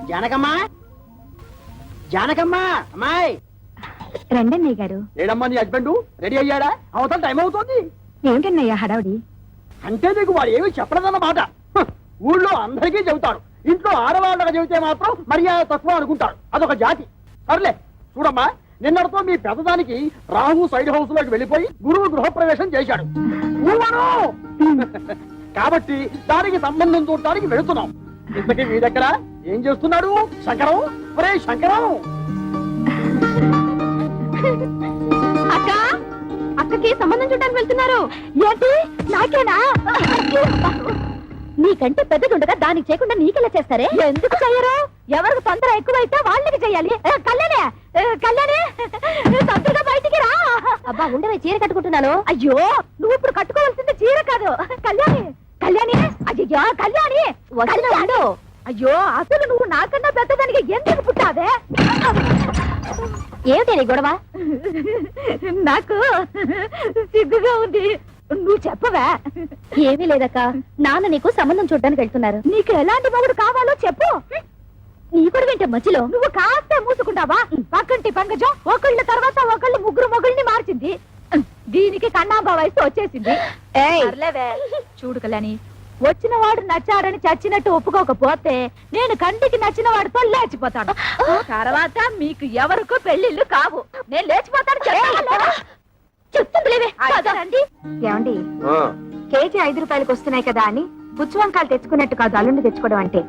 జానకమ్మా, జానకమ్మా, అమ్మాయి రండన్నయ్య గారు. ఏడమ్మా నీ హస్బెండ్ రెడీ అయ్యాడా? అవతల టైం అవుతుంది. ఏమిటన్నయ్యా హడావుడి? అంటే నీకు వాడు ఏమి చెప్పలేదన్నమాట. ఊళ్ళో అందరికీ చెబుతాడు, ఇంట్లో ఆడవాళ్ళగా చెబితే మాత్రం మర్యాద తక్కువ అనుకుంటాడు. అదొక జాతి. సర్లే చూడమ్మా, నిన్నటితో మీ పెద్దదానికి రాహు సైడ్ హౌస్ లోకి వెళ్ళిపోయి గురువు గృహప్రవేశం చేశాడు. కాబట్టి దానికి సంబంధం చూడటానికి వెళుతున్నాం. ఇంతకీ మీ దగ్గర ఏం చేస్తున్నాడు శంకరం? ఒరే శంకరం! అక్క, అక్కకి సంబంధం చూడడానికి వెళ్తున్నారు ఏంటి? నాకేనా? నీకంటే పెద్దదుండగా దానికి చేయకుండా నీకెలా చేస్తారే? ఎందుకు చెయ్యరు? ఎవరికి తొందర ఎక్కువైతే వాళ్ళకి చెయ్యాలి. కళ్యాణే, కళ్యాణే, తొందరగా బయటికి రా. అబ్బా ఉండవే, చీర కట్టుకుంటున్నాను. అయ్యో, నువ్వు ఇప్పుడు కట్టుకోవాల్సింది చీర కాదు. కళ్యాణి, కళ్యాణి, అయ్యో కళ్యాణి, వస్తున్నాడు. అయ్యో, అసలు నువ్వు నాకన్నా పెద్దదానికి ఎందుకు పుట్టావే? ఏమిటి నీ గొడవ? నాకు సిగ్గుగా ఉంది. నువ్వు చెప్పవా? ఏమీ లేదక్క, నాన్న నీకు సంబంధం చూడడానికి వెళ్తున్నారు. నీకు ఎలాంటి మొగుడు కావాలో చెప్పు. నీ కూడా వింటే మధ్యలో నువ్వు కాస్త మూసుకుంటావా? పక్కంటి పంకజం ఒకళ్ళ తర్వాత ఒకళ్ళు ముగ్గురు మొగుల్ని మార్చింది. దీనికి కన్నాంబా వయసు వచ్చేసింది. చూడు కళ్యాణి, వచ్చిన వాడు నచ్చాడని చచ్చినట్టు ఒప్పుకోకపోతే నేను కంటికి నచ్చిన వాడితో లేచిపోతాను. తర్వాత మీకు ఎవరికో పెళ్లిళ్ళు కావు. నేను లేచిపోతాను. ఏమండి, కేజీ 5 రూపాయలకు వస్తున్నాయి కదా అని పుచ్చువంకాయలు తెచ్చుకున్నట్టు కాదు అల్లుండి తెచ్చుకోవడం అంటే.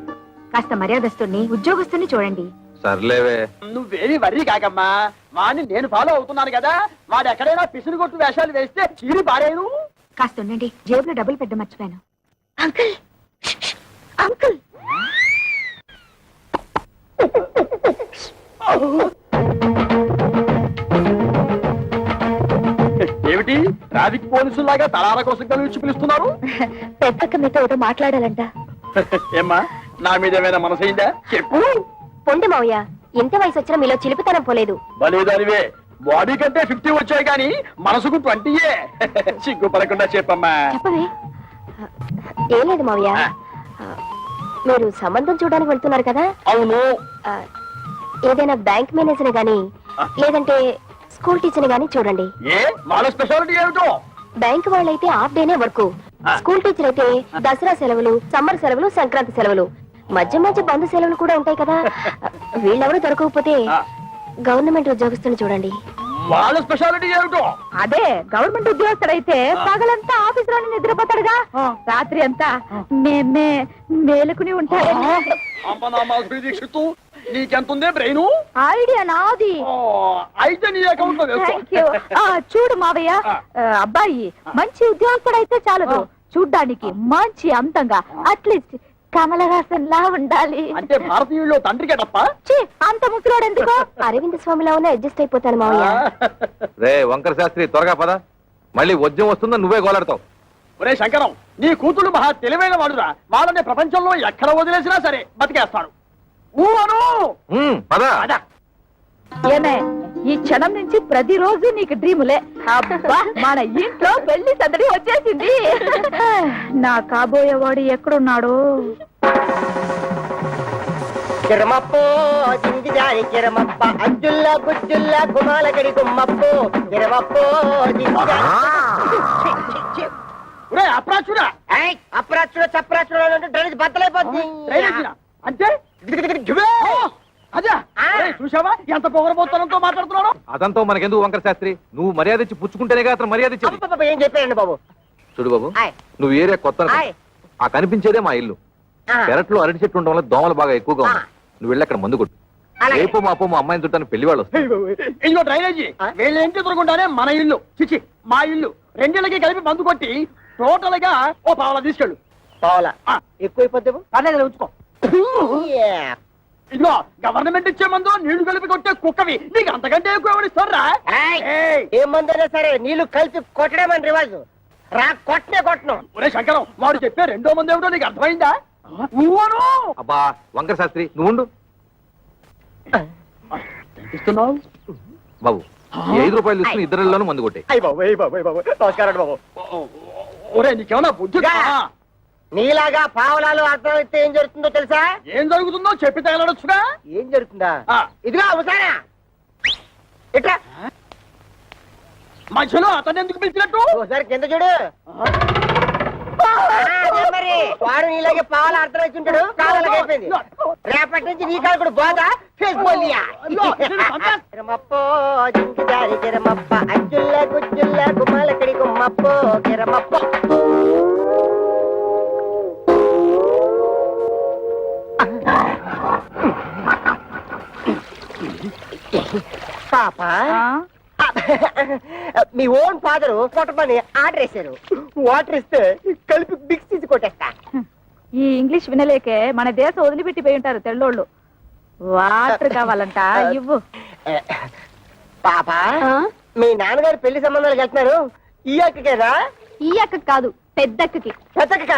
కాస్త మర్యాదస్తుని ఉద్యోగస్తుని చూడండి. సర్లేవే, నువ్వేమి వర్రీ కాకమ్మా. వాడిని నేను ఫాలో అవుతున్నాను కదా. వాడు ఎక్కడైనా పిసురు కొట్టు వేషాలు వేస్తే చీరి పారేను. కాస్త ఉండండి, జేబులో డబ్బులు పెట్ట మర్చిపోయాను. అంకుల్, అంకుల్, ఏమిటి ట్రాఫిక్ పోలీసులాగా తలాల కోసం కలిసి పిలుస్తున్నారు? పెద్దక్క మీతో ఒకటి మాట్లాడాలంట. ఏమ్మా, నా మీద ఏమైనా మనసైందా? చెప్పు. పొండి మావయ్య, ఎంత వయసు వచ్చినా మీలో చిలిపితనం పోలేదు. బలేదానివే, బాడీ కంటే 50 వచ్చాయి కానీ మనసుకు 20. సిగ్గుపడకుండా చెప్పమ్మా. చెప్పవే. ఏం లేదు మావయ్య, మీరు సంబంధం చూడడానికి వెళ్తున్నారు కదా? అవును. ఏదైనా బ్యాంక్ మేనేజర్ గాని లేదంటే స్కూల్ టీచర్ గాని చూడండి. ఏ వాళ్ళ స్పెషాలిటీ ఏమిటో? బ్యాంక్ వాళ్ళైతే హాఫ్ డేనే వర్క్. స్కూల్ టీచర్ అయితే దసరా సెలవులు, సమ్మర్ సెలవులు, సంక్రాంతి సెలవులు, మధ్య మధ్య బంధు సెలవులు కూడా ఉంటాయి కదా. వీళ్ళెవరూ దొరకకపోతే గవర్నమెంట్ ఉద్యోగస్తుని చూడండి. వాళ్ళ స్పెషాలిటీ ఏమిటో? అదే, గవర్నమెంట్ ఉద్యోగస్తుడైతే పగలంతా ఆఫీస్ లోనే నిద్రపోతాడుగా, రాత్రి అంతా మేలుకుని ఉంటాడు. దీక్షిత్తు, నీకెంతుందే బ్రెయిన్? ఐడియా నాది. అయితే నీ అకౌంట్ లో వేసుకో. చూడు మావయ్య, అబ్బాయి మంచి ఉద్యోగస్తుడైతే చాలదు, చూడ్డానికి మంచి అందంగా, అట్లీస్ట్ కమలహాసన్ లా ఉండాలి. అంటే భారతీయుల్లో తండ్రికే తప్ప అంత ముసలోడు ఎందుకు? అరవింద్ స్వామిలా ఉన్న అడ్జస్ట్ అయిపోతాను మావయ్య. రే వంకర శాస్త్రి, త్వరగా పద, మళ్ళీ వద్యం వస్తుందా నువ్వే గోలాడతావు. ఒరే శంకరం, నీ కూతురు మహా తెలివైన వాడురా. వాళ్ళని ప్రపంచంలో ఎక్కడ వదిలేసినా సరే బతికేస్తాడు. ఏమే, ఈ క్షణం నుంచి ప్రతిరోజు నీకు డ్రీములే. అబ్బా, మన ఇంట్లో పెళ్లి సందడి వచ్చేసింది. నా కాబోయేవాడు ఎక్కడున్నాడు? కిరమప్పో జింగిజారి కిరమప్ప అజ్జుల్లా గుజ్జుల్లా గుమాలగడి గుమ్మప్పో కిరమప్పో అప్రాచుడా అప్రాచుడ చప్రాచుడ డ్రైనేజ్ బద్దలైపోతుంది. అంటే అదే చూసావా ఎంత పొగరబోతనంతో మాట్లాడుతున్నాడు? అదంతా మనకెందుకు వంకర శాస్త్రి, నువ్వు మర్యాద ఇచ్చి పుచ్చుకుంటేనే అతను మర్యాద ఇచ్చి. ఏం చెప్పారండి బాబు? చూడు బాబు, నువ్వు ఏరియా కొత్త, ఆ కనిపించేదే మా ఇల్లు. పెరట్లో అరటి చెట్టు ఉండడం వల్ల దోమలు బాగా ఎక్కువగా ఉన్నాయి. నువ్వు వెళ్ళి అక్కడ మందు కొట్టు. రేపు మాపో మా అమ్మాయిని చుట్టాను పెళ్లి వాళ్ళు వస్తారు. ఇదిగో డ్రైనేజీ, వీళ్ళ ఇంటి ఎదురుకుండానే మన ఇల్లు, చిచి మా ఇల్లు. రెండిళ్ళకి కలిపి మందు కొట్టి టోటల్ గా ఓ పావలా తీసుకెళ్ళు. పావలా ఎక్కువైపోద్ది, పర్లేదు ఉంచుకో. ఇదిగో గవర్నమెంట్ ఇచ్చే మందు నీళ్లు కలిపి కొట్టే కుక్కవి నీకు అంతకంటే ఎక్కువ ఎవరిస్తారా? ఏ మందైనా సరే నీళ్లు కలిపి కొట్టడమని రివాజు. రా కొట్టనే కొట్టను. ఒరే శంకరం, వాడు చెప్పే రెండో మంది ఏమిటో నీకు అర్థమైందా? అబ్బా వంకర శాస్త్రి, నువ్వు ఉండు బాబు. 5 రూపాయలు తీసుకుని ఇద్దరిలోనూ మందు కొట్టే. నమస్కారం బాబు. ఒరే నీకేమన్నా బుద్ధి? నీలాగా పావలాలు అర్థం అయితే ఏం జరుగుతుందో తెలుసా? ఏం జరుగుతుందో చెప్పి తగలడొచ్చుగా. ఏం జరుగుతుందా? ఆ. ఇదిగా అవసానా ఇట్లా మధ్యలో అతను ఎందుకు పిలిచినట్టు? ఒకసారి కింద చూడు. అదే మరి వాడు నీలాగే పావాల అర్థం వచ్చి ఉంటాడు. కావాలకి అయిపోయింది. రేపటి నుంచి నీ కాలు కూడా బాగా ఫేస్ బోలియా. కిరమప్పో జింకిదారి కిరమప్ప అజ్జుల్ల గుజ్జుల్ల గుమ్మలకడి గుమ్మప్పో కిరమప్పో. పాప మీ ఓన్ ఫాదరు కొట్టమని ఆర్డర్ వేశారు. వాటర్ ఇస్తే కలిపి మిక్స్ తీసి కొట్టేస్తా. ఈ ఇంగ్లీష్ వినలేకే మన దేశం వదిలిపెట్టిపోయి ఉంటారు తెల్లోళ్ళు. వాటర్ కావాలంట ఇవ్వు. పాప మీ నాన్నగారు పెళ్లి సంబంధాలకు వెళ్తున్నారు. ఈ అక్కకేనా? ఈ అక్కకి కాదు, పెద్దక్కకి. పెద్దక్క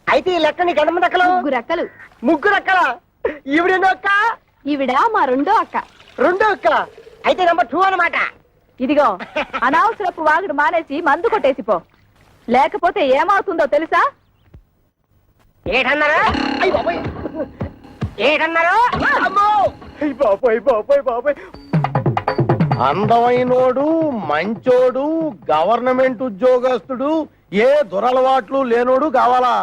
అయితే ఈ లెక్క నీకు ఎంతమంది అక్కలు? 3 అక్కలు. 3 అక్కల. ఈవిడెన్నో అక్క? ఈవిడ మా రెండో అక్క. 2 అక్క. అయితే నెంబర్ 2 అన్నమాట. ఇదిగో అనవసరపు వాగుడు మానేసి మందు కొట్టేసిపో, లేకపోతే ఏమవుతుందో తెలుసా? ఏటన్నారా? ఏటన్నారా? బాబాయ్ బాబాయ్ బాబాయ్. అందమైనోడు, మంచోడు, గవర్నమెంట్ ఉద్యోగస్తుడు, ఏ దురలవాట్లు లేనోడు కావాలా?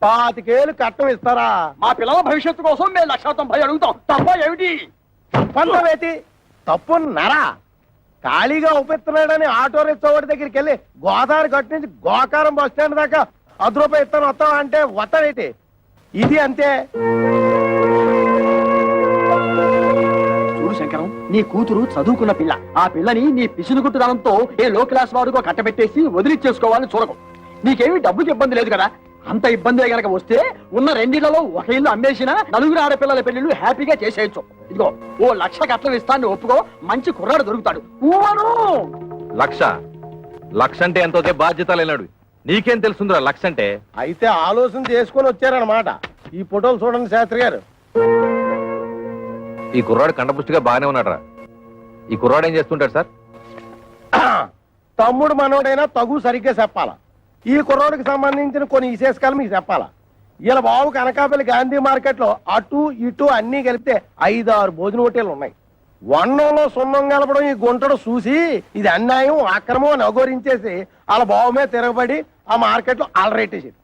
25 ఏళ్ళు కట్టం ఇస్తారా? మా పిల్లల భవిష్యత్తు కోసం మేము 190 అడుగుతాం. తప్ప ఏమిటి? తప్పంతవేతి తప్పు నరా. ఖాళీగా ఉపేస్తున్నాడని ఆటో రిక్షావాడి దగ్గరికి వెళ్ళి గోదావరి గట్టు నుంచి గోకారం బస్ స్టాండ్ దాకా 10 రూపాయలు ఇస్తాను వస్తావా అంటే వస్తాడేటి? ఇది అంతే. చూడు శంకరం, నీ కూతురు చదువుకున్న పిల్ల. ఆ పిల్లని నీ పిసినుగుట్టుదనంతో ఏ లో క్లాస్ వాడుకో కట్టబెట్టేసి వదిలిచ్చేసుకోవాలని చూడకు. నీకేమీ డబ్బుకి ఇబ్బంది లేదు కదా. అంత ఇబ్బంది గనక వస్తే ఉన్న 2 ఇళ్లలో ఒక ఇల్లు అమ్మేసినా 4 ఆడపిల్లల పెళ్లిళ్ళు హ్యాపీగా చేసేయచ్చు. ఇదిగో ఓ 1,00,000 కట్నం ఇస్తాను, ఒప్పుకో. మంచి కుర్రాడు దొరుకుతాడు. ఊవను 1,00,000 అంటే ఎంతో బాధ్యత లేనాడు. నీకేం తెలుసుందిరా 1,00,000 అంటే? అయితే ఆలోచన చేసుకొని వచ్చారన్నమాట. ఈ ఫోటోలు చూడండి శాస్త్రి గారు. ఈ కుర్రాడు కండపుష్టిగా బాగానే ఉన్నాడురా. ఈ కుర్రాడు ఏం చేస్తుంటాడు సార్? తమ్ముడు మనోడైనా తగు సరిగ్గా చెప్పాలా. ఈ కుర్రోడికి సంబంధించిన కొన్ని విశేషకాలు మీకు చెప్పాలా. ఇలా బాబు కనకాపల్లి గాంధీ మార్కెట్ లో అటు ఇటు అన్ని కలిపితే 5-6 భోజన హోటళ్లు ఉన్నాయి. వన్నంలో సున్నం కలపడం ఈ గుంటడు చూసి ఇది అన్యాయం, అక్రమం అని అఘోరించేసి వాళ్ళ బాబు మీద తిరగబడి ఆ మార్కెట్ లో అలరేటేసింది.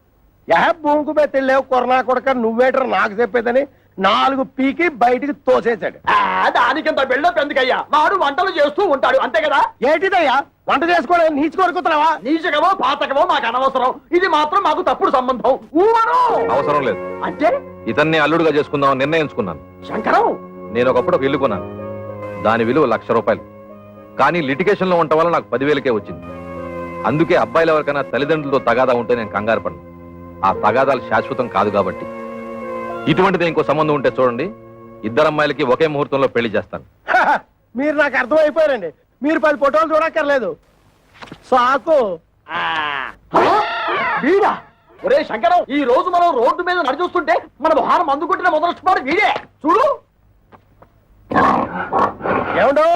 భూమికి మీద తెలియవు కొరనా కొడక నువ్వేటర్ నాకు చెప్పేదని 4 పీకి బయటికి తోసేశాడు. దానికింత బిల్డప్ ఎందుకయ్యా? వాడు వంటలు చేస్తూ ఉంటాడు, అంతే కదా. ఏంటిదయ్యా వంట చేసుకోవడం? నీచి కొడుకుతున్నావా? నీచకమో పాతకమో మాకు అనవసరం. ఇది మాత్రం మాకు తప్పుడు సంబంధం. ఊవను అవసరం లేదు. అంటే ఇతన్ని అల్లుడుగా చేసుకుందామని నిర్ణయించుకున్నాను. శంకరం, నేను ఒకప్పుడు ఒక ఇల్లు కొన్నాను. దాని విలువ 1,00,000 రూపాయలు. కానీ లిటిగేషన్ లో ఉండటం వల్ల నాకు 10,000కే వచ్చింది. అందుకే అబ్బాయిలు ఎవరికైనా తల్లిదండ్రులతో తగాదా ఉంటే నేను కంగారు పడను. ఆ తగాదాలు శాశ్వతం కాదు కాబట్టి. ఇటువంటిది ఇంకో సంబంధం ఉంటే చూడండి, 2 అమ్మాయిలకి ఒకే ముహూర్తంలో పెళ్లి చేస్తాను. మీరు నాకు అర్థమైపోయారండి. మీరు 10 ఫోటోలు చూడక్కర్లేదు. సాకు. వీడా? ఒరే శంకరం, ఈ రోజు మనం రోడ్డు మీద నడిచూస్తుంటే మన భారం అందుకుంటున్న మొదలెట్టుకోవడం వీడే. చూడు. ఏమండో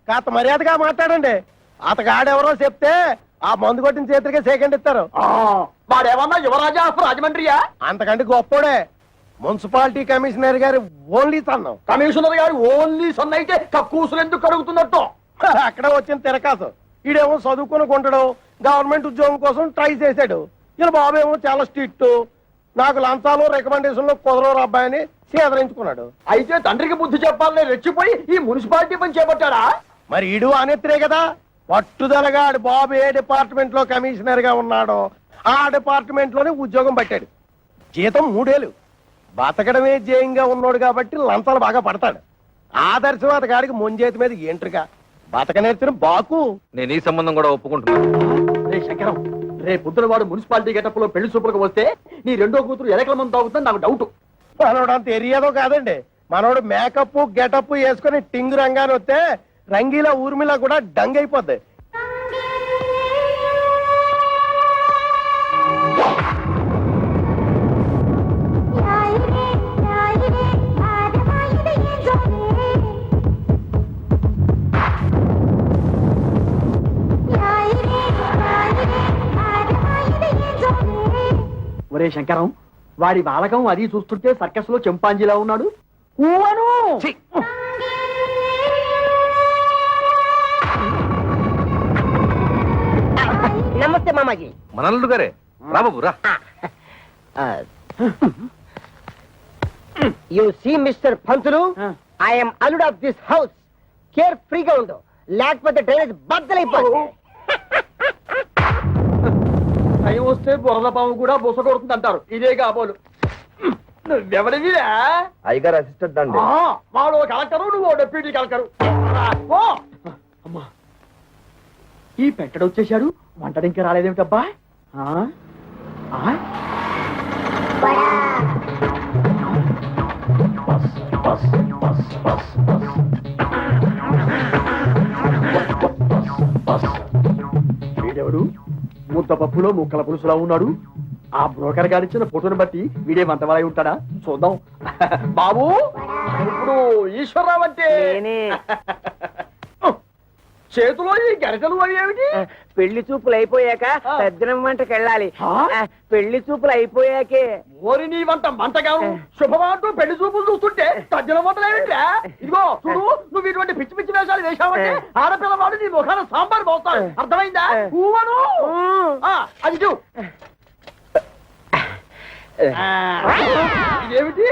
కాస్త మర్యాదగా మాట్లాడండి. అతగాడెవరో చెప్తే ఆ మందు కొట్టిన చేతులకే సెకండ్ ఇస్తారు. వాడేమన్నా యువరాజా ఆఫ్ రాజమండ్రియా? అంతకంటే గొప్పోడే. మున్సిపాలిటీ కమిషనర్ గారి ఓన్లీ సన్నం. కమిషనర్ గారు ఓన్లీ సన్ అయితే కక్కూసులు ఎందుకు కడుగుతున్నట్టు? అక్కడ వచ్చిన తిరకాసు. ఈడేమో చదువుకుని కొంటాడు, గవర్నమెంట్ ఉద్యోగం కోసం ట్రై చేశాడు. ఇలా బాబేమో చాలా స్ట్రిక్ట్. నాకు లంచాలు రికమెండేషన్లు కుదరరు అబ్బాయిని సేదరించుకున్నాడు. అయితే తండ్రికి బుద్ధి చెప్పాలని రెచ్చిపోయి ఈ మున్సిపాలిటీ పని చేపట్టాడా? మరి ఈడు అనేత్రే కదా. పట్టుదలగా ఆడు బాబు ఏ డిపార్ట్మెంట్ లో కమిషనర్ గా ఉన్నాడో ఆ డిపార్ట్మెంట్ లోనే ఉద్యోగం పట్టాడు. జీతం 3 ఏళ్ళు. బతకడమే జయంగా ఉన్నాడు కాబట్టి లంచాలు బాగా పడతాడు. ఆదర్శవాద గాడికి ముంజేతి మీద ఏంట్రుగా బతక నేర్చిన బాకు. నేను ఈ సంబంధం కూడా ఒప్పుకుంటున్నాను. రే శంకరం, రే పొద్దున వాడు మున్సిపాలిటీ గెటప్ లో పెళ్లి చూపులకు వస్తే నీ రెండో కూతురు ఎలకల మంది తాగుతుంది నాకు డౌట్. మనోడు అంత ఎరియాదో కాదండి. మనోడు మేకప్ గెటప్ వేసుకుని టింగు రంగాన్ని వస్తే రంగీలా ఊర్మిలా కూడా డంగ్ అయిపోద్ది. ఒరే శంకరం, వాడి బాలకం అది చూస్తుంటే సర్కస్ లో చింపాంజీలా ఉన్నాడు. ఊవను ఛీ! నమస్తే మామాజీ. మనల్లుడు గారే, రా బాబు రా. You see mister Pantulu, I'm అల్లుడ్ ఆఫ్ దిస్ హౌస్. కేర్ ఫ్రీగా ఉండు, లేకపోతే డ్రైనేజ్ బద్దలైపోతుంది. టైం వస్తే బురద పాము కూడా బుస కొడుతుంది అంటారు. ఇదే కాబోలు. నువ్వెవడివిరా? అయ్యగారు అసిస్టెంట్ అండి. వాడు కలెక్టరు, నువ్వు డెప్యూటీ కలెక్టరు. ఓ అమ్మా, ఈ పెట్టడు వచ్చేసాడు. వంటడు ఇంకా రాలేదేమిటబ్బా? ఆ? ఆ? Bus, bus, bus, bus, bus. Bus. వీడెవడు? ముద్ద పప్పులో ముక్కల పులుసులా ఉన్నాడు. ఆ బ్రోకర్ గారిచ్చిన ఫోటోని బట్టి వీడే మంతవాలై ఉంటాడా? చూద్దాం. బాబు, ఇప్పుడు ఈశ్వరరావు అంటే చేతిలో ఈ గరిటలు అవి ఏమిటి? పెళ్లి చూపులు అయిపోయాక సజ్జనం వంటకి వెళ్ళాలి. పెళ్లి చూపులు అయిపోయాకే. ఓరి నీ వంట మంటగాను శుభమంటూ పెళ్లి చూపులు చూస్తుంటే తజ్జల వంటలు ఏమిట్రా? ఇదిగో చూడు, నువ్వు ఇటువంటి పిచ్చి పిచ్చి వేషాలు వేశావంటే ఆడపిల్లవాడు నీ ముఖాన సాంబార్ పోస్తాడు. అర్థమైందా? ఊవను. అది చూ. ఇదేమిటి?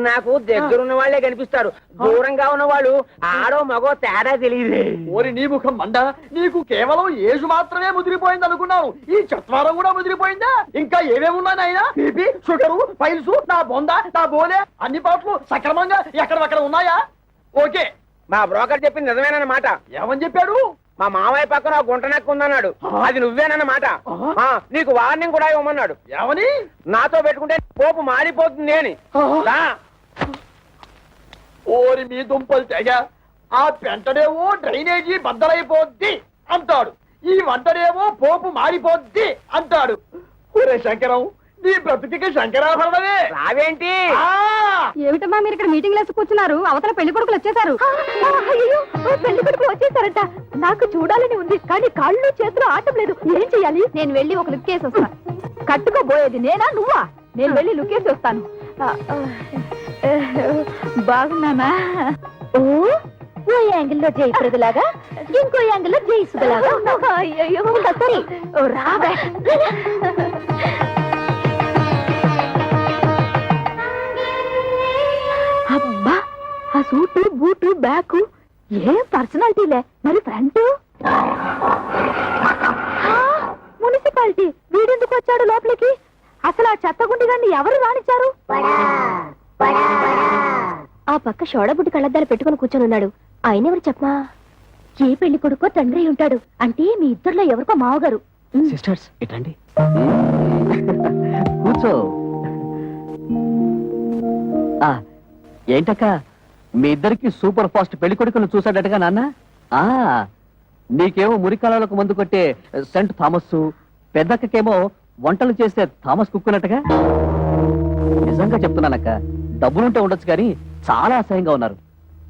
నాకు దగ్గరున్న వాళ్ళే కనిపిస్తారు, దూరంగా ఉన్న వాళ్ళు ఆడో మగో తేడా తెలియదు. ఓరి నీ ముఖం మండ, నీకు కేవలం ఏజు మాత్రమే ముదిరిపోయింది అనుకున్నాను. ఈ చత్వారం కూడా ముదిరిపోయిందా? ఇంకా ఏమేమున్నా నాయనా? బీపీ, షుగరు, పైల్స్, నా బొంద, నా బోలే అన్ని పాటలు సక్రమంగా ఎక్కడక్కడ ఉన్నాయా? ఓకే. మా బ్రోకర్ చెప్పింది నిజమేనన్నమాట. ఏమని చెప్పాడు? మా మామయ్య పక్కన గుంట నక్కు ఉందన్నాడు. అది నువ్వేనన్నమాట. నీకు వార్నింగ్ కూడా ఇవ్వమన్నాడు. ఏమని? నాతో పెట్టుకుంటే పోపు మారిపోతుంది అని. ఓరి మీ దుంపలు తెగ, ఆ పెంటడేమో డ్రైనేజీ బద్దలైపోద్ది అంటాడు, ఈ వంటడేమో పోపు మారిపోద్ది అంటాడు. ఒరే శంకరం, నీ బ్రతుకికి శంకరాభరణమే. రావేంటి? ఏమిటమ్మా మీరు ఇక్కడ మీటింగ్ లేసి కూర్చున్నారు? అవతల పెళ్లి కొడుకులు వచ్చేసారు. పెళ్లి కొడుకులు వచ్చేసారట. నాకు చూడాలని ఉంది, కానీ కాళ్ళు చేతులు ఆటం లేదు. ఏం చెయ్యాలి? నేను వెళ్ళి ఒక లుక్ వేసి వస్తాను. కట్టుకోబోయేది నేనా నువ్వా? నేను వెళ్ళి లుక్ వేసి వస్తాను. బాగున్నానా? ఓ యాంగిల్లో జయప్రదలాగా, ఇంకో యాంగిల్లో జయసుధలాగా. అయ్యో సరే, రాబే. అబ్బా, ఆ సూటు బూటు బ్యాగు ఏం పర్సనాలిటీలే. మరి ఫ్రంట్ మున్సిపాలిటీ. వీడెందుకు వచ్చాడు లోపలికి? అసలు ఆ చెత్తగుండి గారిని ఎవరు రానిచ్చారు? ఆ పక్క షోడబుడ్డి కళ్ళద్దాలు పెట్టుకుని కూర్చొని ఉన్నాడు. ఆయన ఎవరు చెప్పమా? ఏ పెళ్లి కొడుకో తండ్రి ఉంటాడు. అంటే మీ ఇద్దరులో ఎవరికో మావగారు. సిస్టర్స్ ఇటండి, కూర్చో. ఏంటక్క, మీ ఇద్దరికి సూపర్ ఫాస్ట్ పెళ్లి కొడుకును చూసాడటగా నాన్న? నీకేమో మురికాలకు మందు కొట్టే సెంట్ థామస్, పెద్దక్కకేమో వంటలు చేసే థామస్ కుక్కునట్టుగా. నిజంగా చెప్తున్నానక్క, డబ్బులుంటే ఉండొచ్చు కానీ చాలా అసహ్యంగా ఉన్నారు.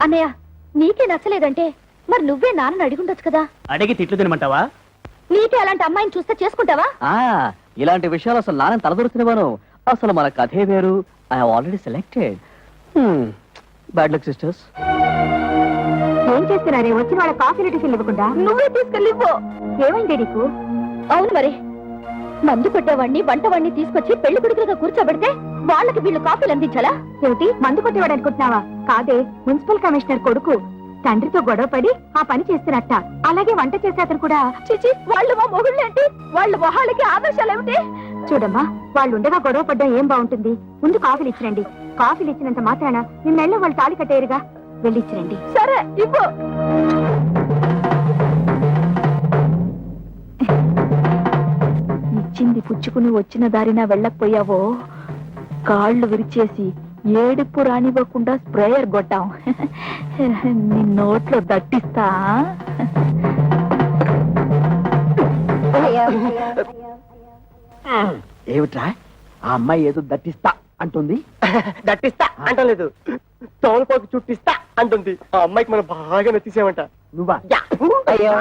అన్నయ్య, నీకే నచ్చలేదంటే మరి నువ్వే నాన్నని అడిగుండొచ్చు కదా. అడిగి తిట్లు తినమంటావా? నీకే అలాంటి అమ్మాయిని చూస్తే చేసుకుంటావా? ఇలాంటి విషయాలు అసలు నాన్న తలదొరుతున్నవాను. అసలు మన కథే వేరు. I have already selected. Bad luck sisters. ఏం చేస్తున్నారే? వచ్చిన వాళ్ళ కాఫీ టిఫిన్ ఇవ్వకుండా నువ్వే తీసుకెళ్ళి ఇవ్వు. ఏమైంది నీకు? అవును మరి, మందు కొట్టేవాడిని వంటవాడిని తీసుకొచ్చి పెళ్లి కొడుకులుగా కూర్చోబెడితే వాళ్ళకి వీళ్ళు కాఫీలు అందించాలా? ఏమిటి, మందు కొట్టేవాడు అనుకుంటున్నావా? కాదే, మున్సిపల్ కమిషనర్ కొడుకు తండ్రితో గొడవ పడి ఆ పని చేస్తున్నట్ట. అలాగే వంట చేసే అతను కూడా. చిచి, వాళ్ళు మా మొగుళ్ళేంటి? వాళ్ళ మొహాలకి ఆదర్శాలు ఏమిటి? చూడమ్మా, వాళ్ళు ఉండగా గొడవ పడ్డం ఏం బాగుంటుంది? ముందు కాఫీలు ఇచ్చిరండి. కాఫీలు ఇచ్చినంత మాత్రాన నిన్నెళ్ళ వాళ్ళు తాళి కట్టేరుగా. వెళ్ళిచ్చిరండి. సరే, ఇవ్వు. ఇచ్చింది పుచ్చుకుని వచ్చిన దారిన వెళ్ళకపోయావో కాళ్ళు విరిచేసి ఏడుపు రానివ్వకుండా స్ప్రేయర్ కొట్టాం. నీ నోట్లో దట్టిస్తా. ఏమిట్రా, ఆ అమ్మాయి ఏదో దట్టిస్తా అంటుంది? దట్టిస్తా అంటలేదు, తోలుపోకి చుట్టిస్తా అంటుంది. ఆ అమ్మాయికి మనం బాగా నచ్చేసామంట. నువ్వా? అయ్యో,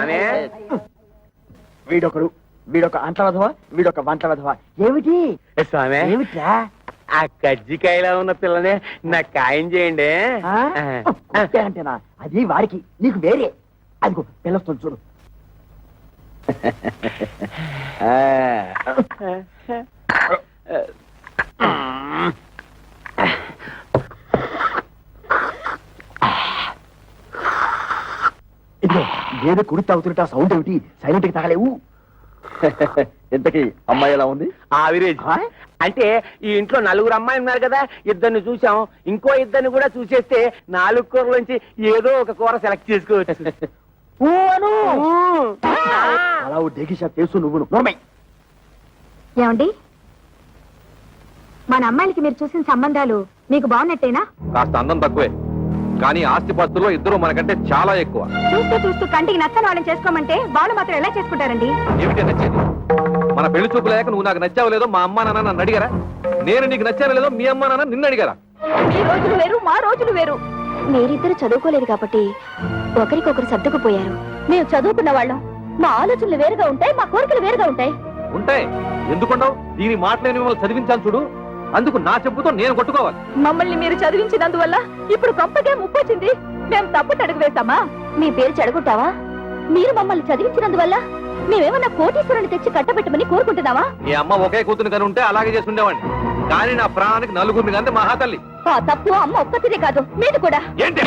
వీడొకడు వీడొక అంట్ల వెధవ, వీడొక వంట వెధవ. ఏమిటి స్వామి ఏమిట్రా? ఆ కజ్జికాయలా ఉన్న పిల్లనే నాకు ఖాయం చేయండి. ఆ? అంటేనా అది వారికి, నీకు వేరే. అదిగో పిల్లస్తుంది చూడు. ఇదిగో ఏదో కుడి తాగుతుంటే ఆ సౌండ్ ఏమిటి? సైలెంట్ కి తాగలేవు. ఇంతకీ అమ్మాయి ఎలా ఉంది? ఆవిరేజ్ ఆ? అంటే ఈ ఇంట్లో నలుగురు అమ్మాయి ఉన్నారు కదా, ఇద్దరిని చూసాం, ఇంకో ఇద్దరిని కూడా చూసేస్తే 4 కూరలోంచి ఏదో ఒక కూర సెలెక్ట్ చేసుకోవచ్చు. ఊ అను. అలా డేకిషా తెలుసు నువ్వు నోర్మై. ఏమండి, మన అమ్మాయిలకి మీరు చూసిన సంబంధాలు మీకు బాగున్నట్టేనా? కాస్త అందం తక్కువే, కానీ ఆస్తిపాస్తుల్లో ఇద్దరు మనకంటే చాలా ఎక్కువ. చూస్తూ చూస్తూ కంటికి నచ్చని వాళ్ళని చేసుకోమంటే వాళ్ళు మాత్రం ఎలా చేసుకుంటారండి? ఏమిటి నచ్చేది? మన పెళ్లి చూపు లేక నువ్వు నాకు నచ్చావు లేదో మా అమ్మా నాన్న నన్ను అడిగారా? నేను నీకు నచ్చాను లేదో మీ అమ్మా నాన్న నిన్ను అడిగారా? మీ రోజులు వేరు, మా రోజులు వేరు. మీరిద్దరు చదువుకోలేదు కాబట్టి ఒకరికొకరు సర్దుకుపోయారు. మేము చదువుకున్న వాళ్ళం, మా ఆలోచనలు వేరుగా ఉంటాయి, మా కోరికలు వేరుగా ఉంటాయి. ఉంటాయి, ఎందుకుండవు? దీని మాటలే మిమ్మల్ని చదివించాను చూడు, అందుకు నా చెప్పుతో నేను కొట్టుకోవాలి. మమ్మల్ని మీరు చదివించినందువల్ల ఇప్పుడు గొప్పగా ముప్పొచ్చింది. మేము తప్పు అడుగు వేస్తామా? మీ పేరు చెడగొట్టావా? మీరు మమ్మల్ని చదివించినందువల్ల మేమేమన్నా కోటీశ్వరుని తెచ్చి కట్టబెట్టమని కోరుకుంటున్నావా? మీ అమ్మ ఒకే కూతురు కని ఉంటే అలాగే చేసుకుండేవాడిని, కానీ నా ప్రాణానికి నలుగురిని కంటే మహాతల్లి. ఆ తప్పు అమ్మ ఒక్కతిదే కాదు, మీది కూడా. ఏంటి?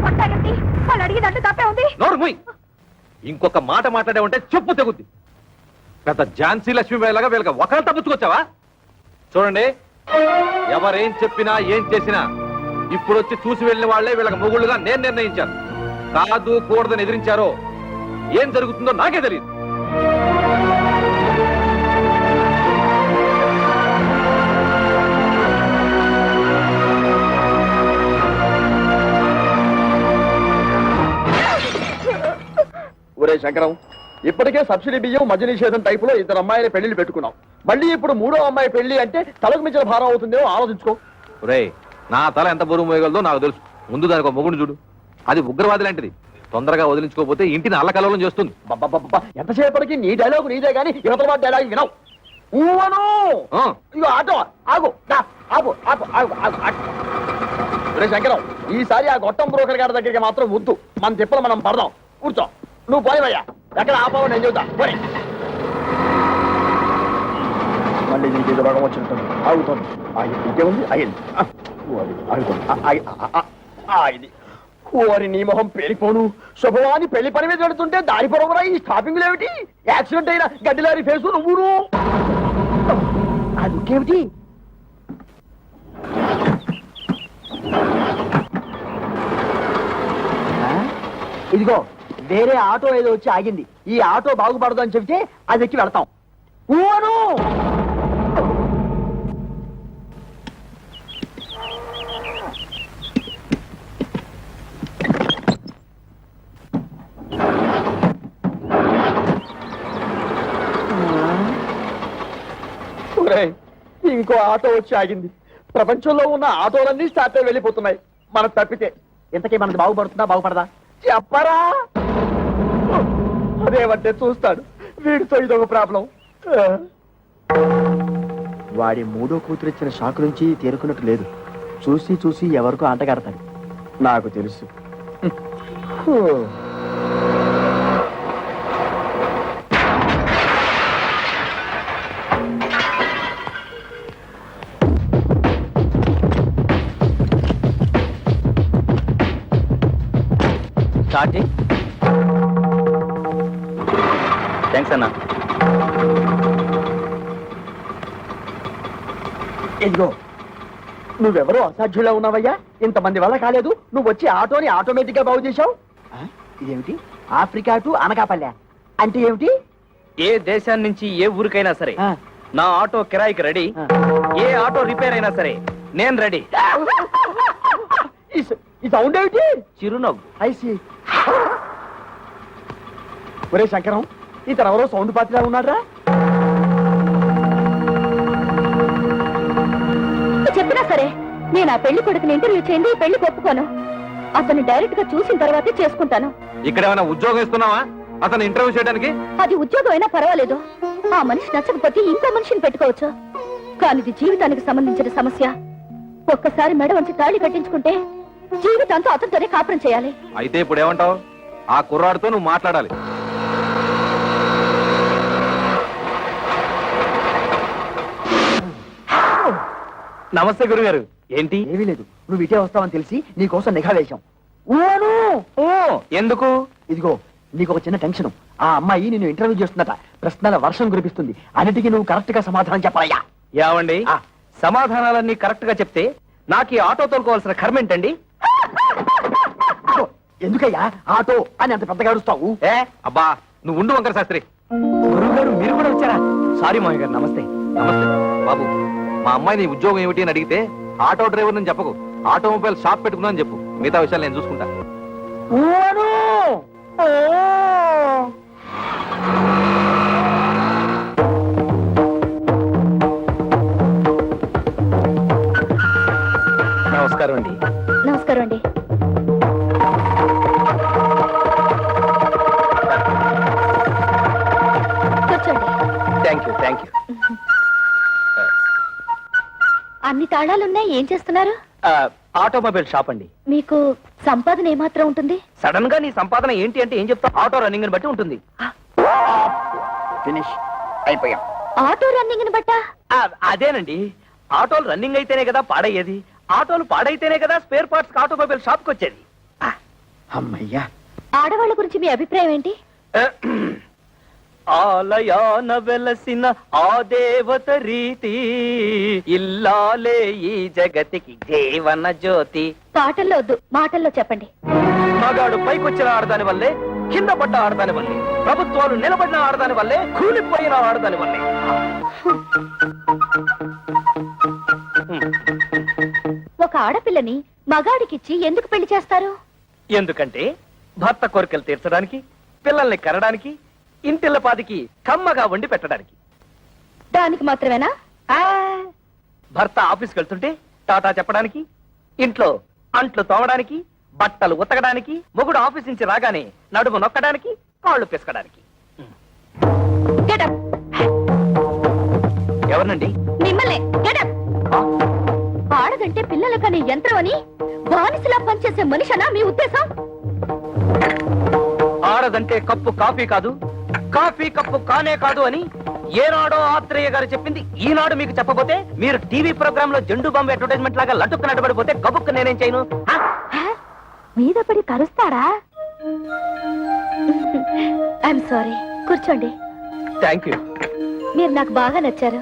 కొట్టాగండి, వాళ్ళు అడిగినట్టు తప్పే ఉంది. నోరు మూయ్. ఇంకొక మాట మాట్లాడే ఉంటే చెప్పు తెగుద్ది. పెద్ద ఝాన్సీ లక్ష్మీబాయిలాగా వీళ్ళకి ఒకరు తప్పుచ్చుకొచ్చావా? చూడండి, ఎవరేం చెప్పినా ఏం చేసినా ఇప్పుడు వచ్చి చూసి వెళ్ళిన వాళ్లే వీళ్ళకి మొగుళ్ళుగా నేను నిర్ణయించాను. కాదు కూడదని ఎదిరించారో ఏం జరుగుతుందో నాకే తెలియదు. ఒరే శంకరం, ఇప్పటికే సబ్సిడీ బియ్యం మద్య నిషేధం టైపులో 2 అమ్మాయిల పెళ్లిళ్ళు పెట్టుకున్నాం. మళ్ళీ ఇప్పుడు 3వ అమ్మాయి పెళ్లి అంటే తలకు మించిన భారం అవుతుందేమో ఆలోచించుకో. ఒరేయ్, నా తల ఎంత బరువు మోయగలదో నాకు తెలుసు. ముందు దానికి ఒక మొగుడు చూడు, అది ఉగ్రవాది లాంటిది. తొందరగా వదిలించుకోకపోతే ఇంటిని అల్లకల్లోలం చేస్తుంది. ఎంతసేపటికి నీ డైలాగు నీదే గానీ యువతల వాడి డైలాగ్ వినవు. ఊవను ఆ, ఇగో ఆటో ఆగు, దా, ఆగు ఆగు ఆగు ఆగు ఆగు. ఒరే శంకరం, ఈసారి ఆ గొట్టం బ్రోకర్ గారి దగ్గరికి మాత్రం వద్దు. మన తిప్పలు మనం పడదాం. కూర్చో, నువ్వు పోయివయ్యా. ఎక్కడ ఆపావు నేను చెబుతా. పోయి మళ్ళీ నీకు ఏదో రోగం వచ్చినట్టుంది. ఆగుతుంది. ఇంకేముంది? అయింది. ఆగుతుంది. ఆగింది. ఓరి నీ మొహం పేలిపోను. శుభవాని పెళ్లి పని మీద పెడుతుంటే దారి పొరవరా ఈ స్టాపింగ్లు ఏమిటి? యాక్సిడెంట్ అయిన గడ్డిలారి ఫేసు నువ్వును. అదుకేమిటి? ఇదిగో వేరే ఆటో ఏదో వచ్చి ఆగింది. ఈ ఆటో బాగుపడదు అని చెబితే అది ఎక్కి వెళ్తాం. ఊను ఇంకో ఆటో వచ్చి ఆగింది. ప్రపంచంలో ఉన్న ఆటోలన్నీ స్టార్ట్ అయి వెళ్ళిపోతున్నాయి. మనం తప్పితే ఇంతకీ మనది బాగుపడుతుందా బాగుపడదా చెప్పరా? అదేమంటే చూస్తాడు. వీడితో ఇదొక ప్రాబ్లం. వాడి 3వ కూతురు ఇచ్చిన షాక్ నుంచి తేరుకున్నట్టు లేదు. చూసి చూసి ఎవరికో అంటగడతాడు. నాకు తెలుసు. థ్యాంక్స్ అన్నా. ఇదిగో నువ్వెవరో అసాధ్యులా ఉన్నావయ్యా. ఇంతమంది వల్ల కాలేదు. నువ్వు వచ్చి ఆటోని ఆటోమేటిక్ గా బాగు చేశావు. ఇదేమిటి? ఆఫ్రికా టు అనకాపల్లె అంటే ఏమిటి? ఏ దేశాన్ని నుంచి ఏ ఊరికైనా సరే ఆ. నా ఆటో కిరాయికి రెడీ. ఆ. ఏ ఆటో రిపేర్ అయినా సరే నేను రెడీ. ఈ సౌండ్ ఏమిటి? చిరునవ్వు. ఐసి. ఒరే శంకరం, ఇతను ఎవరో సౌండ్ పాత్రలా ఉన్నారా? చెప్పినా సరే నేను ఆ పెళ్లి కొడుకుని ఇంటర్వ్యూ చేయండి, పెళ్లి ఒప్పుకోను. అతన్ని డైరెక్ట్ గా చూసిన తర్వాతే చేసుకుంటాను. ఇక్కడ ఏమైనా ఉద్యోగం ఇస్తున్నావా? అతను ఇంటర్వ్యూ చేయడానికి? అది ఉద్యోగం అయినా పర్వాలేదు, ఆ మనిషి నచ్చకపోతే ఇంకో మనిషిని పెట్టుకోవచ్చు. కానీ ఇది జీవితానికి సంబంధించిన సమస్య. ఒక్కసారి మెడ వంచి తాళి కట్టించుకుంటే జీవితాంతో అతనితోనే కాపురం చేయాలి. అయితే ఇప్పుడు ఏమంటావు? ఆ కుర్రాడితో నువ్వు మాట్లాడాలి. నమస్తే గురుగారు. ఏంటి? ఏమీ లేదు, నువ్వు ఇటే వస్తావని తెలిసి నీకోసం నిఘా వేశాం. ఓ, ఎందుకు? ఇదిగో నీకు ఒక చిన్న టెన్షన్. ఆ అమ్మాయి నిన్ను ఇంటర్వ్యూ చేస్తుందట. ప్రశ్నల వర్షం కురిపిస్తుంది. అన్నిటికీ నువ్వు కరెక్ట్ గా సమాధానం చెప్పాలయ్యా. ఏమండి, సమాధానాలన్నీ కరెక్ట్ గా చెప్తే నాకు ఈ ఆటో తోలుకోవాల్సిన కర్మ ఏంటండి? ఎందుకయ్యా ఆటో అని అంత పెద్దగా అరుస్తావు? అబ్బా నువ్వు ఉండు వంకర శాస్త్రి. గురువు గారు మీరు కూడా వచ్చారా? సారీ మామయ్య గారు. నమస్తే. నమస్తే బాబు. మా అమ్మాయి నీ ఉద్యోగం ఏమిటి అని అడిగితే ఆటో డ్రైవర్ అని చెప్పకు, ఆటోమొబైల్ షాప్ పెట్టుకున్నా అని చెప్పు. మిగతా విషయాలు నేను చూసుకుంటా. నమస్కారం అండి. నమస్కారం అండి. కూర్చోండి. Thank you. అన్ని తాళాలున్నాయి, ఏం చేస్తున్నారు? ఆటోమొబైల్ షాప్ అండి. మీకు సంపాదన ఏమాత్రం ఉంటుంది? సడన్ గా నీ సంపాదన ఏంటి అంటే ఏం చెప్తావు? ఆటో రన్నింగ్ బట్టి ఉంటుంది. ఫినిష్ అయిపోయాం. ఆటో రన్నింగ్ బట్టా? అదేనండి, ఆటోలు రన్నింగ్ అయితేనే కదా పాడయ్యేది, ఆటోలు పాడైతేనే కదా స్పేర్ పార్ట్స్ ఆటోమొబైల్ షాప్ కి వచ్చేది. అమ్మయ్యా. ఆడవాళ్ళ గురించి మీ అభిప్రాయం ఏంటి? ఆలయాన వెలసిన ఆ దేవత రీతి, ఇల్లాలే ఈ జగతికి జీవన జ్యోతి. పాటల్లో వద్దు, మాటల్లో చెప్పండి. మగాడు పైకొచ్చిన ఆడదాని వల్లే, కింద పడ్డ ఆడదాని వల్లే, ప్రభుత్వాలు నిలబడిన ఆడదాని వల్లే, కూలిపోయిన ఆడదాని వల్లే. ఒక ఆడపిల్లని మగాడికిచ్చి ఎందుకు పెళ్లి చేస్తారు? ఎందుకంటే భర్త కోరికలు తీర్చడానికి, పిల్లల్ని కనడానికి, ఇంటిల్లపాదికి కమ్మగా వండి పెట్టడానికి. దానికి మాత్రమేనా? భర్త ఆఫీస్కి వెళ్తుంటే టాటా చెప్పడానికి, ఇంట్లో అంట్లు తోమడానికి, బట్టలు ఉతకడానికి, మొగుడు ఆఫీస్ నుంచి రాగానే నడుము నొక్కడానికి, కాళ్ళు పిసకడానికి. Get up. ఎవరినండి? మిమ్మల్ని. Get up. ఆడదంటే పిల్లల కనే యంత్రం అని బానిసలా పనిచేసే మనిషనా మీ ఉద్దేశం? ఆడదంటే కప్పు కాఫీ కాదు, కాఫీ కప్పు కానే కాదు అని ఏనాడో ఆత్రేయ గారు చెప్పింది ఈనాడు మీకు చెప్పబోతే, మీరు టీవీ ప్రోగ్రామ్ లో జెండు బాంబు అడ్వర్టైజ్మెంట్ లాగా లట్టుకు నడబడిపోతే గబుక్కు నేనేం చేయను? మీద పడి కరుస్తారా? I'm sorry. కూర్చోండి. Thank you. మీరు నాకు బాగా నచ్చారు.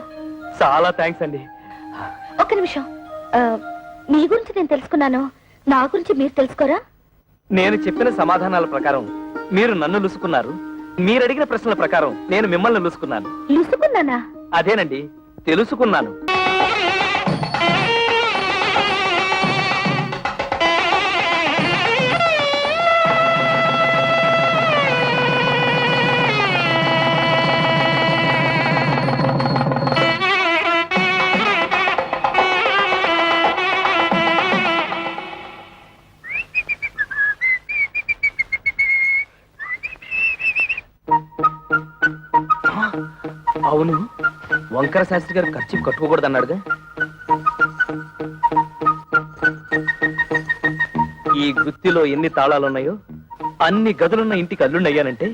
చాలా థ్యాంక్స్ అండి. ఒక్క నిమిషం. మీ గురించి నేను తెలుసుకున్నాను, నా గురించి మీరు తెలుసుకోరా? నేను చెప్పిన సమాధానాల ప్రకారం మీరు నన్ను లుసుకున్నారు, మీరు అడిగిన ప్రశ్నల ప్రకారం నేను మిమ్మల్ని లుసుకున్నాను. లుసుకున్నానా? అదేనండి, తెలుసుకున్నాను. అవును, వంకర శాస్త్రి గారు ఖర్చు కట్టుకోకూడదు అన్నాడుగా. ఈ గుత్తిలో ఎన్ని తాళాలున్నాయో అన్ని గదులున్న ఇంటికి అల్లుండయ్యానంటే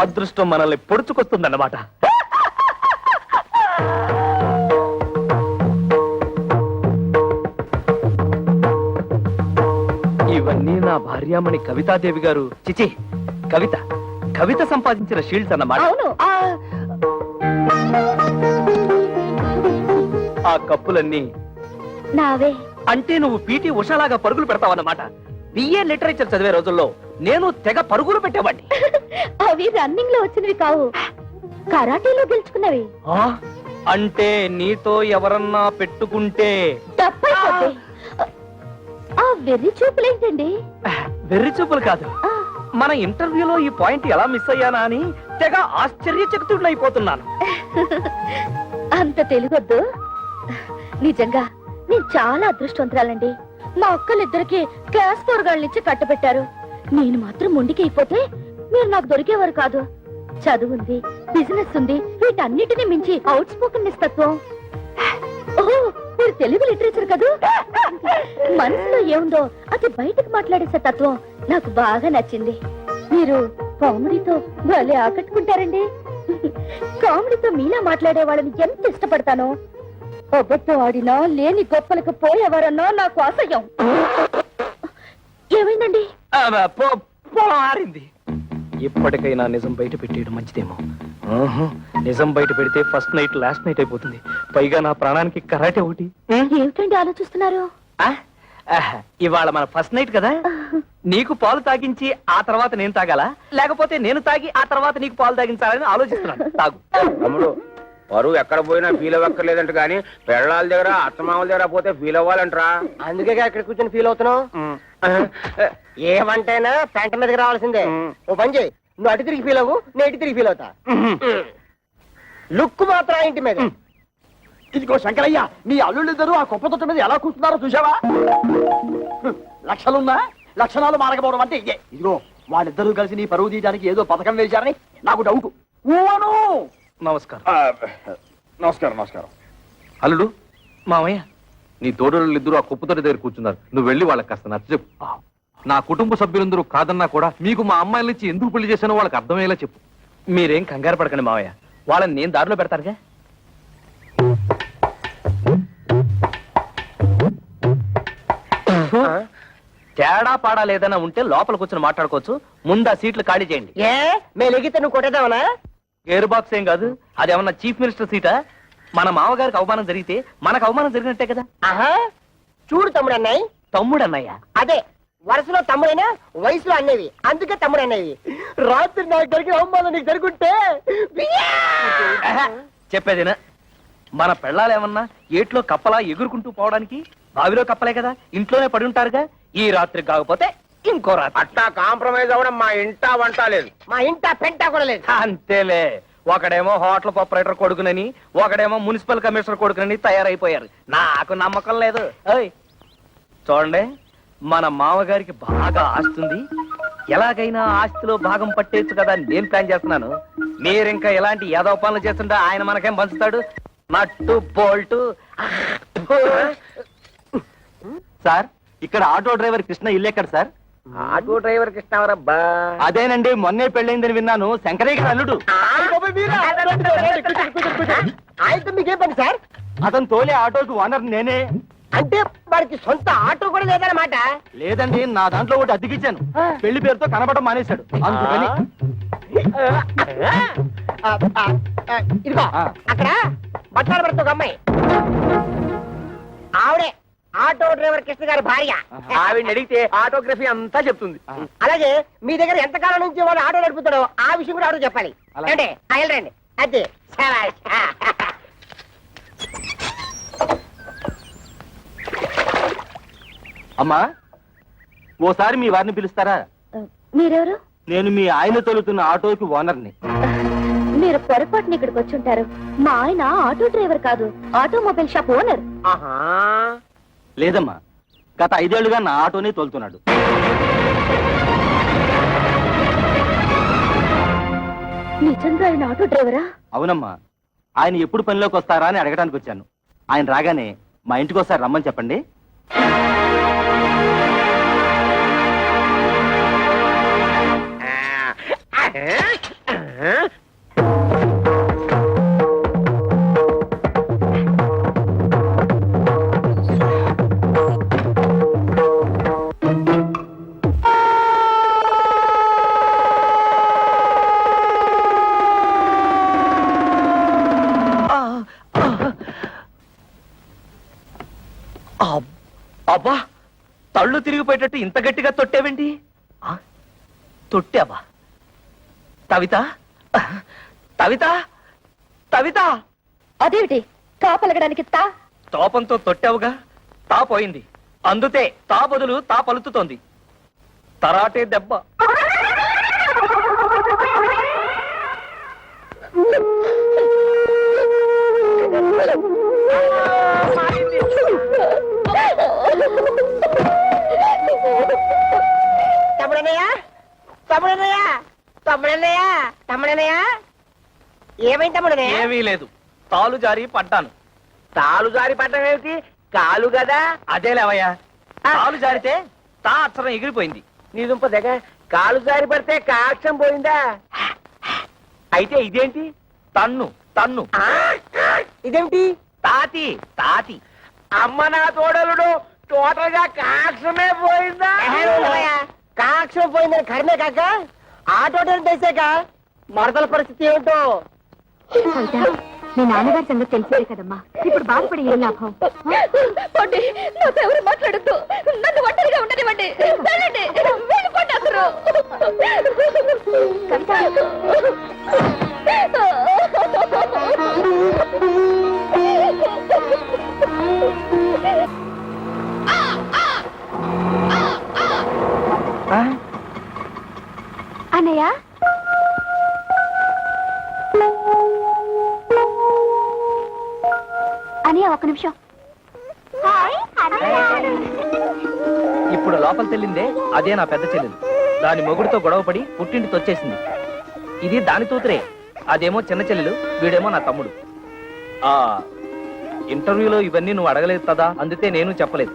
అదృష్టం మనల్ని పొడుచుకొస్తుందన్నమాట. ఇవన్నీ నా భార్యామణి కవితాదేవి గారు, చిచి కవిత కవిత సంపాదించిన షీల్డ్స్ అన్నమాట. అవును. ఆ కప్పులన్నీ నావే. అంటే నువ్వు పీటీ ఉషాలాగా పరుగులు పెడతావన్నమాట. బిఏ లిటరేచర్ చదివే రోజుల్లో నేను తెగ పరుగులు పెట్టేవాడిని. అవి రన్నింగ్ లో వచ్చినవి కావు, కరాటీలో గెలుచుకున్నవి. అంటే నీతో ఎవరన్నా పెట్టుకుంటే తప్పైపోతే. ఆ వెర్రి చూపులేంటండి? వెర్రి చూపులు కాదు, ఆ, మన ఇంటర్వ్యూలో ఈ పాయింట్ ఎలా మిస్ అయ్యానా అని తెగ ఆశ్చర్యచకితుడినైపోతున్నాను. అంత తెలుగొద్దు. నిజంగా నేను చాలా అదృష్టవంతురాలండి. మా అక్కలిద్దరికి క్లాస్ 4 నుంచి కట్టబెట్టారు. నేను మాత్రం మొండికి అయిపోతే మీరు నాకు దొరికేవారు కాదు. చదువుంది, బిజినెస్ ఉంది, వీటన్నిటిని మించి అవుట్ స్పోకెన్ తత్వం. ఓహో, మీరు తెలుగు లిటరేచర్ కదూ. మనసులో ఏముందో అది బయటకు మాట్లాడేసే తత్వం నాకు బాగా నచ్చింది. మీరు కామెడీతో భలే ఆకట్టుకుంటారండి. కామెడీతో మీలా మాట్లాడే వాళ్ళని ఎంత ఇష్టపడతానో. అబద్ధం ఆడినా లేని గొప్పలకు పోయేవారన్నా నాకు అసహ్యం. ఏమైందండి? మారింది. ఇప్పటికైనా నిజం బయట పెట్టేయడం మంచిదేమో. నిజం బయట పెడితే ఫస్ట్ నైట్ లాస్ట్ నైట్ అయిపోతుంది. పైగా నా ప్రాణానికి కరాటే ఒకటి. ఏమిటండి ఆలోచిస్తున్నారు? ఇవాళ మన ఫస్ట్ నైట్ కదా, నీకు పాలు తాగించి ఆ తర్వాత నేను తాగాలా, లేకపోతే నేను తాగి ఆ తర్వాత నీకు పాలు తాగించాలని ఆలోచిస్తున్నాను. తాగు. తమ్ముడు, పరువు ఎక్కడ పోయినా ఫీల్ అవ్వక్కర్లేదంట కానీ పెళ్ళాల దగ్గర అత్తమామల దగ్గర పోతే ఫీల్ అవ్వాలంటరా. అందుకే ఇక్కడ కూర్చొని ఫీల్ అవుతున్నావు. ఏమంటైనా పెంట మీదకి రావాల్సిందే. ఓ పని చేయి, నువ్వు అటు తిరిగి ఫీల్ అవ్వు, నేను ఇటు తిరిగి ఫీల్ అవుతా. లుక్ మాత్రం ఆ ఇంటి మీద. ఇదిగో శంకరయ్య, నీ అల్లుళ్ళిద్దరూ ఆ కుప్ప తొట్ట మీద ఎలా కూర్చున్నారో చూసావా? లక్షలున్నా లక్షణాలు మారకపోవడం అంటే ఇదే. ఇదిగో వాళ్ళిద్దరూ కలిసి నీ పరువు తీయడానికి ఏదో పథకం వేశారని నాకు డౌట్. నమస్కారం. నమస్కారం. నమస్కారం. అల్లుడు, మామయ్య, నీ తోడోళ్ళిద్దరూ ఆ కుప్పతోటి దగ్గర కూర్చున్నారు. నువ్వు వెళ్ళి వాళ్ళకి కాస్త నచ్చ చెప్పు. నా కుటుంబ సభ్యులందరూ కాదన్నా కూడా మీకు మా అమ్మాయిల నుంచి ఎందుకు పెళ్లి చేశానో వాళ్ళకి అర్థమయ్యేలా చెప్పు. మీరేం కంగారు పడకండి మామయ్య, వాళ్ళని నేను దారిలో పెడతారుగా. తేడా పాడా లేదన్నా ఉంటే లోపల కూర్చొని మాట్లాడుకోవచ్చు. ముందు ఆ సీట్లు ఖాళీ చేయండి. ఏ మేము ఎగితే నువ్వు కొట్టేదావనా? గేర్ బాక్స్ ఏం కాదు, అదేమన్నా చీఫ్ మినిస్టర్ సీటా? మన మామగారికి అవమానం జరిగితే మనకు అవమానం జరిగినట్టే కదా. ఆహా, చూడు తమ్ముడు అన్నాయి. తమ్ముడు అన్నయ్య అదే వరుసలో తమ్ముడైనా వయసులో అన్నవి, అందుకే తమ్ముడు అన్నవి. రాత్రి నాకు జరిగిన అవమానం నీకు జరుగుంటే చెప్పేదినా, మన పెళ్ళాలేమన్నా ఏట్లో కప్పలా ఎగురుకుంటూ పోవడానికి బావిలో కప్పలే కదా, ఇంట్లోనే పడి ఉంటారుగా. ఈ రాత్రి కాకపోతే ఇంకో రాత్రి. అట్టా కాంప్రమైజ్ అవ్వడం మా ఇంటా వంట లేదు. మా ఇంట పెంట కూడా లేదు. అంతేలే, ఒకడేమో హోటల్ ఆపరేటర్ కొడుకునని, ఒకడేమో మున్సిపల్ కమిషనర్ కొడుకునని తయారైపోయారు. నాకు నమ్మకం లేదు. ఓయ్ చూడండి, మన మామగారికి బాగా ఆస్తుంది. ఎలాగైనా ఆస్తిలో భాగం పట్టేచ్చు కదా అని నేను ప్లాన్ చేస్తున్నాను. మీరింకా ఎలాంటి యాదవ పనులు చేస్తుంటే ఆయన మనకేం పంచుతాడు? నట్టు బోల్టు. సార్, ఇక్కడ ఆటో డ్రైవర్ కృష్ణ ఇల్లు ఎక్కడ సార్? Auto driver కృష్ణవరబ్బా. అదేనండి, మొన్నే పెళ్ళైందని విన్నాను. శంకరయ్య గారు అల్లుడు. ఆయనతో మీకేం పని సార్? అతను తోలే ఆటోకి ఓనర్ నేనే. అంటే వాడికి సొంత ఆటో కూడా లేదన్నమాట. లేదండి, నా దాంట్లో ఒకటి అద్దెకిచ్చాను. పెళ్లి పేరుతో కనబడడం మానేశాడు, అందుకని. ఇదిగో అక్కడ బట్టాల భర్త ఒక అమ్మాయి, ఆవిడే ఆటో డ్రైవర్ కృష్ణ గారి భార్య. ఆవిడని అడిగితే ఆటోగ్రఫీ అంతా చెప్తుంది. అలాగే మీ దగ్గర ఎంతకాలం నుంచి వాళ్ళు ఆటో నడుపుతాడో ఆ విషయం కూడా ఆటో చెప్పాలి. అంటే వెళ్ళండి. అదే అమ్మా, ఓసారి మీ వారిని పిలుస్తారా? మీరెవరు? నేను మీ ఆయన తోలుతున్న ఆటోకి ఓనర్ని. మీరు పొరపాటున ఇక్కడికి వచ్చి ఉంటారు. మా ఆయన ఆటో డ్రైవర్ కాదు, ఆటోమొబైల్ షాప్ ఓనర్. లేదమ్మా, గత 5 ఏళ్లుగా నా ఆటోనే తోలుతున్నాడు. నిజంగా ఆయన ఆటో డ్రైవరా? అవునమ్మా, ఆయన ఎప్పుడు పనిలోకి వస్తారా అని అడగడానికి వచ్చాను. ఆయన రాగానే మా ఇంటికి ఒకసారి రమ్మని చెప్పండి. అబ్బా, తళ్ళు తిరిగిపోయేటట్టు ఇంత గట్టిగా తొట్టేవేంటి? తొట్టావా? తవిత, తవిత, తవిత! అదేమిటి తాపలగడానికి తా? తోపంతో తొట్టావుగా, తా పోయింది. అందుతే తా బదులు తా పలుకుతోంది. తరాటే దెబ్బ. తమ్ముడన్నయ్య, తమ్ముడన్నయ్య, తమ్ముడనయ్య ఏమైంది తమ్ముడనయ్య ఏమీ లేదు, తాలు జారి పడ్డాను. తాలు జారి పట్టడం ఏమిటి? కాలు కదా. అదే లేవయ్యా, తాలు జారితే తా అక్షరం ఎగిరిపోయింది. నీ దుంప దగ్గ కాలు జారి పడితే కాక్షం పోయిందా? అయితే ఇదేంటి? తన్ను తన్ను. ఇదేమిటి తాతి తాతి. అమ్మ నా తోడలుడు టోటల్ గా కాక్షమే పోయిందా? కాక్షం పోయిందని కర్మే కాక ఆటో తెసాక మరదల పరిస్థితి ఏమిటో. మీ నాన్నగారి సంగతి తెలిసేదే కదమ్మా, ఇప్పుడు బాధపడి ఏం లాభం? నాతో ఎవరు మాట్లాడద్దు, నన్ను ఒంటరిగా ఉండనివ్వండి. వెళ్ళండి, వెళ్ళిపోండి అందరూ. అన్నయ్య, అన్నయ్య ఒక్క నిమిషం. ఇప్పుడు లోపల తెల్లిందే అదే నా పెద్ద చెల్లెలు. దాని మొగుడితో గొడవపడి పుట్టింటికి వచ్చేసింది. ఇది దాని తూతురే, అదేమో చిన్న చెల్లెలు, వీడేమో నా తమ్ముడు. ఆ ఇంటర్వ్యూలో ఇవన్నీ నువ్వు అడగలేదు కదా, అందుకే నేను చెప్పలేదు.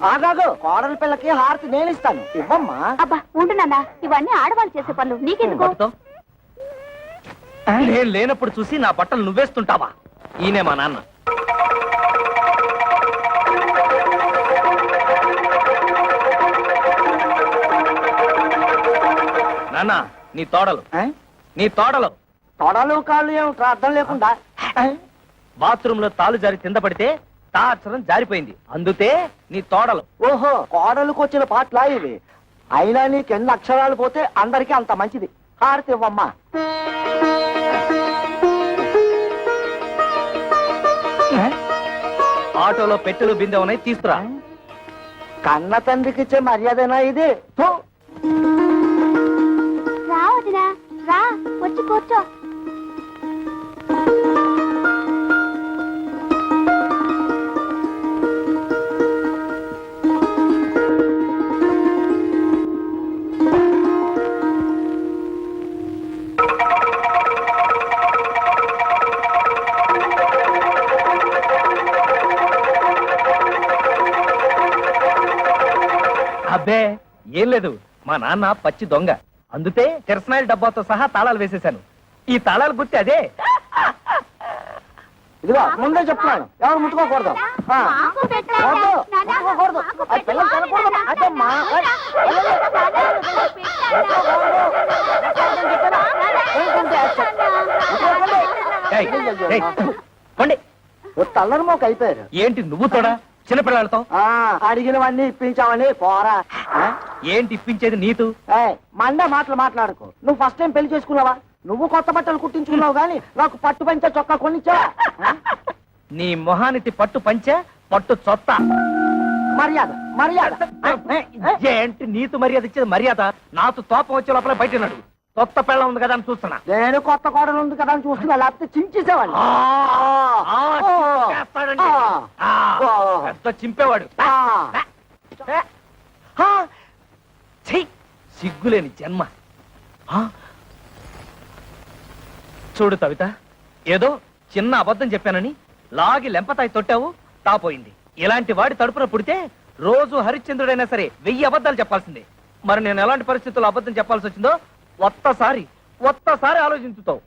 ఆగాగు, కోడల పిల్లకి హారతి నేను ఇస్తాను, ఇవ్వమ్మా. అబ్బా ఉంటున్నా, ఇవన్నీ ఆడవాళ్ళు చేసే పనులు, నీకెందుకు? పట్టుకో. నేను లేనప్పుడు చూసి నా బట్టలు నువ్వేస్తుంటావా? ఈయనే మా నాన్న. నాన్న, నీ తోడలు నీ తోడలు తొడలు కాళ్ళు ఏమిట్రా అర్థం లేకుండా? బాత్రూమ్ లో తాలు జారి కింద పడితే తా అక్షరం జారిపోయింది, అందుతే నీ తోడలు. ఓహో, కోడలకు వచ్చిన పాటలా ఇవి. అయినా నీకు ఎన్ని అక్షరాలు పోతే అందరికీ అంత మంచిది. హారతి ఇవ్వమ్మా. ఆటోలో పెట్టెలు బిందె ఉన్నాయి, తీసుకురా. కన్న తండ్రికి ఇచ్చే మర్యాదనా ఇది? థు. రా వదినా, రా వచ్చి కూర్చో. అబ్బే ఏం లేదు, మా నాన్న పచ్చి దొంగ, అందుతే కిరసనాయిల డబ్బాతో సహా తాళాలు వేసేశాను. ఈ తాళాలు గుర్తి అదే. ఇదిగో ముందే చెప్తున్నాను, ఎవరు ముట్టుకోకూడదు. ముట్టుకోకూడదు, ఆ పిల్లలు తినకూడదు. అదమ్మా. ఏయ్, ఏయ్, పోండి. తల్లరి మోక అయిపోయారు. ఏంటి నువ్వు తోడా చిన్నపిల్లలతో? అడిగినవన్నీ ఇప్పించామని పోరా. ఏంటి ఇప్పించేది నీతు? మండ మాటలు మాట్లాడుకో. నువ్వు ఫస్ట్ టైం పెళ్లి చేసుకున్నావా? నువ్వు కొత్త బట్టలు కుట్టించుకున్నావు గానీ నాకు పట్టు పంచ చొక్కా కొనిచ్చా. నీ మొహానికి పట్టు పంచే పట్టు చొత్త. మర్యాద మర్యాద. ఏంటి నీతు మర్యాద ఇచ్చేది? మర్యాద నాతో తోపం వచ్చే లోపల బయట నడు. కొత్త పిల్ల ఉంది కదా అని చూస్తున్నా. నేను కొత్త కోడలు ఉంది కదా అని చూస్తున్నా, లేకపోతే చించేసేవాళ్ళు. చేస్తాడండి. పెద్ద చింపేవాడు. ఛీ, సిగ్గులేని జన్మ. చూడు కవిత, ఏదో చిన్న అబద్ధం చెప్పానని లాగి లెంపతాయి తొట్టావు, తాపోయింది. ఇలాంటి వాడి తడుపున పుడితే రోజు హరిశ్చంద్రుడైనా సరే 1000 అబద్ధాలు చెప్పాల్సిందే. మరి నేను ఎలాంటి పరిస్థితుల్లో అబద్ధం చెప్పాల్సి వచ్చిందో ఒక్కసారి ఆలోచించుతావు.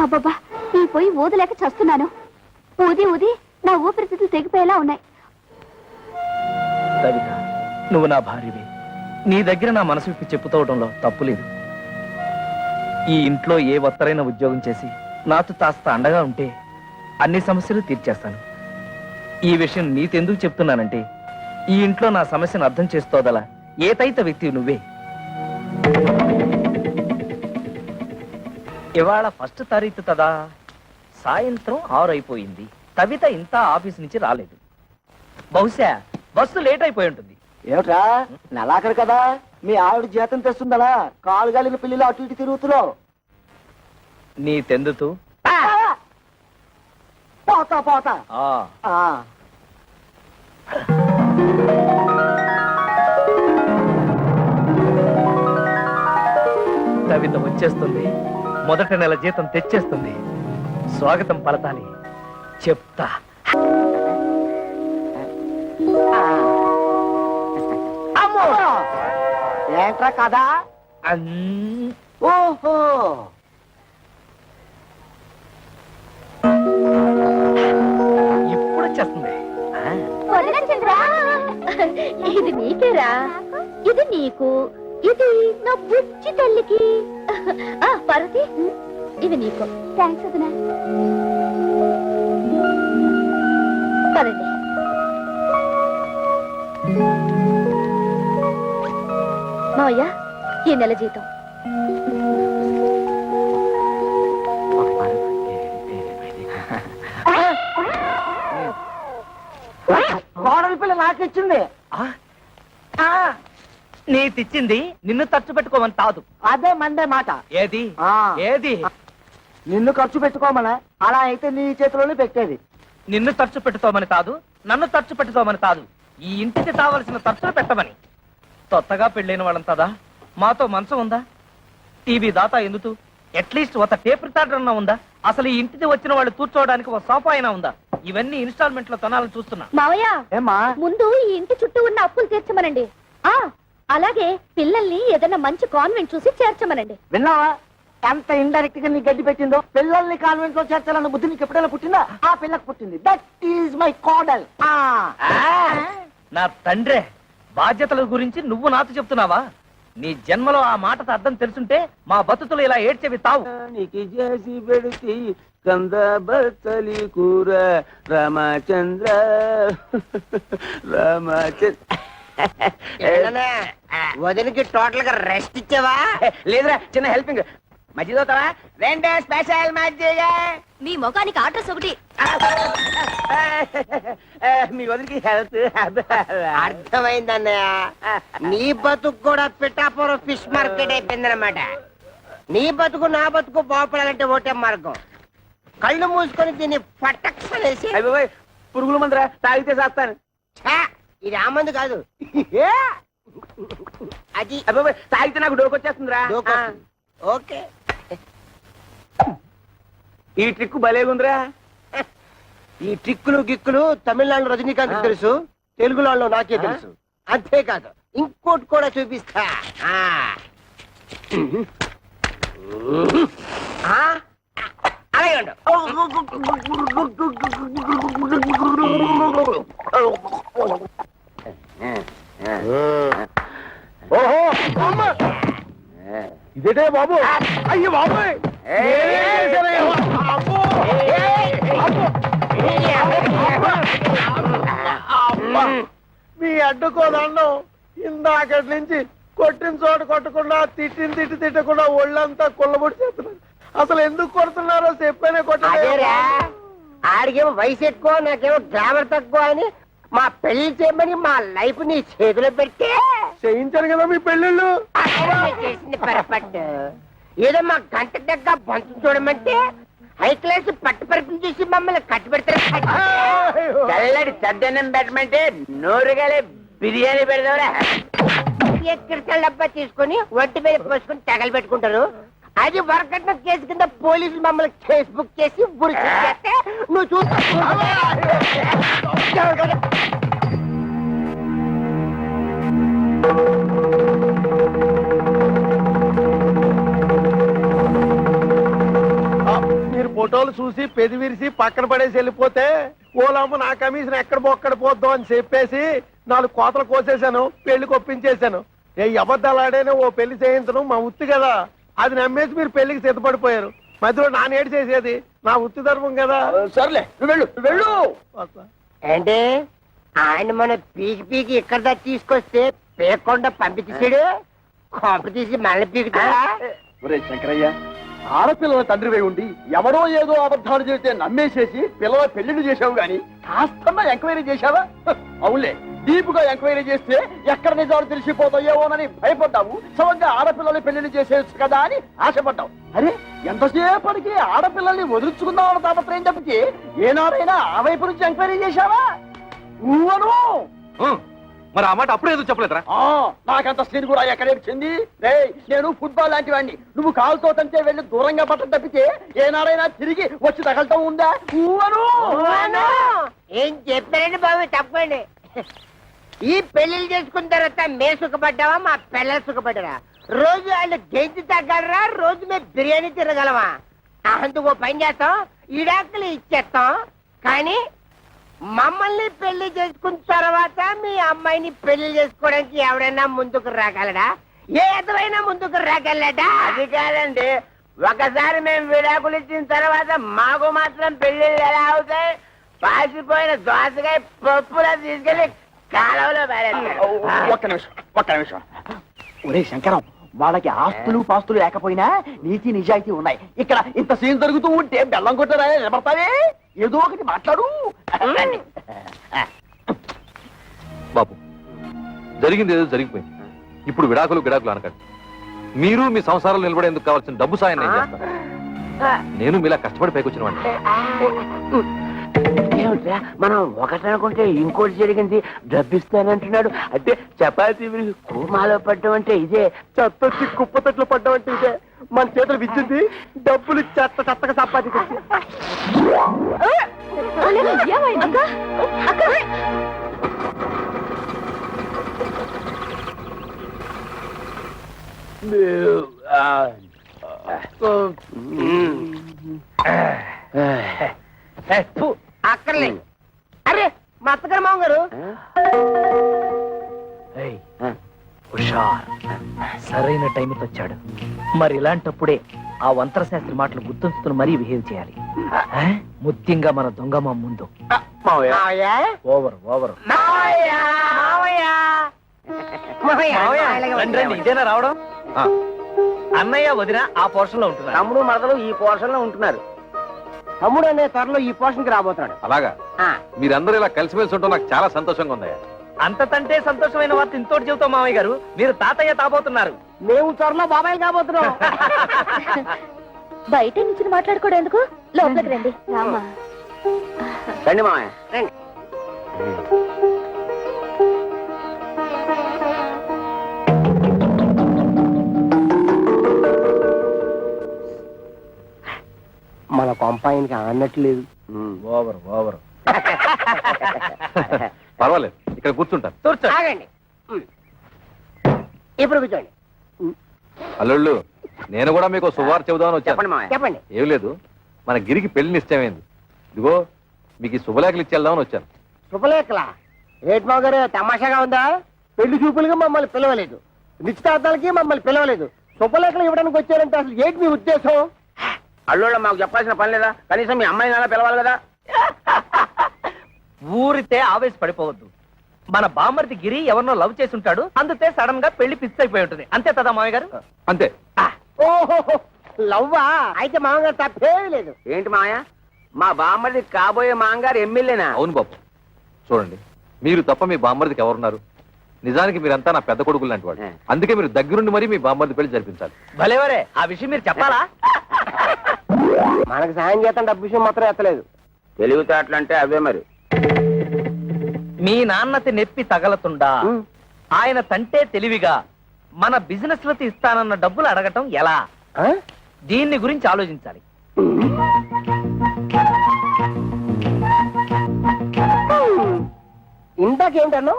అబ్బబ్బా, ఈ పొయ్యి ఊదలేక చస్తున్నాను. ఊది ఊది నా ఊపిరితిత్తులు తెగిపోయేలా ఉన్నాయి. కవిత, నువ్వు నా భార్యవి. నీ దగ్గర నా మనసు విప్పి చెప్పుకోవడంలో తప్పులేదు. ఈ ఇంట్లో ఏ ఒత్తరైన ఉద్యోగం చేసి నాతో కాస్త అండగా ఉంటే అన్ని సమస్యలు తీర్చేస్తాను. ఈ విషయం నీతెందుకు చెప్తున్నానంటే, ఈ ఇంట్లో నా సమస్యను అర్థం చేసుకోదలా ఏతైత వ్యక్తి నువ్వే. ఇవాళ 1వ తారీఖు కదా, సాయంత్రం 6 అయిపోయింది. కవిత ఇంత ఆఫీస్ నుంచి రాలేదు. బహుశా బస్సు లేట్ అయిపోయి ఉంటుంది. ఏమిట్రా, నెలాఖరు కదా, మీ ఆవిడ జీతం తెస్తుందలా కాలు గాలిన పిల్లలు అటు ఇటు తిరుగుతున్నావు. నీ తెందుతూ పోతా పోతా. కవిత వచ్చేస్తుంది, మొదటి నెల జీతం తెచ్చేస్తుంది. స్వాగతం పలతాలి, చెప్తా. అమ్మో ఏంట్రా కదా ఓహో ఇప్పుడు వచ్చేస్తుంది. వదినా చంద్ర, ఇది నీకేరా, ఇది నీకు, ఇది నా బుజ్జి తల్లికి. పార్వతి, ఇది నీకు. థ్యాంక్స్ వదినా. పదండి. మావయ్య, ఈ నెల జీతం. కోడలి పిల్ల నాకిచ్చింది. నీ తెచ్చింది నిన్ను ఖర్చు పెట్టుకోమని కాదు. అదే మండే మాట. ఏది ఆ. ఏది? నిన్ను ఖర్చు పెట్టుకోమనా? అలా అయితే నీ చేతిలోనే పెట్టేది. నిన్ను ఖర్చు పెట్టుకోమని కాదు, నన్ను ఖర్చు పెట్టుకోమని కాదు, ఈ ఇంటికి కావలసిన ఖర్చులు పెట్టమని. కొత్తగా పెళ్ళైన వాళ్ళంతదా మాతో మంచం ఉందా? టీవీ దాతా ఎందుకు? అట్లీస్ట్ ఒక టేప్ రికార్డర్ అన్నా ఉందా? అసలు ఈ ఇంటికి వచ్చిన వాళ్ళు కూర్చోవడానికి ఒక సోఫా అయినా ఉందా? ఇవన్నీ ఇన్స్టాల్మెంట్ లో కొనాలని చూస్తున్నా. మావయ్య, ఏమా ముందు ఈ ఇంటి చుట్టూ ఉన్న అప్పులు తీర్చమనండి. అలాగే పిల్లల్ని ఏదైనా మంచి కాన్వెంట్ చూసి చేర్చమనండి. విన్నావా ఎంత ఇండైరెక్ట్ గా నీ గడ్డి పెట్టిందో? పిల్లల్ని కాన్వెంట్ లో చేర్చాలన్న బుద్ధి నీకు ఎప్పుడైనా పుట్టిందా? ఆ పిల్లకు పుట్టింది. దట్ ఈజ్ మై కోడల్. నా తండ్రే, బాధ్యతల గురించి నువ్వు నాతో చెప్తున్నావా? నీ జన్మలో ఆ మాటకు అర్థం తెలుసుంటే మా బతుకులు ఇలా ఏడ్చేవి తావు. నీకు చేసి పెడితే కంద బత్తలి కూర రామచంద్ర రామచంద్ర. వదిలికి టోటల్ గా రెస్ట్ ఇచ్చావా? లేదురా, చిన్న హెల్పింగ్. మధ్యలో రెండే స్పెషల్ మజ్జిగ. మీ ముఖానికి అడ్రస్ ఒకటి. మీ వదిలికి హెల్త్ అర్థమైందన్నయ్య. నీ బతుకు కూడా పిఠాపురం ఫిష్ మార్కెట్ అయిపోయిందన్నమాట. నీ బతుకు నా బతుకు బాగుపడాలంటే ఒకటే మార్గం. కళ్ళు మూసుకొని దీన్ని పట్టక్షనేసి. పురుగుల మందురా, తాగితే చేస్తాను. ఇది ఆ మందు కాదు, అది తాగితే నాకు డోకొచ్చేస్తుందిరా. డోకొస్తుంది. ఓకే, ఈ ట్రిక్ భలేగుందిరా. ఈ ట్రిక్కులు గిక్కులు తమిళనాడు రజనీకాంత్ తెలుసు, తెలుగులో నాకే తెలుసు. అంతేకాదు ఇంకోటి కూడా చూపిస్తా. అలాగే ఉండు. ఓహో అమ్మ! ఇదేటే బాబు? అయ్యో బాబు! మీ అడ్డుకో దండం. ఇందాకటి నుంచి కొట్టిన చోట కొట్టకుండా, తిట్టిన తిట్టకుండా ఒళ్ళంతా కుళ్ళబొడి చేస్తున్నారు. అసలు ఎందుకు కొడుతున్నారో చెప్పేనే అదేరా, ఆడికేమో వయసు ఎక్కువ, నాకేమో గ్లామర్ తక్కువ అని మా పెళ్లి చేయమని మా లైఫ్ నీ చేతిలో పెడితే చేయించాను కదా మీ పెళ్ళిళ్ళు. చేసింది పొరపాటు. ఏదో మా గంట దగ్గర బంతు చూడమంటే హై క్లాస్ పట్టు పరిపులు చూసి మమ్మల్ని కట్టు పెడతారు. చల్లడి చద్దన్నం పెట్టమంటే నోరుగాలే బిర్యానీ పెడదావరా. ఎక్కడికి డబ్బా తీసుకొని ఒంటి మీద పోసుకొని తగలు పెట్టుకుంటారు. అది వరకట్న కేసు కింద పోలీసులు మమ్మల్ని కేసు బుక్ చేసి ఉరి చేస్తే నువ్వు చూస్తా. మీరు ఫోటోలు చూసి పెది విరిసి పక్కన పడేసి వెళ్ళిపోతే ఓలమ్మ నా కమిషన్ ఎక్కడ బొక్కడ పోద్దాం అని చెప్పేసి 4 కోతలు కోసేశాను, పెళ్లికి ఒప్పించేశాను. ఏ అబద్ధాలాడేనే ఓ పెళ్లి చేయించడం మా ఉత్తి కదా. అది నమ్మేసి మీరు పెళ్లికి సిద్ధపడిపోయారు. మధ్యలో నానేడు చేసేది నా వృత్తి ధర్మం కదా. సర్లే, నువ్వు వెళ్ళు, నువ్వు వెళ్ళు. అంటే ఆయన మన పీకి పీకి ఇక్కడ దాకా తీసుకొస్తే పేకుండా పంపించేసాడు. కాంప తీసి మళ్ళీ పీకుతాడా? ఒరే శంకరయ్య, ఆడపిల్లల తండ్రివై ఉండి ఎవరో ఏదో అబద్ధాలు చేస్తే నమ్మేసేసి పిల్లల పెళ్లిళ్ళు చేశావు గాని కాస్తన్నా ఎంక్వైరీ చేశావా? అవునులే, డీపుగా ఎంక్వైరీ చేస్తే ఎక్కడ నిజాలు తెలిసిపోతాయేమోనని భయపడ్డావు. సమంగా ఆడపిల్లల్ని పెళ్లిళ్ళు చేసేయచ్చు కదా అని ఆశపడ్డావు. అరే, ఎంతసేపటికి ఆడపిల్లల్ని వదులుచుకుందామన్న తాపత్రయం తప్పితే ఏనాడైనా ఆ వైపు నుంచి ఎంక్వైరీ చేశావా? నువ్వను మరి ఆ మాట అప్పుడే ఎందుకు చెప్పలేదురా? నాకంత సీన్ కూడా ఎక్కడే వచ్చింది. నేను ఫుట్బాల్ లాంటి వాడిని. నువ్వు కాలుతో తంటే వెళ్ళి దూరంగా పట్టం తప్పితే ఏనాడైనా తిరిగి వచ్చి తగలటం ఉందా? అవునా? ఏం చెప్పారండి బాబు, తప్పండి. ఈ పెళ్లిళ్ళు చేసుకున్న తర్వాత మే సుఖపడ్డావా, మా పిల్లలు సుఖపడ్డారా? రోజు వాళ్ళు గెంజి తగ్గలరా, రోజు మేము బిర్యానీ తినగలమా? అందుకో పని చేస్తాం, ఈడాకులు ఇచ్చేస్తాం. కానీ మమ్మల్ని పెళ్లి చేసుకున్న తర్వాత మీ అమ్మాయిని పెళ్లి చేసుకోవడానికి ఎవరైనా ముందుకు రాగలడా? ఏ ఎదురైనా ముందుకు రాగలడా? అది కాదండి, ఒకసారి మేము విడాకులు ఇచ్చిన తర్వాత మాకు మాత్రం పెళ్లిళ్ళు ఎలా అవుతాయి? పాసిపోయిన దోసకాయ పప్పులా తీసుకెళ్లి కాలంలో ఒక్క నిమిషం. ఒరే శంకరం, వాళ్ళకి ఆస్తులు పాస్తులు లేకపోయినా నీతి నిజాయితీ ఉన్నాయి. ఇక్కడ ఇంత సీన్ జరుగుతూ ఉంటే బెల్లం కొట్టరా నిలబడతావే? ఏదో ఒకటి మాట్లాడు. బాబు, జరిగింది ఏదో జరిగిపోయింది. ఇప్పుడు విడాకులు అనకండి. మీరు మీ సంసారాలు నిలబడేందుకు కావాల్సిన డబ్బు సాయం నేను చేస్తాను. నేను మీలా కష్టపడి పైకొచ్చిన వాడిని. ఏమిట్రా మనం ఒకటి అనుకుంటే ఇంకోటి జరిగింది, డబ్బిస్తానంటున్నాడు. అంటే చపాతీ కూమాలో పడ్డం అంటే ఇదే, చెత్తొచ్చి కుప్పతట్లు పడ్డం అంటే ఇదే. మన చేతులు విచ్చింది, డబ్బులు చెత్తగా సంపాదించి. అక్కర్లేదు. అరే మా అత్తగారు మామగారు, హుషార్, సరైన టైంకి వచ్చాడు. మరి ఇలాంటప్పుడే ఆ వంతర శాస్త్రి మాటలు గుర్తుంచుకుని మరీ బిహేవ్ చేయాలి. ముఖ్యంగా మన దొంగమ్మ ముందు. ఓవర్ ఇదేనా రావడం? అన్నయ్య వదిన ఆ పోర్షన్ లో ఉంటున్నారు, తమ్ముడు మరదలు ఈ పోర్షన్ లో ఉంటున్నారు. తమ్ముడు అనే త్వరలో ఈ పోర్షన్ కి రాబోతున్నాడు. అలాగా? మీరందరూ ఇలా కలిసిమెలిసి ఉండటం నాకు చాలా సంతోషంగా ఉందయ్యా. అంతకంటే సంతోషమైన వార్త ఇంతోటి చెబుతాం మామయ్య గారు, మీరు తాతయ్య తాబోతున్నారు. మేము త్వరలో బాబాయ్ కాబోతున్నాం. బయట నుంచి మాట్లాడుకోవడం ఎందుకు, లోపలికి రండి. రామా, రండి మామయ్య రండి. మన కొంపాయనికి అన్నట్లేదు. ఓవర్ పర్వాలేదు, ఇక్కడ కూర్చుంటాను. ఆగండి, ఇప్పుడు కూర్చోండి. అల్లుళ్ళు, నేను కూడా మీకు శుభవార్త చెబుదామని వచ్చాను. చెప్పండి మామయ్య. చెప్పండి. ఏం లేదు, మన గిరికి పెళ్లి నిశ్చయమైంది. ఇదిగో మీకు ఈ శుభలేఖలు ఇచ్చేద్దామని వచ్చాను. శుభలేఖలా? రేట్మావు గారు తమాషాగా ఉందా? పెళ్లి చూపులుగా మమ్మల్ని పిలవలేదు, నిశ్చితార్థాలకి మమ్మల్ని పిలవలేదు, శుభలేఖలు ఇవ్వడానికి వచ్చారంటే అసలు ఏంటి మీ ఉద్దేశం? అల్లుళ్ళ మాకు చెప్పాల్సిన పని లేదా? కనీసం మీ అమ్మాయిని అలా పిలవాలి కదా. ఊరితే ఆవేశపడిపోవద్దు. మన బామ్మర్ది గిరి ఎవరినో లవ్ చేసి ఉంటాడు, అందుకే సడన్ గా పెళ్లి ఫిక్స్ అయిపోయి ఉంటుంది. అంతే కదా మామయ్య గారు? అంతే. ఓహో, లవ్వా? అయితే మామగారు తప్పేమీ లేదు. ఏంటి మామయ్య, మా బామ్మది కాబోయే మాంగారు ఎమ్మెల్యేనా? అవును బాబు, చూడండి, మీరు తప్ప మీ బామ్మర్దికి ఎవరున్నారు? నిజానికి మీరంతా నా పెద్ద కొడుకులు లాంటి వాడు. అందుకే మీరు దగ్గరుండి మరీ మీ బామ్మర్ది పెళ్లి జరిపించాలి. భలేవరే, ఆ విషయం మీరు చెప్పాలా? మనకు సాయం చేస్తాం, డబ్బు విషయం మాత్రం ఎత్తలేదు. తెలివితేటలు అంటే అవే మరి. మీ నాన్నతి నెప్పి తగలతుండా ఆయన తంటే తెలివిగా మన బిజినెస్ లకి ఇస్తానన్న డబ్బులు అడగటం ఎలా? దీన్ని గురించి ఆలోచించాలి. ఇందాకేంటన్నా?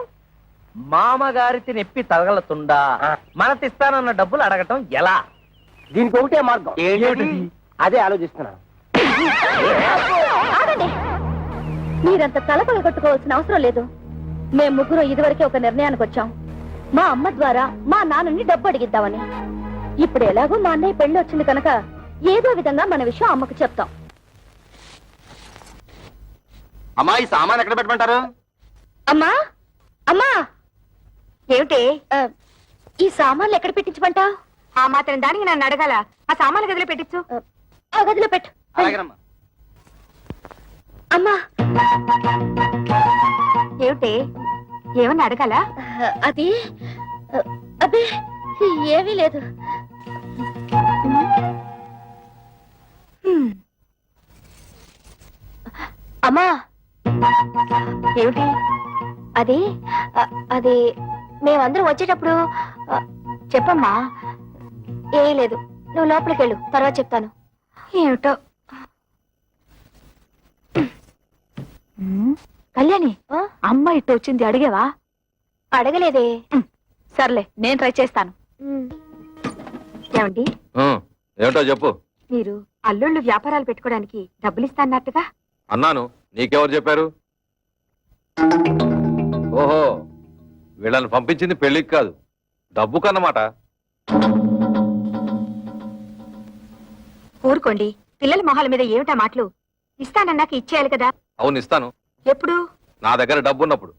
మామగారికి నెప్పి తగలతుండా మనతిస్తానన్న డబ్బులు అడగటం ఎలా? దీనికి ఒకటే మార్గం. అదే ఆలోచిస్తున్నాను. ఆగండి, మీరంత తలపల కట్టుకోవాల్సిన అవసరం లేదు. మేము ముగ్గురు ఇదివరకే ఒక నిర్ణయానికి వచ్చాం. మా అమ్మ ద్వారా మా నాన్నని డబ్బు అడిగిద్దామని. ఇప్పుడు ఎలాగో మా అన్నయ్య పెళ్లి వచ్చింది కనుక ఏదో విధంగా మన విషయం అమ్మకు చెప్తాం. అమ్మా, ఈ సామాన్ ఎక్కడ పెట్టమంటారు? అమ్మా, అమ్మా, ఏమిటి ఈ సామాన్లు ఎక్కడ పెట్టించమంటా? ఆ మాత్రం దానికి నన్ను అడగాల? ఆ సామాన్లు గదిలో పెట్టించు. ఆ గదిలో పెట్టు. అమ్మా, ఏమిటి, ఏమన్నా అడగాల? అది అదే ఏమీ లేదు. అమ్మా, ఏమిటి అది? అది మేమందరం వచ్చేటప్పుడు చెప్పమ్మా. ఏ లేదు, నువ్వు లోపలికి వెళ్ళు, తర్వాత చెప్తాను. ఏమిటో. కళ్యాణి, అమ్మ ఇట్టు వచ్చింది, అడిగేవా? అడగలేదే. సర్లే, నేను ట్రై చేస్తాను. ఏమండి, ఏమిటో చెప్పు. మీరు అల్లుళ్ళు వ్యాపారాలు పెట్టుకోవడానికి డబ్బులు ఇస్తాన్నట్టుగా? అన్నాను, నీకెవరు చెప్పారు? ఓహో, వీళ్ళని పంపించింది పెళ్లికి కాదు, డబ్బు కన్నమాట. ఊరుకోండి, పిల్లల మొహాల మీద ఏమిటా మాటలు? ఇస్తానన్నాక ఇచ్చేయాలి కదా. అవును, ఇస్తాను. ఎప్పుడు? నా దగ్గర డబ్బు ఉన్నప్పుడు.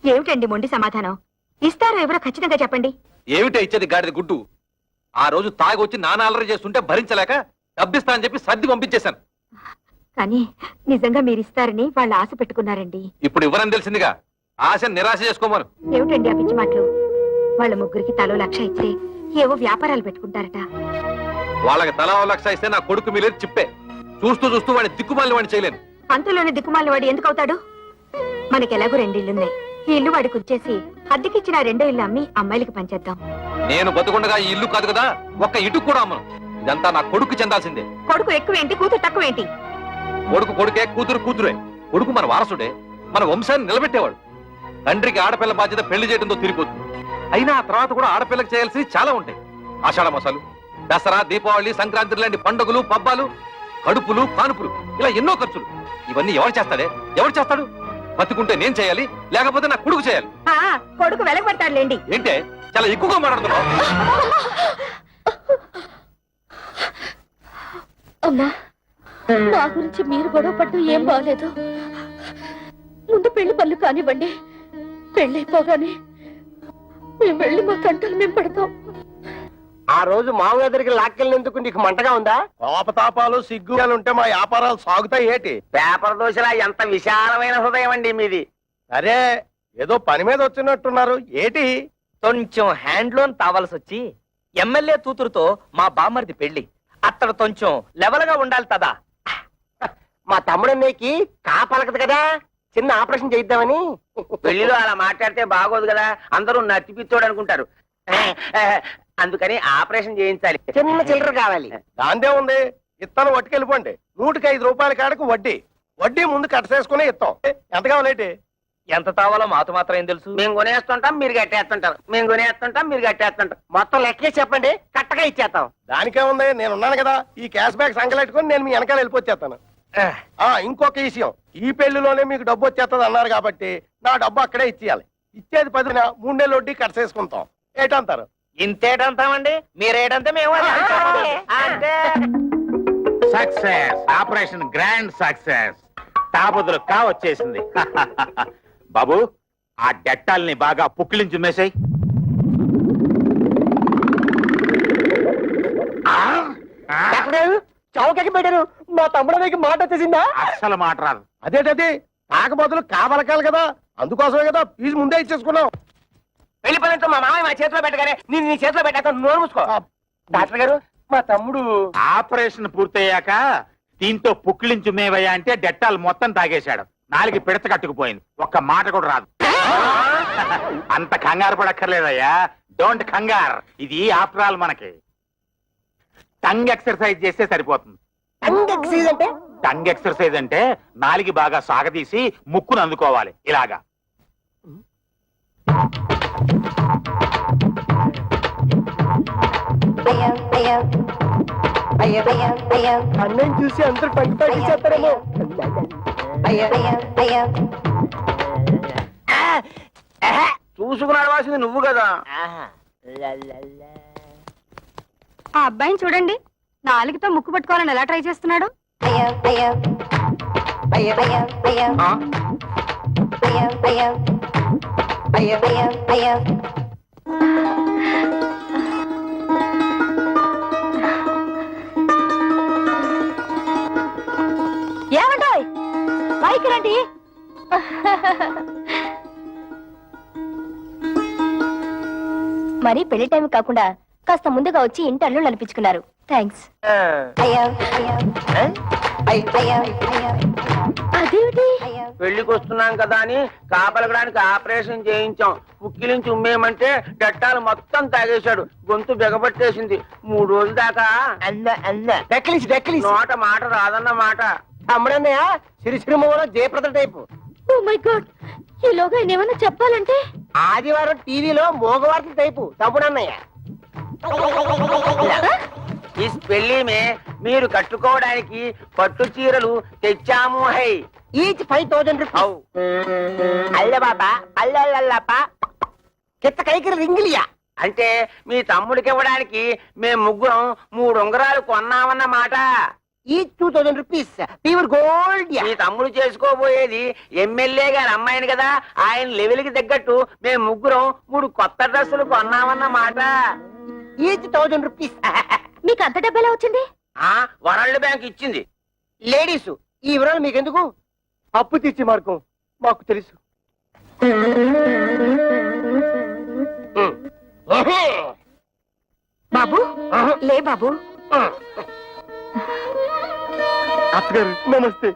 ఏమిటండి మొండి సమాధానం? ఇస్తారో ఎవరో ఖచ్చితంగా చెప్పండి. ఏమిటో ఇచ్చేది గాడిద గుడ్డు. ఆ రోజు తాగి వచ్చి నాన్న అల్లరి చేస్తుంటే భరించలేక డబ్బిస్తా అని చెప్పి సర్ది పంపించేశాను. కానీ నిజంగా మీరు ఇస్తారని వాళ్ళు ఆశ పెట్టుకున్నారండి. ఇప్పుడు ఇవ్వరని తెలిసిందిగా, ఆశ నిరాశ చేసుకోమను. ఏమిటండి ఆ పిచ్చి మాటలు? వాళ్ళ ముగ్గురికి తలో 1,00,000 ఇస్తే ఏవో వ్యాపారాలు పెట్టుకుంటారట. వాళ్ళకి తలా 1,00,000 ఇస్తే నా కొడుకు మీలేదు చిప్పే. చూస్తూ చూస్తూ వాడిని దిక్కుమాలి వాడిని చేయలేను. అంతలోనే దిక్కుమాలిన వాడు ఎందుకు అవుతాడు? మనకెలాగో 2 ఇళ్లున్నాయి. ఈ ఇల్లు వాడికి వచ్చేసి అద్దెకిచ్చిన 2వ ఇల్లు అమ్మి అమ్మాయిలకి పంచేద్దాం. నేను బతుకుండగా ఈ ఇల్లు కాదు కదా, ఒక్క ఇటుకు కూడా అమ్మను. ఇదంతా నా కొడుకు చెందాల్సిందే. కొడుకు ఎక్కువేంటి, కూతురు తక్కువేంటి? కొడుకు కొడుకే, కూతురు కూతురే. కొడుకు మన వారసుడే, మన వంశాన్ని నిలబెట్టేవాడు. తండ్రికి ఆడపిల్ల బాధ్యత పెళ్లి చేయడంతో తిరిగిపోతుంది. అయినా ఆ తర్వాత కూడా ఆడపిల్లకి చేయాల్సి చాలా ఉంటాయి. ఆషాఢ మాసాలు, దసరా, దీపావళి, సంక్రాంతి లాంటి పండుగలు, పబ్బాలు, కడుపులు, కానుపులు, ఇలా ఎన్నో ఖర్చులు. ఇవన్నీ ఎవరు చేస్తాడే? ఎవరు చేస్తాడు? బతుకుంటే నేను చేయాలి, లేకపోతే నా కొడుకు చేయాలి. కొడుకు వెలగబడతాడులేండి. ఏంటే చాలా ఎక్కువగా మాట్లాడుతున్నావు? అమ్మా, మా గురించి మీరు గొడవ పట్టు ఏం బాగలేదు. ముందు పెళ్లి పనులు కానివ్వండి. పెళ్ళైపోగానే మేము వెళ్ళి మా కంటలు మేము పడతాం. ఆ రోజు మామూలు దగ్గరికి లాక్కెళ్ళినందుకు నీకు మంటగా ఉందా? కోపతాపాలు సిగ్గులు ఉంటే మా వ్యాపారాలు సాగుతాయి ఏటి? పేపర్ దోశలా ఎంత విశాలమైన హృదయం అండి మీది. అరే, ఏదో పని మీద వచ్చినట్టున్నారు ఏటి? కొంచెం హ్యాండ్ లోన్ తావాల్సి వచ్చి ఎమ్మెల్యే కూతురుతో మా బామ్మర్ది పెళ్లి. అతడు కొంచెం లెవెల్ గా ఉండాలి కదా. మా తమ్ముడన్నయ్యకి కాపలకదు కదా, చిన్న ఆపరేషన్ చేయిద్దామని. పెళ్లిలో అలా మాట్లాడితే బాగోదు కదా, అందరూ నత్తిపిచ్చోడు అనుకుంటారు. అందుకని ఆపరేషన్ చేయించాలి. చిన్న చిల్లర కావాలి. దాందే ఉంది, ఇత్తనం పట్టుకెళ్ళిపోండి. 105 రూపాయల కాడకు వడ్డీ. వడ్డీ ముందు కట్ చేసుకుని ఇస్తాం. ఎంత కావాలేటి? ఎంత తావాలో మాతో మాత్రం ఏం తెలుసు. మేము కొనేస్తుంటాం, మీరు కట్టేస్తుంటారు. మేము కొనేస్తుంటాం, మీరు కట్టేస్తుంటాం. మొత్తం లెక్కే చెప్పండి, కట్టగా ఇచ్చేస్తాం. దానికే ఉంది, నేనున్నాను కదా. ఈ క్యాష్ బ్యాక్ సంకలెట్టుకుని నేను మీ వెనకాల వెళ్ళిపోచ్చేస్తాను. ఇంకొక విషయం, ఈ పెళ్లిలోనే మీకు డబ్బు వచ్చేస్తుంది అన్నారు కాబట్టి నా డబ్బు అక్కడే ఇచ్చేయాలి. ఇచ్చేది 10న 3 నెలలు వడ్డీ కట్ చేసుకుంటాం. ఏటంటారు? ఇంతేటంతామండి, మీరేటంటే మేము అదే అంటామండి. అంటే సక్సెస్, ఆపరేషన్ గ్రాండ్ సక్సెస్. తాబుదులు కా వచ్చేసింది. బాబు, ఆ డెట్టాల్ని బాగా పుక్కిలించి మేసాయి. చౌకకి పెట్టారు. మా తమ్ముడికి మాట వచ్చేసిందా? అస్సలు మాట రాదు. అదేటది, కాకపోతే కావలకాలి కదా, అందుకోసమే కదా ఫీజు ముందే ఇచ్చేసుకున్నాం. పెళ్లి పనితో మా మామయ్య మా చేతిలో పెట్టగానే నేను నీ చేతిలో పెట్టాక నోరు మూసుకో. డాక్టర్ గారు, మా తమ్ముడు ఆపరేషన్ పూర్తయ్యాక దీంతో పుక్కిలించు మేవయ్యా అంటే డెట్టాల్ మొత్తం తాగేశాడు. 4 పిడత కట్టుకుపోయింది, ఒక్క మాట కూడా రాదు. అంత కంగారు పడక్కర్లేదయ్యా, డోంట్ కంగార్. ఇది ఆఫ్టర్ ఆల్ మనకి టంగ్ ఎక్సర్సైజ్ చేస్తే సరిపోతుంది. ఎక్సైజ్ అంటే? టంగ్ ఎక్సర్సైజ్ అంటే నాలికి బాగా సాగదీసి ముక్కును అందుకోవాలి ఇలాగా. అన్నయ్య చూసి అందరూ టంగ్ చేస్తారేమో. చూసుకుని అడవాల్సింది నువ్వు కదా. ఆ అబ్బాయిని చూడండి, 4తో ముక్కు పట్టుకోవాలని ఎలా ట్రై చేస్తున్నాడు. ఏమంటాయ్, పైకి రండి. మరి పెళ్లి టైం కాకుండా కాస్త ముందుగా వచ్చి ఇంటర్లు నడిపించుకున్నారు. థ్యాంక్స్. అదేమిటి పెళ్లికి వస్తున్నాం కదా అని కాపలగడానికి ఆపరేషన్ చేయించాం. పుక్కిలించి ఉమ్మేయమంటే డట్టాలు మొత్తం తాగేశాడు. గొంతు బిగబట్టేసింది. 3 రోజుల దాకా డెక్కిలిసి నోట మాట రాదన్న మాట. తమ్ముడన్నయ్య సిరిసిరిమూల Jayaprada type. Oh my god, ఈలోగా ఆయన ఏమైనా చెప్పాలంటే ఆదివారం టీవీలో మోగవార్తల టైపు తమ్ముడన్నయ్య. ఈ పెళ్లి మే మీరు కట్టుకోవడానికి పట్టు చీరలు తెచ్చాము. High each 5,000 rupees. అల్ల బాబా అల్లల్లప్ప కిత్త కైకిరి రింగిలియా. అంటే మీ తమ్ముడికి ఇవ్వడానికి మేము ముగ్గురం 3 ఉంగరాలు కొన్నామన్నమాట. Each 2,000 rupees pure gold. మీ తమ్ముడు చేసుకోబోయేది ఎమ్మెల్యే గారి అమ్మాయిని కదా, ఆయన లెవెల్ కి తగ్గట్టు మేము ముగ్గురం 3 కొత్త డ్రెస్సులు కొన్నామన్నమాట. Each 1,000 rupees. మీకు అంత డబ్బెలా వచ్చింది? వరల్డ్ బ్యాంక్ ఇచ్చింది. లేడీస్ ఈ వివరాలు మీకెందుకు? అప్పు తీర్చి మార్గం మాకు తెలుసు. బాబు లే బాబు. అత్తగారు నమస్తే.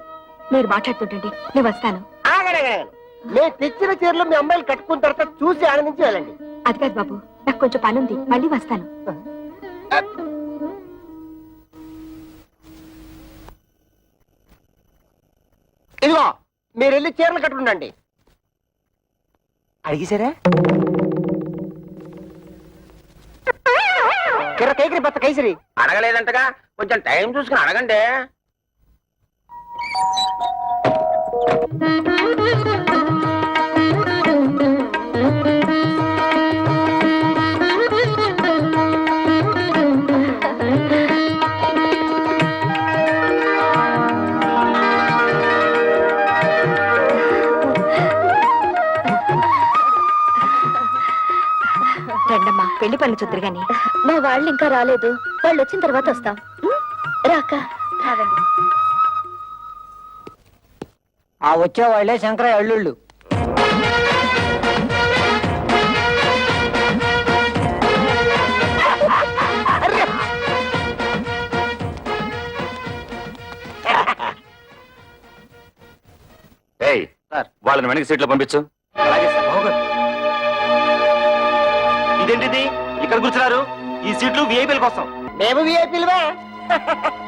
మీరు మాట్లాడుతుంటండి, నేను వస్తాను. నేను తెచ్చిన చీరలు మీ అమ్మాయిలు కట్టుకున్న తర్వాత చూసి ఆనందించి వెళ్ళండి. అది కాదు బాబు, నాకు కొంచెం పనుంది, మళ్ళీ వస్తాను. ఇదిగో మీరు వెళ్ళి చీరలు కట్టుకుండండి. అడిగిసారా? కిర కైకిరి బత్త కైసరి. అడగలేదంటగా, కొంచెం టైం చూసుకుని అడగండి. రండమ్మా, పెళ్లి పనులు చూద్దరు గాని. మా వాళ్ళు ఇంకా రాలేదు, వాళ్ళు వచ్చిన తర్వాత వస్తాం. రాక రాదండి. ఆ వచ్చే వాళ్ళే శంకరయ్య అల్లుళ్ళు. ఏయ్ వాళ్ళని వెనక సీట్లో పంపించు. ఇదేంటిది ఇక్కడ కూర్చున్నారు? ఈ సీట్లు విఐపీల కోసం. మేము విఐపీలువే.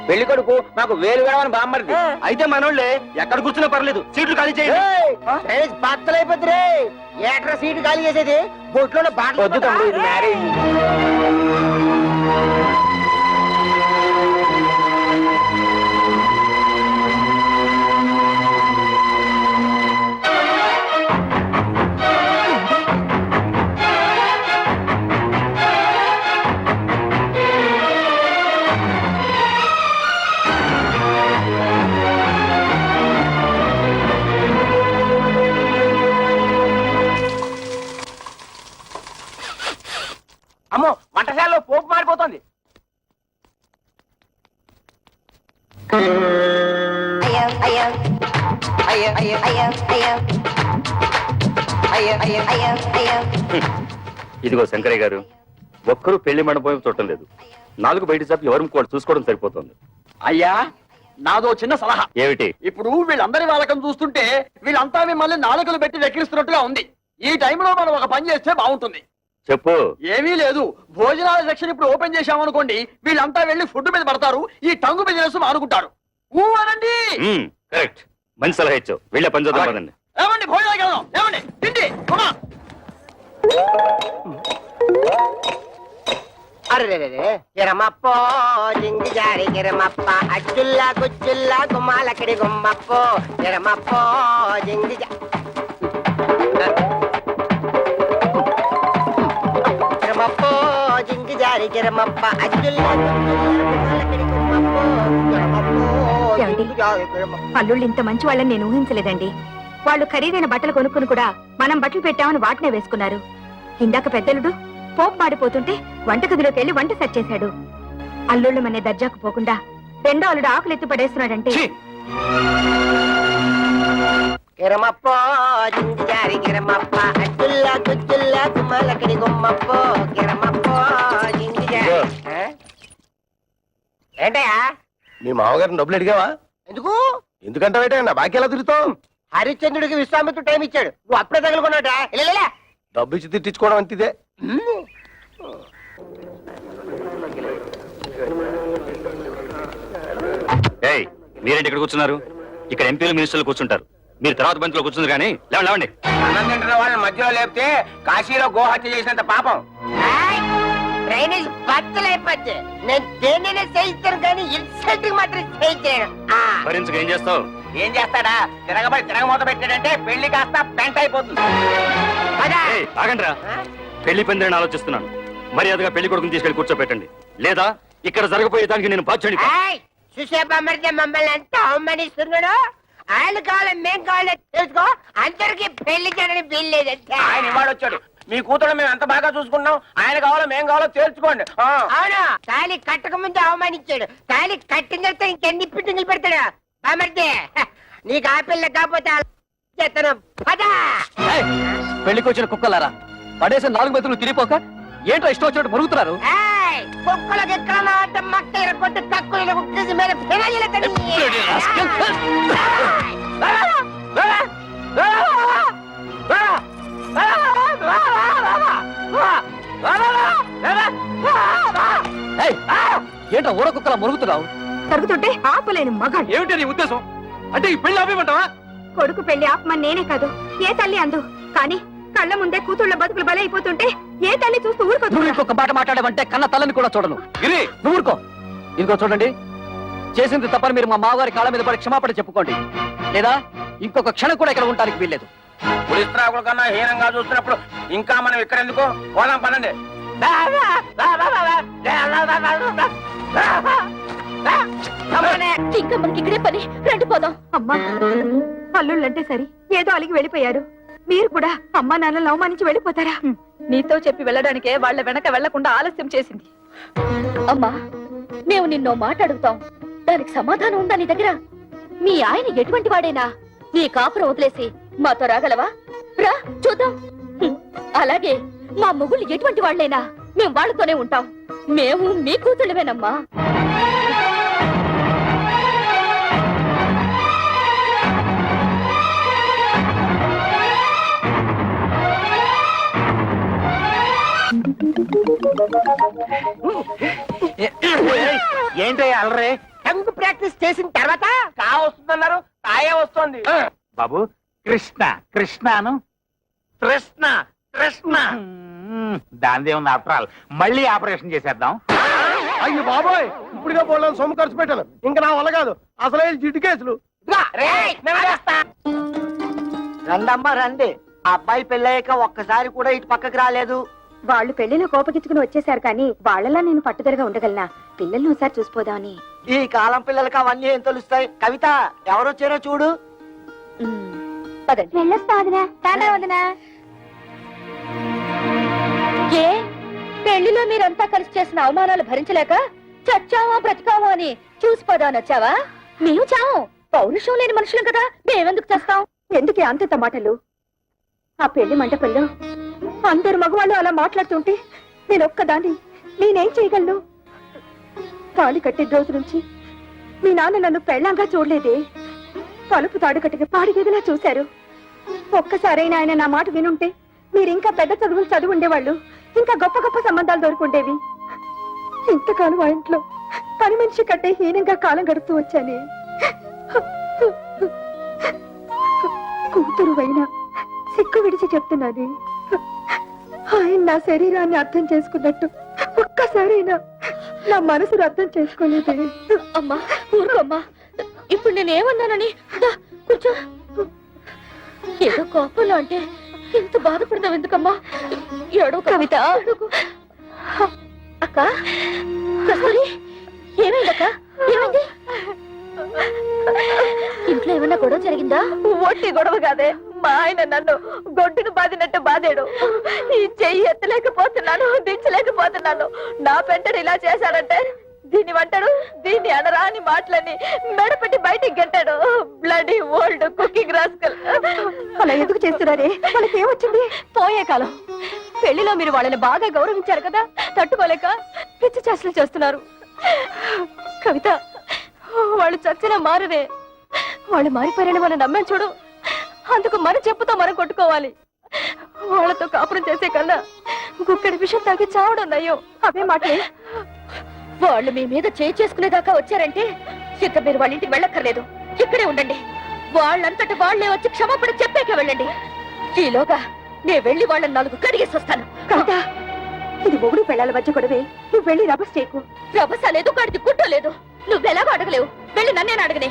పెళ్లి కొడుకు మాకు వేలు వేడమని బామ్మరిది. అయితే మనోళ్ళే ఎక్కడ కూర్చున్నా పర్లేదు, సీట్లు ఖాళీ చేయండి. బట్టలైపోతురే. ఏట్రా సీటు ఖాళీ చేసేది? బొట్లో బాటలు. వద్దు తమ్ముడు, ఇది మ్యారేజ్. అమ్మో, వంటశాలలో పోపు మారిపోతుంది. ఇదిగో శంకరయ్య గారు, ఒక్కరూ పెళ్లి మండపం చూడటం లేదు. 4 బయట చెప్పి ఎవరు కూడా చూసుకోవడం సరిపోతుంది. అయ్యా, నాదో చిన్న సలహా. ఏమిటి? ఇప్పుడు వీళ్ళందరి వాళ్ళకం చూస్తుంటే వీళ్ళంతా మిమ్మల్ని నాలుకలు పెట్టి వెక్కిరిస్తున్నట్టుగా ఉంది. ఈ టైంలో మనం ఒక పని చేస్తే బాగుంటుంది. చెప్పు. ఏమీ లేదు, భోజనాల సెక్షన్ ఇప్పుడు ఓపెన్ చేశామనుకోండి, వీళ్ళంతా వెళ్ళి ఫుడ్ మీద పడతారు, ఈ టంగు బిజినెస్ మానుకుంటారు. అనండి. కరెక్ట్, మంచి సలహా ఇచ్చావు. వెళ్ళే పని చూద్దాం పదండి. ఏమండి, భోజనాలకు వెళ్దాం. ఏమండి, తిండి. అరే కిరమప్పో జింగి జారి కిరమప్ప అచ్చుల్లా గుచ్చుల్లా గుమ్మాలక్కడి గుమ్మప్పో కిరమప్పో జింగి కిరమప్పో జింగి జారి కిరమప్ప అచ్చుల్లా గుమ్మాలక్కడి గుమ్మప్పో కిరమప్పో జింగి జారి కిరమప్ప. అల్లుళ్ళు ఇంత మంచి వాళ్ళని నేను ఊహించలేదండి. వాళ్ళు ఖరీదైన బట్టలు కొనుక్కుని కూడా మనం బట్టలు పెట్టామని వాటినే వేసుకున్నారు. ఇందాక పెద్దలుడు పోపు మాడిపోతుంటే వంటగదిలోకి వెళ్లి వంట సెట్ చేశాడు. అల్లుళ్ళు మనే దర్జాకు పోకుండా రెండో అల్లుడు ఆకులు ఎత్తి పడేస్తున్నాడంటే. కిరమప్పో జింగి జారి కిరమప్ప అచ్చుల్లా గుచ్చుల్లా గుమ్మాలక్కడి గుమ్మప్పో కిరమప్పో జింగి జారి. ఏంటయ్యా? మీ మామగారిని డబ్బులు అడిగావా? ఎందుకు? ఎందుకంటే నా బాకీ ఎలా తిరుగుతావు? హరిశ్చంద్రుడికి విశ్వామిత్రుడు టైం ఇచ్చాడు, నువ్వు అప్పుడే తగులుకున్నాడా? ఇలా డబ్బు ఇచ్చి తిట్టించుకోవడం అంతిదే. ఏయ్, మీరేంటి ఇక్కడ కూర్చున్నారు? ఇక్కడ ఎంపీలు మినిస్టర్లు కూర్చుంటారు, మీరు తర్వాత బంతిలో కూర్చుంది కానీ లేవండి లేవండి. అన్నం తింటున్న వాళ్ళని మధ్యలో లేపితే కాశీలో గోహత్య చేసినంత పాపం. డ్రైనేజ్ బద్దలైపోద్ది. నేను దేన్నైనా చేయిస్తాను కానీ ఇన్సల్ట్ మాత్రం చేయించాను. భరించక ఏం చేస్తావు? ఏం చేస్తాడా? తిరగబడి తిరగమూత పెట్టాడంటే పెళ్లి కాస్త పెంట అయిపోతుంది. ఏయ్, ఆగండ్రా. పెళ్లి పందిరని ఆలోచిస్తున్నాను. మర్యాదగా పెళ్లి కొడుకుని తీసుకెళ్లి కూర్చోబెట్టండి, లేదా ఇక్కడ జరగబోయే దానికి నేను బాధ్యుని. సుషేపమరితే మమ్మల్ని ఎంత అవమానిస్తున్నాడు. ఆయన కావాలి మేం కావాలి తెలుసుకో. అందరికి పెళ్లి చేయడానికి వీల్లేదంటే ఆయన ఇవాడు వచ్చాడు, మీ కూతురు మేము ఎంత బాగా చూసుకున్నాం, ఆయన కావాలో మేం కావాలో తేల్చుకోండి. అవును, తాళి కట్టక ముందు అవమానించాడు, తాళి కట్టిన తర్వాత ఇంకెన్ని పిట్టింగులు పెడతాడు. బామర్ది, నీకు ఆ పిల్ల కాకపోతే చేస్తాను. పదా పెళ్లికి వచ్చిన కుక్కలారా, పడేసిన 4 మెతులు తిరిగిపోక ఏంటో ఇష్టం వచ్చినట్టు మరుగుతున్నారు. కుక్కలకి ఎక్కడ అంటే మక్క ఇరగొట్టి తక్కువ కుక్కేసి మీద ఏంటో ఊర కుక్కలా మరుగుతున్నావు? తరుగుతుంటే ఆపలేని మగాడు. ఏమిటి నీ ఉద్దేశం? అంటే ఈ పెళ్లి ఆపేమంటావా? కొడుకు పెళ్లి ఆపమని నేనే కాదు, ఏ తల్లి అందు. కానీ కళ్ళ ముందే కూతుళ్ళ బతుకులు బలైపోతుంటే ఏ తల్లి చూస్తూ ఊరుకోదు. నువ్వు ఇంకొక మాట మాట్లాడమంటే కన్న తల్లని కూడా చూడను. గిరి, నువ్వు ఊరుకో. ఇంకో చూడండి, చేసింది తప్పని మీరు మా మామగారి కాళ్ళ మీద పడి క్షమాపణ చెప్పుకోండి, లేదా ఇంకొక క్షణం కూడా ఇక్కడ ఉండడానికి వీల్లేదు. పులిస్త్రాకుల కన్నా హీనంగా చూస్తున్నప్పుడు ఇంకా మనం ఇక్కడ ఎందుకు? పోదాం పనండి. ఇంకా మనకి ఇక్కడే పని, రండి పోదాం. అమ్మా, అల్లుళ్ళంటే సరి ఏదో అలిగి వెళ్ళిపోయారు, మీరు కూడా అమ్మా నాన్నలు అవమానించి వెళ్ళిపోతారా? నీతో చెప్పి వెళ్ళడానికే వాళ్ళ వెనక వెళ్లకుండా ఆలస్యం చేసింది. అమ్మా, మేము నిన్నో మాట అడుగుతాం, దానికి సమాధానం ఉందా నీ దగ్గర? మీ ఆయన ఎటువంటి వాడేనా? నీ కాపురం వదిలేసి మాతో రాగలవా? రా చూద్దాం. అలాగే మా మొగుళ్ళు ఎటువంటి వాళ్లైనా మేము వాళ్ళతోనే ఉంటాం. మేము మీ కూతుళ్ళమేనమ్మా. ఏంటో అలరే? టంగు ప్రాక్టీస్ చేసిన తర్వాత కా వస్తుందన్నారు, కాయే వస్తుంది. బాబు, కృష్ణ కృష్ణను కృష్ణ కృష్ణ దానిదే ఉంది. ఆఫ్టర్ ఆల్ మళ్ళీ ఆపరేషన్ చేసేద్దాం. అయ్యో బాబోయ్, ఇప్పుడుగా పోలేని సొమ్ము ఖర్చు పెట్టాను. ఇంకా నా వల్ల కాదు, అసలే జిడ్డు కేసులు. రండమ్మా రండి. అబ్బాయి పెళ్ళయ్యాక ఒక్కసారి కూడా ఇటు పక్కకి రాలేదు. వాళ్ళు పెళ్లిలో కోపగించుకుని వచ్చేసారు కానీ వాళ్ళలా నేను పట్టుదలగా ఉండగలనా? పిల్లల్ని ఒకసారి చూసిపోదామని. ఈ కాలం పిల్లలకి అవన్నీ ఏం తెలుస్తాయి? కవిత, ఎవరొచ్చారో చూడు. ఏ పెళ్లిలో మీరంతా కలిసి చేసిన అవమానాలు భరించలేక చచ్చావా బ్రతికావా అని చూసిపోదామని మేము చావు పౌరుషం లేని మనుషులం కదా, మేమెందుకు చేస్తాం? ఎందుకే అంత మాటలు? ఆ పెళ్లి మంటపంలో అందరు మగవాళ్ళు అలా మాట్లాడుతుంటే నేను ఒక్కదాన్ని నేనేం చేయగలను? తాళి కట్టే రోజు నుంచి మీ నాన్న నన్ను పెళ్ళంగా చూడలేదే. తలుపు తాడు కట్టిన పాడిగేదిలా చూశారు. ఒక్కసారైనా ఆయన నా మాట వినుంటే మీరు ఇంకా పెద్ద చదువులు చదువు ఉండేవాళ్ళు, ఇంకా గొప్ప గొప్ప సంబంధాలు దొరుకుండేవి. ఇంతకాలం ఆ ఇంట్లో పని మనిషి కంటే హీనంగా కాలం గడుపుతూ వచ్చానే. కూతురు అయినా సిక్కు విడిచి చెప్తున్నది, ఆయన నా శరీరాన్ని అర్థం చేసుకున్నట్టు ఒక్కసారైనా నా మనసును అర్థం చేసుకోలేదు. అమ్మా ఊరుకోమ్మా, ఇప్పుడు నేనేమన్నానని కూర్చో. ఏదో కోపంలో అంటే ఇంత బాధపడతావు ఎందుకమ్మా? ఏడో కవిత. అక్క కస్తూరి, ఏమైందక్క? ఏమైంది? ఇంట్లో ఏమన్నా గొడవ జరిగిందా? ఒట్టి గొడవ కాదే, మా ఆయన నన్ను గొడ్డును బాదినట్టు బాధాడు. ఈ చెయ్యి ఎత్తలేకపోతున్నాను, దించలేకపోతున్నాను. నా పెంటడు ఇలా చేశాడంటే దీన్ని వంటాడు, దీన్ని అనరా అని మాటలని మెడపెట్టి బయటికి గంటాడు. Bloody old cooking rascal. అలా ఎందుకు చేస్తున్నారే? వాళ్ళకి ఏమొచ్చింది? పోయే కాలం పెళ్లిలో మీరు వాళ్ళని బాగా గౌరవించారు కదా, తట్టుకోలేక పిచ్చి చేష్టలు చేస్తున్నారు. కవిత, వాళ్ళు చచ్చిన మారరే. వాళ్ళు మారిపోయారని మనం నమ్మాం చూడు, అందుకు మన చెప్పుతో మనం కొట్టుకోవాలి. వాళ్ళతో కాపురం చేసే కన్నా గుక్కడి విషయం తాగి చావడం నయ్యో. అవే మాటలే. వాళ్ళు మీ మీద చేసుకునేదాకా వచ్చారంటే ఇక మీరు వాళ్ళ ఇంటికి వెళ్ళక్కర్లేదు, ఇక్కడే ఉండండి. వాళ్ళంతటి వాళ్లే వచ్చి క్షమాపణ చెప్పాక వెళ్ళండి. ఈలోగా నేను వెళ్ళి వాళ్ళని 4 కడిగేసి వస్తాను. కాదా, ఇది మొగుడు పెళ్ళాల మధ్య గొడవే. నువ్వు వెళ్ళి రభస చేయకు. రభస లేదు, కడిది గుడ్డ లేదు. నువ్వెలాగో అడగలేవు, వెళ్ళి నన్నేనా అడగనే.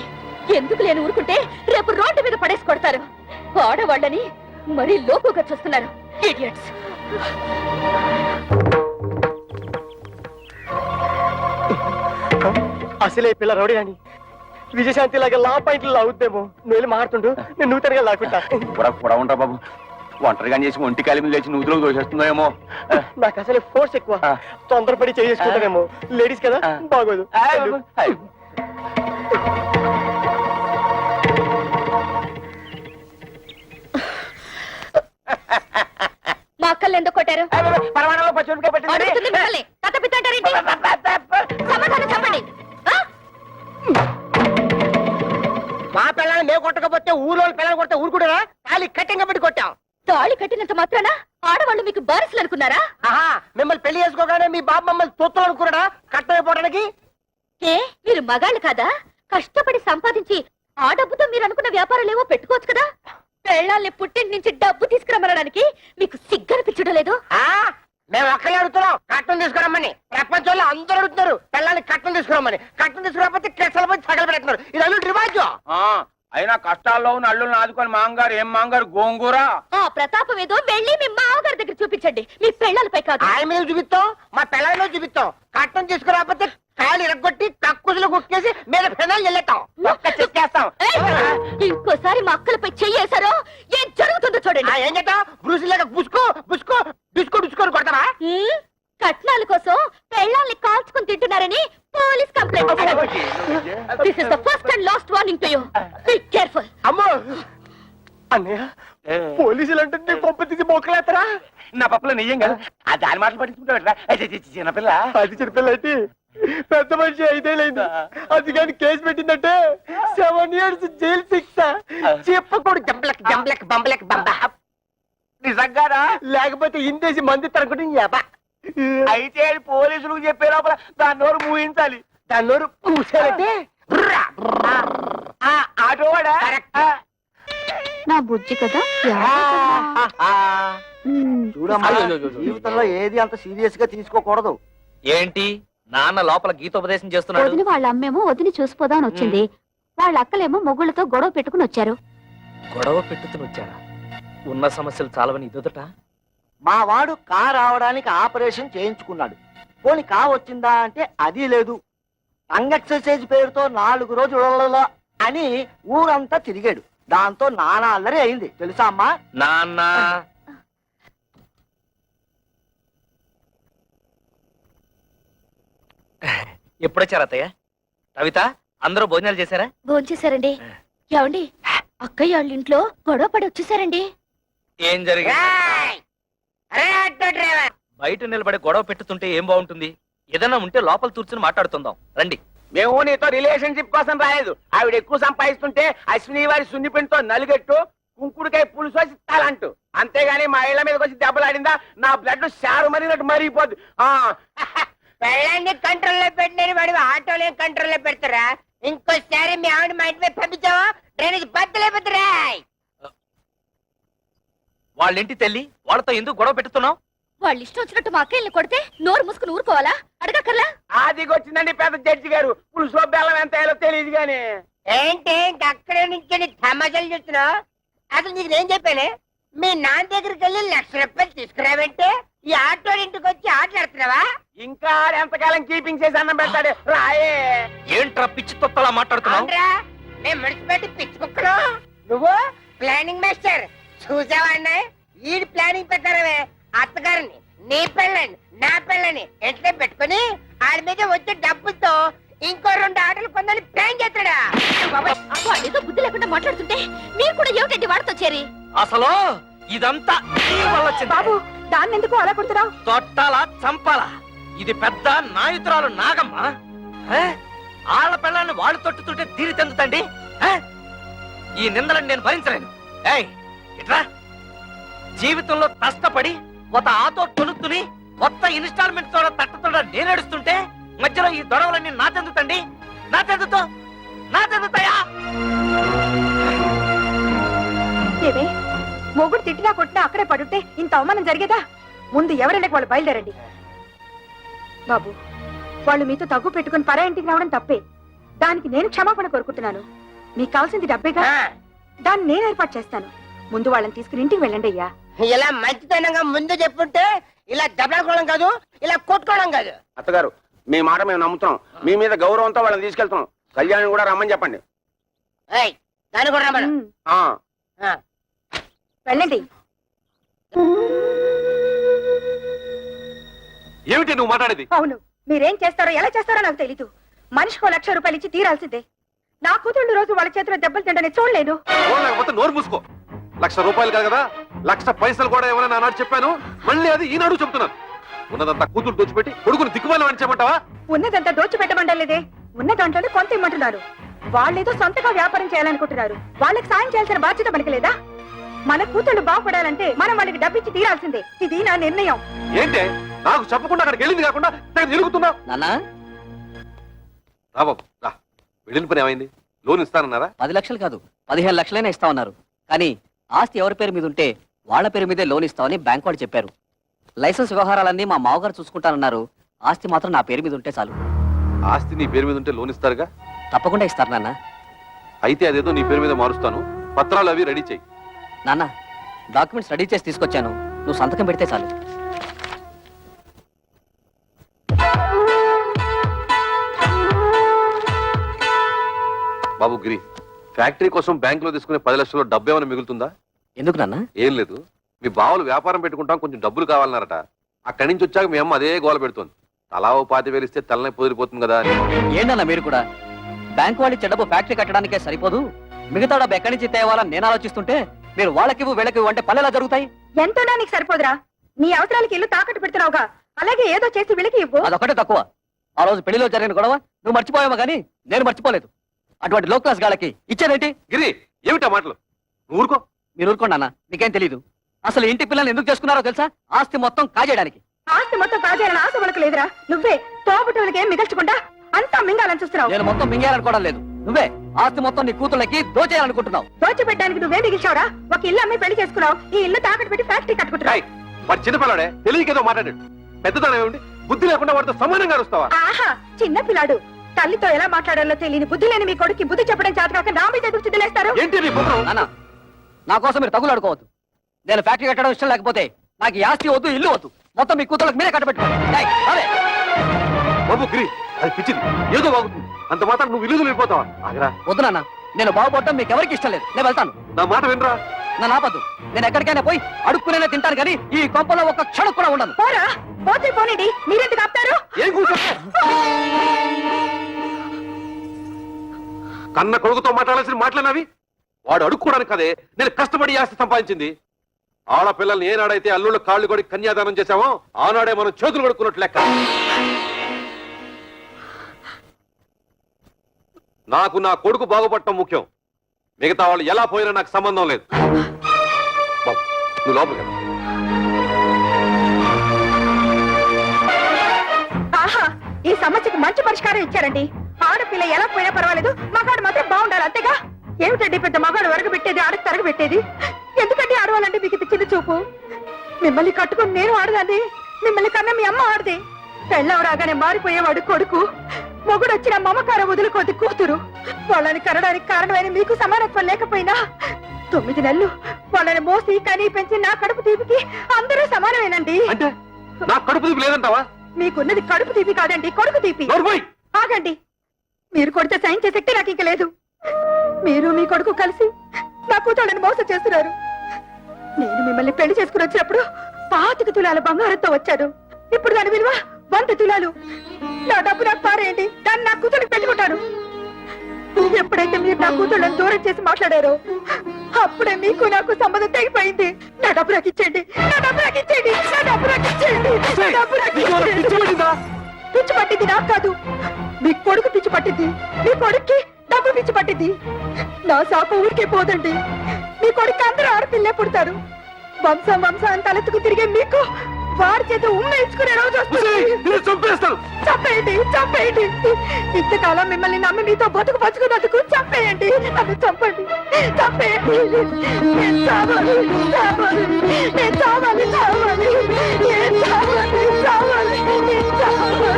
ఎందుకు లేని ఊరుకుంటే రేపు రోడ్డు మీద పడేసి కొడతారు. ఆడవాళ్ళని మరీ లోకుగా చూస్తున్నారు. ఇడియట్స్. అసలే పిల్ల రౌడీ అని విజయశాంతి లాగా లా పాయింట్లు లాగుద్దేమో. నువ్వు వెళ్ళి మారుతుండు, నేను నూతనగా లాక్కుంటా. కూడా ఉంటా బాబు. ఒంటరిగా చేసి ఒంటి కాలి మీద లేచి నూతులకు దోషేస్తుందేమో. నాకు అసలే ఫోర్స్ ఎక్కువ, తొందరపడి చేసుకుంటానేమో. లేడీస్ కదా, బాగోదు. మా అక్కల్ని ఎందుకు కొట్టారు? పరమాణంలో పచ్చిమిరపకాయ పట్టింది. అడుగుతుంది మిమ్మల్ని. కథ పిత్తంటారేంటి? సమాధానం చెప్పండి. మా పిల్లల్ని మేము కొట్టకపోతే ఊళ్ళో పిల్లలు కొడితే ఊరుకుంటారా? తాళి కట్టింగ్ పెట్టి కొట్టాం. తాళి కట్టినంత మాత్రాన ఆడవాళ్ళు మీకు బారసులు అనుకున్నారా? ఆహా, మిమ్మల్ని పెళ్లి చేసుకోగానే మీ బాబు మమ్మల్ని తొత్తులు అనుకున్నాడా కట్టమైపోవడానికి? ఏ మీరు మగాళ్ళు కాదా? కష్టపడి సంపాదించి ఆ డబ్బుతో మీరు అనుకున్న వ్యాపారాలేవో పెట్టుకోవచ్చు కదా. పెళ్ళాల్ని పుట్టింటి నుంచి డబ్బు తీసుకురమ్మనడానికి మీకు సిగ్గనిపించడం లేదు? మేము ఒక్కలే అడుగుతున్నాం కట్టం తీసుకురమ్మని. ప్రపంచంలో అందరూ అడుగుతున్నారు పిల్లల్ని కట్టం తీసుకురమ్మని. కట్టం తీసుకురాకపోతే కెసలు పోయి సగలు పెడుతున్నారు. ఇది అల్లుడు రివాజు. అయినా కష్టాల్లో ఉన్న అల్లుల్ని ఆదుకొని మాంగారు ఏం మాంగారు గోంగూర. ఆ ప్రతాపం ఏదో వెళ్ళి మీ మామగారి దగ్గర చూపించండి, మీ పెళ్ళాలపై కాదు. ఆయన మీద చూపిస్తాం, మా పిల్లల మీద చూపిస్తాం. కట్టం తీసుకురాకపోతే కాయలు ఇరగొట్టి కక్కుసులు కుక్కేసి మీద ఫెనాలు చెల్లేస్తాం. ఒక్క చెక్కేస్తాం. ఇంకోసారి మా అక్కలపై చెయ్యేశారో ఏం జరుగుతుందో చూడండి. ఏం చేస్తాం? బ్రూసిలాగా బుసుకో బుసుకో డిస్కో డిస్కోని కొడతారా? కట్నాల కోసం పెళ్ళాల్ని కాల్చుకుని తింటున్నారని పోలీస్ కంప్లైంట్ ఇచ్చారు. This is the first and last warning to you. Be careful. అమ్మో అన్నయ్య, పోలీసులు అంటే కొంప తీసి మోకలేస్తారా? నా పప్పులో నెయ్యం కదా, ఆ దాని మాటలు పట్టించుకుంటా. చిన్నపిల్ల అది చిన్నపిల్ల అయితే పెద్ద మనిషి 5 ఏళ్ళైంది. అది కానీ కేసు పెట్టిందంటే 7 years జైలు శిక్ష. చెప్పకూడదు. జంబలక్ జంబలక్ బంబలక్ బంబ. నిజంగానా? లేకపోతే ఇందేసి మంది తరగడం అయితే అది పోలీసులకు చెప్పే లోపల దాని నోరు మూయించాలి. దాని నోరు పూసారంటే ఆటోవాడా? నా బుజ్జి కదా. చూడమ్మా, జీవితంలో ఏది అంత సీరియస్ గా తీసుకోకూడదు. ఏంటి నాన్న లోపల గీతోపదేశం చేస్తున్నాడు? వదిన వాళ్ళ అమ్మేమో వదిని చూసిపోదామని వచ్చింది. వాళ్ళ అక్కలేమో మొగుళ్ళతో గొడవ పెట్టుకుని వచ్చారు. గొడవ పెట్టుకుని వచ్చారా? ఉన్న సమస్యలు చాలవని ఇదొదట. మా వాడు కా రావడానికి ఆపరేషన్ చేయించుకున్నాడు. పోనీ కా వచ్చిందా అంటే అది లేదు. టంగ్ ఎక్సర్సైజ్ పేరుతో 4 రోజులలో అని ఊరంతా తిరిగాడు. దాంతో నానా అల్లరి అయింది తెలుసా అమ్మా? నాన్న ఎప్పుడొచ్చారు అత్తయ్య? కవిత, అందరూ భోజనాలు చేశారా? భోంచేశారండి. ఏమండి, అక్కయ్య వాళ్ళ ఇంట్లో గొడవ పడి వచ్చేసారండి. ఏం జరిగింది? బయట నిలబడి గొడవ పెట్టుతుంటే ఏం బాగుంటుంది? ఏదైనా ఉంటే లోపల కూర్చుని మాట్లాడుతుందాం రండి. మేము నీతో రిలేషన్షిప్ కోసం రాలేదు. ఆవిడ ఎక్కువ సంపాదిస్తుంటే అశ్విని వారి సున్నిపిండితో నలుగెట్టు కుంకుడుకాయ పులుసు వచ్చి తలంటూ, అంతేగాని మా ఇళ్ల మీదకి వచ్చి దెబ్బలాడిందా నా బ్లడ్ షారు మరినట్టు మరిగిపోద్ది. పెళ్ళాన్ని కంట్రోల్లో పెట్టినని వాడి ఆటోలో కంట్రోల్లో పెడతారా? ఇంకోసారి మీ ఆవిడ మా ఇంటి మీద పంపించావా డ్రైనేజ్ బద్దలైపోతారా? వాళ్ళ ఇంటి తల్లి, వాళ్ళతో ఎందుకు గొడవ పెట్టుతున్నావు? వాళ్ళు ఇష్టం వచ్చినట్టు మా అక్కయ్యని కొడితే నోరు మూసుకుని ఊరుకోవాలా? అడగక్కర్లా? ఆదిగొచ్చిందండి పెద్ద జడ్జి గారు. పులుసులో బెల్లం ఎంత వేయాలో తెలియదు గాని. ఏంటి అక్కడే నుంచి తమాషాలు చూస్తున్నావు? అసలు నీకు నేను చెప్పానే, మీ నాన్న దగ్గరికి వెళ్ళి 1,00,000 రూపాయలు తీసుకురావంటే ఈ ఆటో ఇంటికి వచ్చి ఆటలాడుతున్నావా? ఇంకా ఎంతకాలం కీపింగ్ చేసి అన్నం పెడతాడు రాయే. ఏంట్రా పిచ్చి తొక్కలా మాట్లాడుతున్నావు? మేము మున్సిపాలిటీ పిచ్చి కుక్కలు, నువ్వు ప్లానింగ్ మాస్టర్. చూసావా అన్న, ఈ ప్లానింగ్ ప్రకారమే అత్తగారిని నీ పెళ్ళని నా పెళ్ళని ఎంట్లో పెట్టుకుని ఆడి మీద వచ్చే డబ్బులతో ఇంకో 2 ఆటలు కొందని ప్లాన్ చేస్తాడా? ఏదో బుద్ధి లేకుండా మాట్లాడుతుంటే మీరు కూడా ఏమిటండి వాడితో చేరి? అసలు ఇదంతా నీ వల్ల వచ్చింది. బాబు, దాన్ని ఎందుకు అలా కొడుతున్నావు? తొట్టాలా చంపాలా? ఇది పెద్ద నాయుతురాలు నాగమ్మ. ఆళ్ళ పిల్లల్ని వాళ్ళు తొట్టుతుంటే తీరి తెందుతండి. ఈ నిందలను నేను భరించలేను. ఏయ్ ఇట్రా జీవితంలో కష్టపడి ఒక ఆటో తొలుతుని కొత్త ఇన్స్టాల్మెంట్ తోడ తట్టతోడ నేనేడుస్తుంటే మధ్యలో ఈ దొడవలన్నీ నా చెందుతండి నా చెందుతాయా ఏవే మొగుడు తిట్టినా కొట్టినా అక్కడే పడుంటే ఇంత అవమానం జరిగేదా? ముందు ఎవరైనా వాళ్ళు బయలుదేరండి. బాబు, వాళ్ళు మీతో తగ్గు పెట్టుకుని పరా ఇంటికి రావడం తప్పే. దానికి నేను క్షమాపణ కోరుకుంటున్నాను. మీకు కావాల్సింది డబ్బేగా, దాన్ని నేను ఏర్పాటు చేస్తాను. ముందు వాళ్ళని తీసుకుని ఇంటికి వెళ్ళండి అయ్యా. ఇలా మంచితనంగా ముందు చెప్పుంటే ఇలా దెబ్బలాడుకోవడం కాదు, ఇలా కొట్టుకోవడం కాదు. అత్తగారు మీ మాట మేము నమ్ముతున్నాం, మీ మీద గౌరవంతో వాళ్ళని తీసుకెళ్తున్నాం. కళ్యాణ్ కూడా రమ్మని చెప్పండి. ఏయ్, దాన్ని కూడా రమ్మను. ఆ వెళ్ళండి. ఏమిటి నువ్వు మాట్లాడేది? అవును, మీరేం చేస్తారో ఎలా చేస్తారో నాకు తెలీదు. మనిషికో 1,00,000 రూపాయలు ఇచ్చి తీరాల్సిందే. నా కూతుళ్ళు రోజు వాళ్ళ చేతిలో దెబ్బలు తింటని చూడలేదు. లేకపోతే నోరు మూసుకో. 1,00,000 రూపాయలు కాదు కదా, 1,00,000 పైసలు కూడా ఏమైనా నానాడు చెప్పాను, మళ్ళీ అది ఈనాడు చెప్తున్నాను. ఉన్నదంతా కూతురు దోచిపెట్టి కొడుకుని దిక్కుమాలి అని చెప్పమంటావా? ఉన్నదంతా దోచిపెట్టమంటలేదే, ఉన్న దాంట్లోనే కొంత ఇమ్మంటున్నారు. వాళ్ళేదో సొంతగా వ్యాపారం చేయాలనుకుంటున్నారు. వాళ్ళకి సాయం చేయాల్సిన బాధ్యత మనకి లేదా? మన కూతుళ్ళు బాగుపడాలంటే మనం వాళ్ళకి డబ్బిచ్చి తీరాల్సిందే. ఇది నా నిర్ణయం. ఏంటే నాకు చెప్పకుండా అక్కడికి వెళ్ళింది కాకుండా తిరుగుతున్నా? నాన్నా రా బాబు రా. వెళ్ళిన పని ఏమైంది? లోన్ ఇస్తానన్నారా? 10 లక్షలు కాదు 15 లక్షలైనా ఇస్తా ఉన్నారు. కానీ ఆస్తి ఎవరి పేరు మీద ఉంటే వాళ్ళ పేరు మీదే లోన్ ఇస్తామని బ్యాంక్ వాడు చెప్పారు. లైసెన్స్ వ్యవహారాలన్నీ మా మావగారు చూసుకుంటానన్నారు. ఆస్తి మాత్రం నా పేరు మీద ఉంటే చాలు. ఆస్తి నీ పేరు మీద ఉంటే లోన్ ఇస్తారుగా? తప్పకుండా ఇస్తారు నాన్న. అయితే అదేదో నీ పేరు మీద మారుస్తాను, పత్రాలు అవి రెడీ చెయ్యి. నాన్న, డాక్యుమెంట్స్ రెడీ చేసి తీసుకొచ్చాను, నువ్వు సంతకం పెడితే చాలు. బాబు గిరి, ఫ్యాక్టరీ కోసం బ్యాంకులో తీసుకునే 10 లక్షల్లో డబ్బు ఏమైనా మిగులుతుందా? ఎందుకు నాన్న? ఏం లేదు, మీ బావలు వ్యాపారం పెట్టుకుంటాం, కొంచెం డబ్బులు కావాలన్నారట. అక్కడి నుంచి వచ్చాక మీ అమ్మ అదే గోల పెడుతోంది. తలా ఓ 25,000 ఇస్తే తలనే పొదిరిపోతుంది కదా అని. ఏంటన్నా మీరు కూడా? బ్యాంకు వాళ్ళు చెడబు ఫ్యాక్టరీ కట్టడానికే సరిపోదు, మిగతా డబ్బు ఎక్కడి నుంచి తేవాలని నేను ఆలోచిస్తుంటే మీరు వాళ్ళకివ్వు వీళ్ళకివ్వు అంటే పనులు ఎలా జరుగుతాయి? ఎంతోనా నీకు సరిపోదురా? నీ అవసరాలకి ఇల్లు తాకట్టు పెడుతున్నావుగా, అలాగే ఏదో చేసి వీళ్ళకి ఇవ్వు. అదొకటే తక్కువ. ఆ రోజు పెళ్లిలో జరిగిన గొడవ నువ్వు మర్చిపోయావా కానీ నేను మర్చిపోలేదు. అటువంటి లో క్లాస్ గాళ్ళకి ఇచ్చేదేంటి? గిరి, ఏమిటా మాటలు? నువ్వు ఊరుకో. మీరు ఊరుకోండి అన్న, మీకేం తెలీదు. అసలు ఇంటి పిల్లల్ని ఎందుకు చేసుకున్నారో తెలుసా? ఆస్తి మొత్తం కాజేయడానికి. ఆస్తి మొత్తం కాజేయాలని ఆశ వాళ్ళకి లేదురా. నువ్వే తోబుట్టులకి ఏం మిగల్చకుండా అంతా మింగాలని చూస్తున్నావు. నేను మొత్తం మింగేయాలనుకోవడం లేదు, నువ్వే ఆస్తి మొత్తం నీ కూతుళ్ళకి దోచేయాలనుకుంటున్నావు. దోచిపెట్టడానికి నువ్వే మిగిల్చావురా. ఒక ఇల్లు అమ్మి పెళ్లి చేసుకున్నావు, ఈ ఇల్లు తాకట్టు పెట్టి ఫ్యాక్టరీ కట్టుకుంటున్నావు. వాడు చిన్నపిల్లాడే, తెలియకేదో మాట్లాడాడు. పెద్దదానం ఏమిటి? బుద్ధి లేకుండా వాడితో సమానంగా వస్తావా? ఆహా, చిన్న పిల్లాడు. తల్లితో ఎలా మాట్లాడాలో తెలియని బుద్ధి లేని మీ కొడుకు బుద్ధి చెప్పడం చేతకాక నా మీద ఎదురు చిద్దులేస్తారు. ఏంటి నీ పుత్రం? నాన్న, నా కోసం మీరు తగులాడుకోవద్దు. నేను ఫ్యాక్టరీ కట్టడం ఇష్టం లేకపోతే నాకు ఈ ఆస్తి వద్దు, ఇల్లు వద్దు, మొత్తం మీ కూతుళ్ళకి మీరే కట్టబెట్టుకోండి. బాబు గిరి, అది పిచ్చిది, ఏదో బాగుంటుంది. అంత మాత్రం నువ్వు ఇల్లు వెళ్ళిపోతావా? ఆగరా. వద్దు నాన్న, నేను బాగుపడటం మీకు ఎవరికి ఇష్టం లేదు. నేను వెళ్తాను. నా మాట వినరా? నన్ను ఆపద్దు. నేను ఎక్కడికైనా పోయి అడుక్కునే తింటాను కానీ ఈ కొంపలో ఒక్క క్షణం కూడా ఉండను. పోరా, పోతే పోనండి. మీరెందుకు ఆపుతారు? ఏం కూర్చో? కన్న కొడుకుతో మాట్లాడాల్సిన మాటలన్నవి. వాడు అడుక్కోవడానికి కదే నేను కష్టపడి ఆస్తి సంపాదించింది. ఆడపిల్లల్ని ఏనాడైతే అల్లుళ్ళ కాళ్ళు కొడి కన్యాదానం చేశామో ఆనాడే మనం చేతులు కొడుకున్నట్లు లెక్క. నాకు నా కొడుకు బాగుపడటం ముఖ్యం, మిగతా వాళ్ళు ఎలా పోయినా నాకు సంబంధం లేదు. బాబు, నువ్వు లోపలికి వెళ్ళు. ఆహా, ఈ సమస్యకు మంచి పరిష్కారం ఇచ్చారండి. ఆడపిల్ల ఎలా పోయినా పర్వాలేదు, మగాడు మాత్రం బాగుండాలి, అంతేగా? ఏమిటండి పెద్ద మగాడు వరగబెట్టేది, ఆడకు తరగబెట్టేది? ఎందుకంటే ఆడవాలంటే మీకు ఇది చిన్న చూపు? మిమ్మల్ని కట్టుకుని నేను ఆడదాన్ని, మిమ్మల్ని కన్నా మీ అమ్మ ఆడది. పెళ్ళం రాగానే మారిపోయేవాడు కొడుకు, మొగుడు వచ్చిన మమకారం వదులుకోది కూతురు. వాళ్ళని కనడానికి కారణమైన మీకు సమానత్వం లేకపోయినా 9 నెలలు వాళ్ళని మోసి కనీ పెంచి నా కడుపు తీపికి అందరూ సమానమేనండి. అంటే నా కడుపు తీపి లేదంటావా? మీకున్నది కడుపు తీపి కాదండి, కొడుకు తీపి. ఆగండి, మీరు కొడితే సైన్ చేసే శక్తి నాకు ఇంక లేదు. మీరు మీ కొడుకు కలిసి నా కూతుళ్ళని మోసం చేస్తున్నారు. నేను మిమ్మల్ని పెళ్లి చేసుకుని వచ్చినప్పుడు 25 తులాల బంగారంతో వచ్చాను. ఇప్పుడు దాని విలువ 100 తులాలు. నా డబ్బు నాకు పారేయండి, దాన్ని నా కూతురికి పెట్టుకుంటాను. ఎప్పుడైతే మీరు నా కూతుళ్ళని దూరం చేసి మాట్లాడారో అప్పుడే మీకు నాకు సంబంధం తెగిపోయింది. నా డబ్బు నాకు ఇచ్చేయండి, నా డబ్బు నాకు ఇచ్చేయండి, నా డబ్బు నాకు ఇచ్చేయండి, నా డబ్బు నాకు ఇచ్చేయండి. పిచ్చి పట్టింది నాకు కాదు, మీ కొడుకు పిచ్చి పట్టింది. మీ కొడుక్కి డబ్బు పిచ్చి పట్టింది. నా శాప ఊరికే పోదండి. మీ కొడుకు అందరూ ఆడపిల్లే పుడతారు. వంశం వంశం తలెత్తుకు తిరిగే మీకు వాడి చేత ఉమ్మేయించుకునే రోజు వస్తుంది. చంపేయండి, చంపేయండి. ఇంతకాలం మిమ్మల్ని నమ్మి మీతో బతుకు బతుకున్నందుకు చంపేయండి. నన్ను చంపండి, చంపేయండి. నేను చావాలి, చావాలి, నేను చావాలి, చావాలి, నేను చావాలి, చావాలి, నేను చావాలి.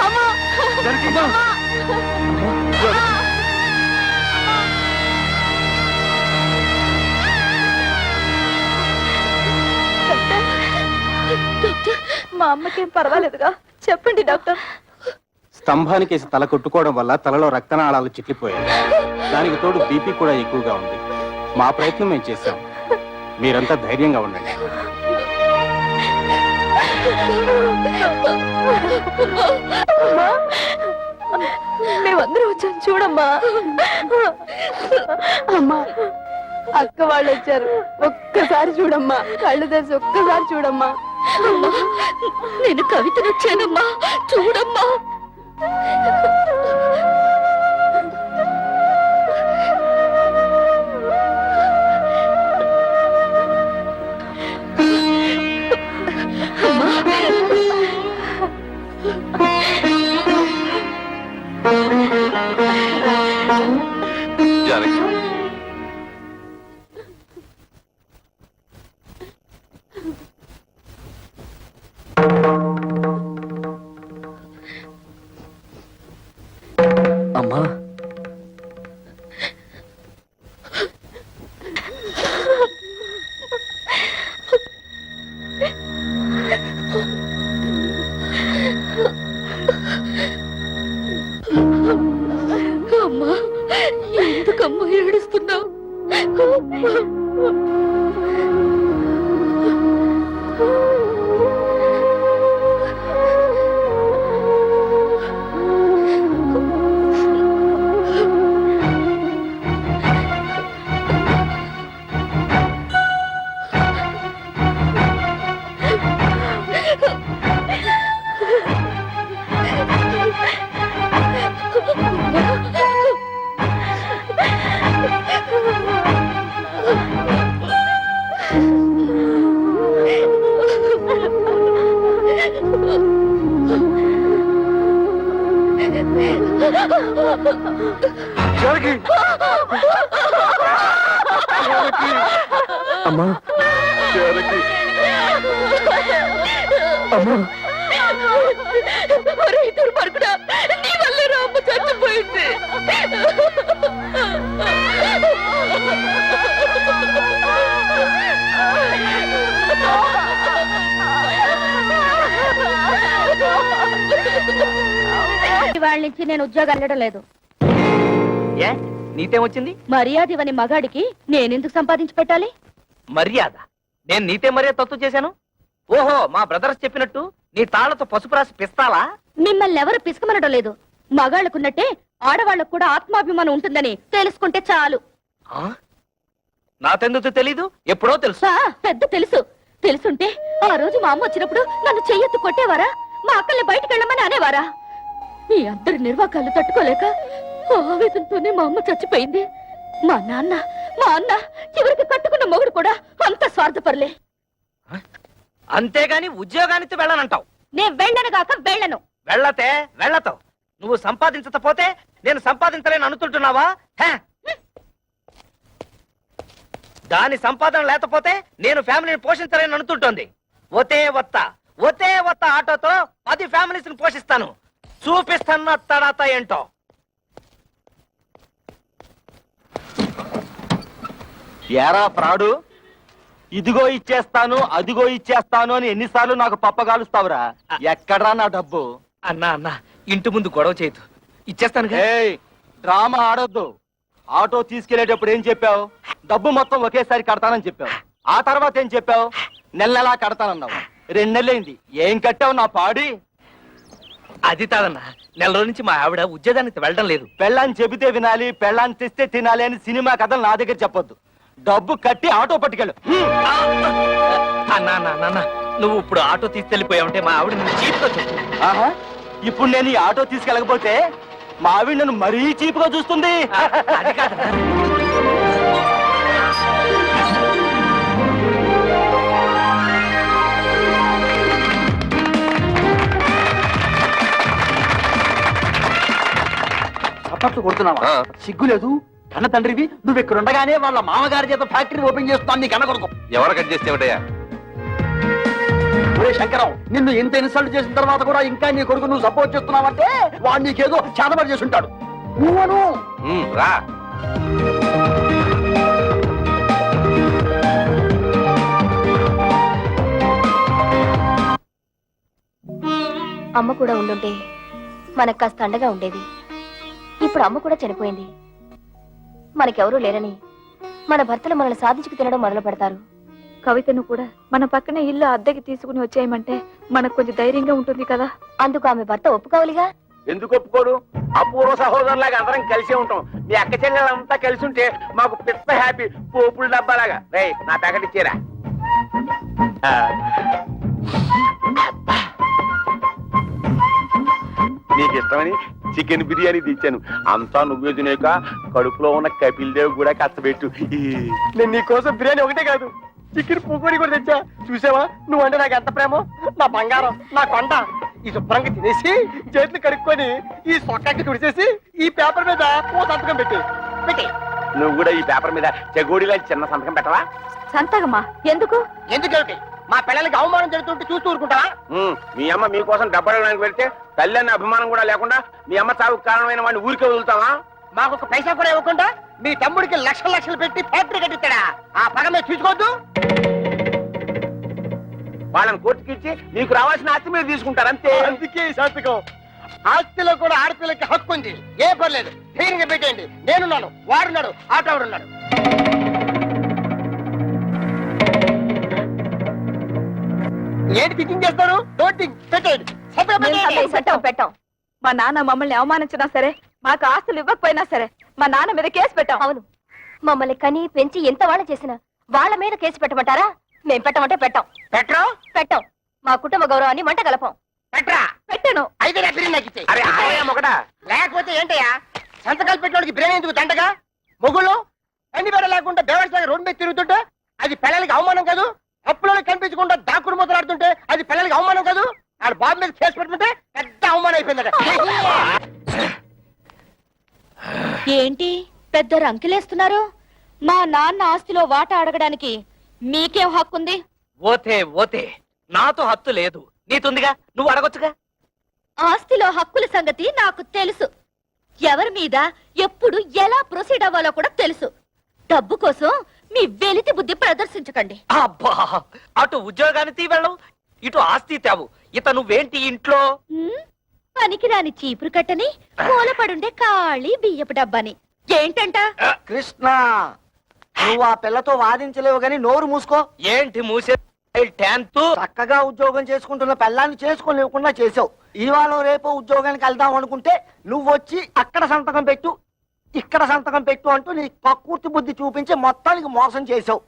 అమ్మా, మా అమ్మకేం పర్వాలేదుగా? చెప్పండి డాక్టర్. స్తంభానికేసి తల కొట్టుకోవడం వల్ల తలలో రక్తనాళాలు చిట్లిపోయాయి. దానికి తోడు బీపీ కూడా ఎక్కువగా ఉంది. మా ప్రయత్నం మేము చేశాం. మీరంతా ధైర్యంగా ఉండండి. మేమందరం వచ్చాం, చూడమ్మా. అమ్మా, అక్క వాళ్ళు వచ్చారు. ఒక్కసారి చూడమ్మా, కళ్ళు తెరిచి ఒక్కసారి చూడమ్మా. నేను కవితను వచ్చానమ్మా, చూడమ్మా. జానకి, అమ్మా, అమ్మా, ఎందుకమ్మా ఏడుస్తున్నావు? అమ్మా, అమ్మా. ఇద్దరు పడుకున్నా, నీ వల్లే రామ్మ చచ్చిపోయింది. వాళ్ళ నుంచి నేను ఉద్యోగం వెళ్ళడం లేదు. ఏ నీతేం వచ్చింది? మర్యాద ఇవని మగాడికి నేనెందుకు సంపాదించి పెట్టాలి? మర్యాద? నేను నీతే మర్యాద తత్తు చేశాను? ఓహో, మా బ్రదర్స్ చెప్పినట్టు నీ తాళ్లతో పసుపు రాసి పిస్తాలా? మిమ్మల్ని ఎవరు పిసుకమనడం లేదు. మగాళ్ళకున్నట్టే ఆడవాళ్ళకు కూడా ఆత్మాభిమానం ఉంటుందని తెలుసుకుంటే చాలు. ఆ? నాకెందుకు తెలీదు? ఎప్పుడో తెలుసు. పెద్ద తెలుసు. తెలుసుంటే ఆ రోజు మా అమ్మ వచ్చినప్పుడు నన్ను చెయ్యెత్తు కొట్టేవారా? మా అక్కల్ని బయటకు వెళ్ళమని అనేవారా? మీ అందరి నిర్వాకాలు తట్టుకోలేక ఆవేదనతోనే మా అమ్మ చచ్చిపోయింది. మా అన్న చివరికి కట్టుకున్న మొగుడు కూడా అంత స్వార్థపరలే. అంతేగాని ఉద్యోగానికి వెళ్ళనంటావు? నేను వెళ్ళను గాక వెళ్ళను. వెళ్ళతే వెళ్ళతావు. నువ్వు సంపాదించకపోతే నేను సంపాదించలేను అనుకుంటున్నావా? దాని సంపాదన లేకపోతే నేను ఫ్యామిలీని పోషించలేను అనుకుంటోంది. ఒతే వత్త ఆటోతో 10 ఫ్యామిలీస్ ని పోషిస్తాను. చూపిస్తాను తడాత ఏంటో. ఏరా ప్రాడు, ఇదిగో ఇచ్చేస్తాను అదిగో ఇచ్చేస్తాను అని ఎన్నిసార్లు నాకు పప్పగాలుస్తావురా? ఎక్కడ్రా నా డబ్బు? అన్నా ఇంటి ముందు గొడవ చేయదు, ఇచ్చేస్తాను. ఏయ్, డ్రామా ఆడొద్దు. ఆటో తీసుకెళ్లేటప్పుడు ఏం చెప్పావు? డబ్బు మొత్తం ఒకేసారి కడతానని చెప్పావు. ఆ తర్వాత ఏం చెప్పావు? నెలలా కడతానన్నావు. 2 నెలలైంది, ఏం కట్టావు నా పాడి? అది కాదన్నా, నెల రోజు నుంచి మా ఆవిడ ఉద్యోగానికి వెళ్ళడం లేదు. పెళ్ళాన్ని చెబితే వినాలి, పెళ్ళాన్ని తెస్తే తినాలి అని సినిమా కథలు నా దగ్గర చెప్పొద్దు. డబ్బు కట్టి ఆటో పట్టుకెళ్ళు. అన్నా నువ్వు ఇప్పుడు ఆటో తీసుకెళ్లిపోయావంటే మా ఆవిడ చీప్తో చెప్పు. ఆహా, ఇప్పుడు నేను ఈ ఆటో తీసుకెళ్ళకపోతే మా ఆవిడ నన్ను మరీ చీపుగా చూస్తుంది. అది కాదు. చప్పట్లు కొడుతున్నావా? ఆ. సిగ్గు లేదు? కన్న తండ్రివి నువ్వు ఇక్కడ ఉండగానే వాళ్ళ మామగారి చేత ఫ్యాక్టరీ ఓపెన్ చేస్తున్నాను నీ కన్న కొడుకు. ఎవరు కట్ చేస్తే ఏమిటయ్యా? ఒరే శంకరం, నిన్ను ఇంత ఇన్సల్ట్ చేసిన తర్వాత కూడా ఇంకా నీ కొడుకు నువ్వు సపోర్ట్ చేస్తున్నావంటే వాడు నీకేదో చేతబడి చేసి ఉంటాడు. నువ్వను రా. అమ్మ కూడా ఉండుంటే మనకు కాస్త అండగా ఉండేది. ఇప్పుడు అమ్మ కూడా చనిపోయింది. మనకెవరూ లేరని మన భర్తలు మనల్ని సాధించుకు తినడం మొదలు పెడతారు. కవితను కూడా మన పక్కనే ఇల్లు అద్దెకి తీసుకుని వచ్చేయమంటే మనకు కొంచెం ధైర్యంగా ఉంటుంది కదా. అందుకు ఆమె భర్త ఒప్పుకోవాలిగా. ఎందుకు ఒప్పుకోడు? అపూర్వ సహోదరులాగా అందరం కలిసే ఉంటాం. మీ అక్క చెల్లెలంతా కలిసి ఉంటే మాకు పిత్త హ్యాపీ పోపుల డబ్బాలాగా. రేయ్ నా ప్యాకెట్ ఇచ్చేరా. నీకు ఇష్టమని చికెన్ బిర్యానీ తెచ్చాను. అంతా నువ్వే తినేక కడుపులో ఉన్న కపిల్ దేవ్ కూడా కష్టపెట్టు. నేను నీ కోసం బిర్యానీ ఒకటే కాదు, చికెన్ పకోడీ కూడా తెచ్చా. చూసావా నువ్వంటే నాకు ఎంత ప్రేమో? నా బంగారం, నా కొండ. ఈ శుభ్రంగా తినేసి చేతులు కడుక్కొని ఈ సొక్కకి తుడిచేసి ఈ పేపర్ మీద ఓ సంతకం పెట్టి నువ్వు కూడా ఈ పేపర్ మీద చెగోడిలా చిన్న సంతకం పెట్టవా? సంతకమా? ఎందుకు? ఎందుకేమిటి? మా పిల్లలకి అవమానం జరుగుతుంటే చూస్తూ ఊరుకుంటావా? మీ అమ్మ మీకోసం డబ్బడానికి వెళ్తే తల్లి అన్న అభిమానం కూడా లేకుండా మీ అమ్మ చావుకు కారణమైన వాడిని ఊరికే వదులుతావా? మాకు ఒక పైసా కూడా ఇవ్వకుండా మీ తమ్ముడికి లక్షలు లక్షలు పెట్టి ఫ్యాక్టరీ కట్టిస్తాడా? ఆ పగ మీద చూసుకోవద్దు. వాళ్ళని కోర్టుకి ఇచ్చి మీకు రావాల్సిన ఆస్తి మీరు తీసుకుంటారు అంతే. అందుకే ఈ సంతకం. ఆస్తిలో కూడా ఆడపిల్లకి హక్కు ఉంది. ఏ పర్లేదు, ధైర్యంగా పెట్టేయండి. నేనున్నాను, వాడున్నాడు, ఆటోడున్నాడు. ఏంటి థింకింగ్ చేస్తారు? డోంట్ థింక్, పెట్టేయండి. సంతకం పెట్టేయండి. చట్టం పెట్టాం. మా నాన్న మమ్మల్ని అవమానించినా సరే, మాకు ఆస్తులు ఇవ్వకపోయినా సరే మా నాన్న మీద కేసు పెట్టాం. అవును, మమ్మల్ని కని పెంచి ఎంత వాళ్ళ చేసినా వాళ్ళ మీద కేసు పెట్టమంటారా? మేం పెట్టమంటే పెట్టాం. పెట్టరా? పెట్టాం. మా కుటుంబ గౌరవాన్ని మంట కలపం. పెట్టరా? పెట్టాను. అయితే నా బిర్యానీ నాకు ఇచ్చేయ్. అరే ఆగయ్యా మొగడా. లేకపోతే ఏంటయ్యా? సంతకాలు పెట్టడానికి బిర్యానీ ఎందుకు దండగా? మొగుళ్ళు అన్ని బెడ లేకుండా దేవస్థానం రోడ్డు మీద తిరుగుతుంటే అది పిల్లలకి అవమానం కాదు? అప్పులలో కనిపించకుండా దాక్కుడు మొదలాడుతుంటే అది పిల్లలకి అవమానం కాదు? ఆడ బాబు మీద కేసు పెట్టుకుంటే పెద్ద అవమానం అయిపోయిందట. ఏంటి పెద్ద రంకిలేస్తున్నారు? మా నాన్న ఆస్తిలో వాటా అడగడానికి మీకేం హక్కుంది? ఓతే ఓతే, నాతో హత్తు లేదు, నీతుందిగా, నువ్వు అడగొచ్చుగా. ఆస్తిలో హక్కుల సంగతి నాకు తెలుసు. ఎవరి మీద ఎప్పుడు ఎలా ప్రొసీడ్ అవ్వాలో కూడా తెలుసు. డబ్బు కోసం మీ వెలితి బుద్ధి ప్రదర్శించకండి. అబ్బా, అటు ఉద్యోగాన్ని తీవెళ్ళం, ఇటు ఆస్తి తేవు. ఇత నువ్వేంటి ఇంట్లో? పనికిరాని చీపురు కట్టని, మూలపడుండే ఖాళీ బియ్యపు డబ్బాని. ఏంటంట? కృష్ణ, నువ్వు ఆ పిల్లతో వాదించలేవు గాని నోరు మూసుకో. ఏంటి మూసే? 10th చక్కగా ఉద్యోగం చేసుకుంటున్న పిల్లాన్ని చేసుకోలేకుండా చేసావు. ఇవాళ రేపు ఉద్యోగానికి వెళ్దాం అనుకుంటే నువ్వు వచ్చి అక్కడ సంతకం పెట్టు, ఇక్కడ సంతకం పెట్టు అంటూ నీ కక్కుర్తి బుద్ధి చూపించి మొత్తానికి మోసం చేసావు.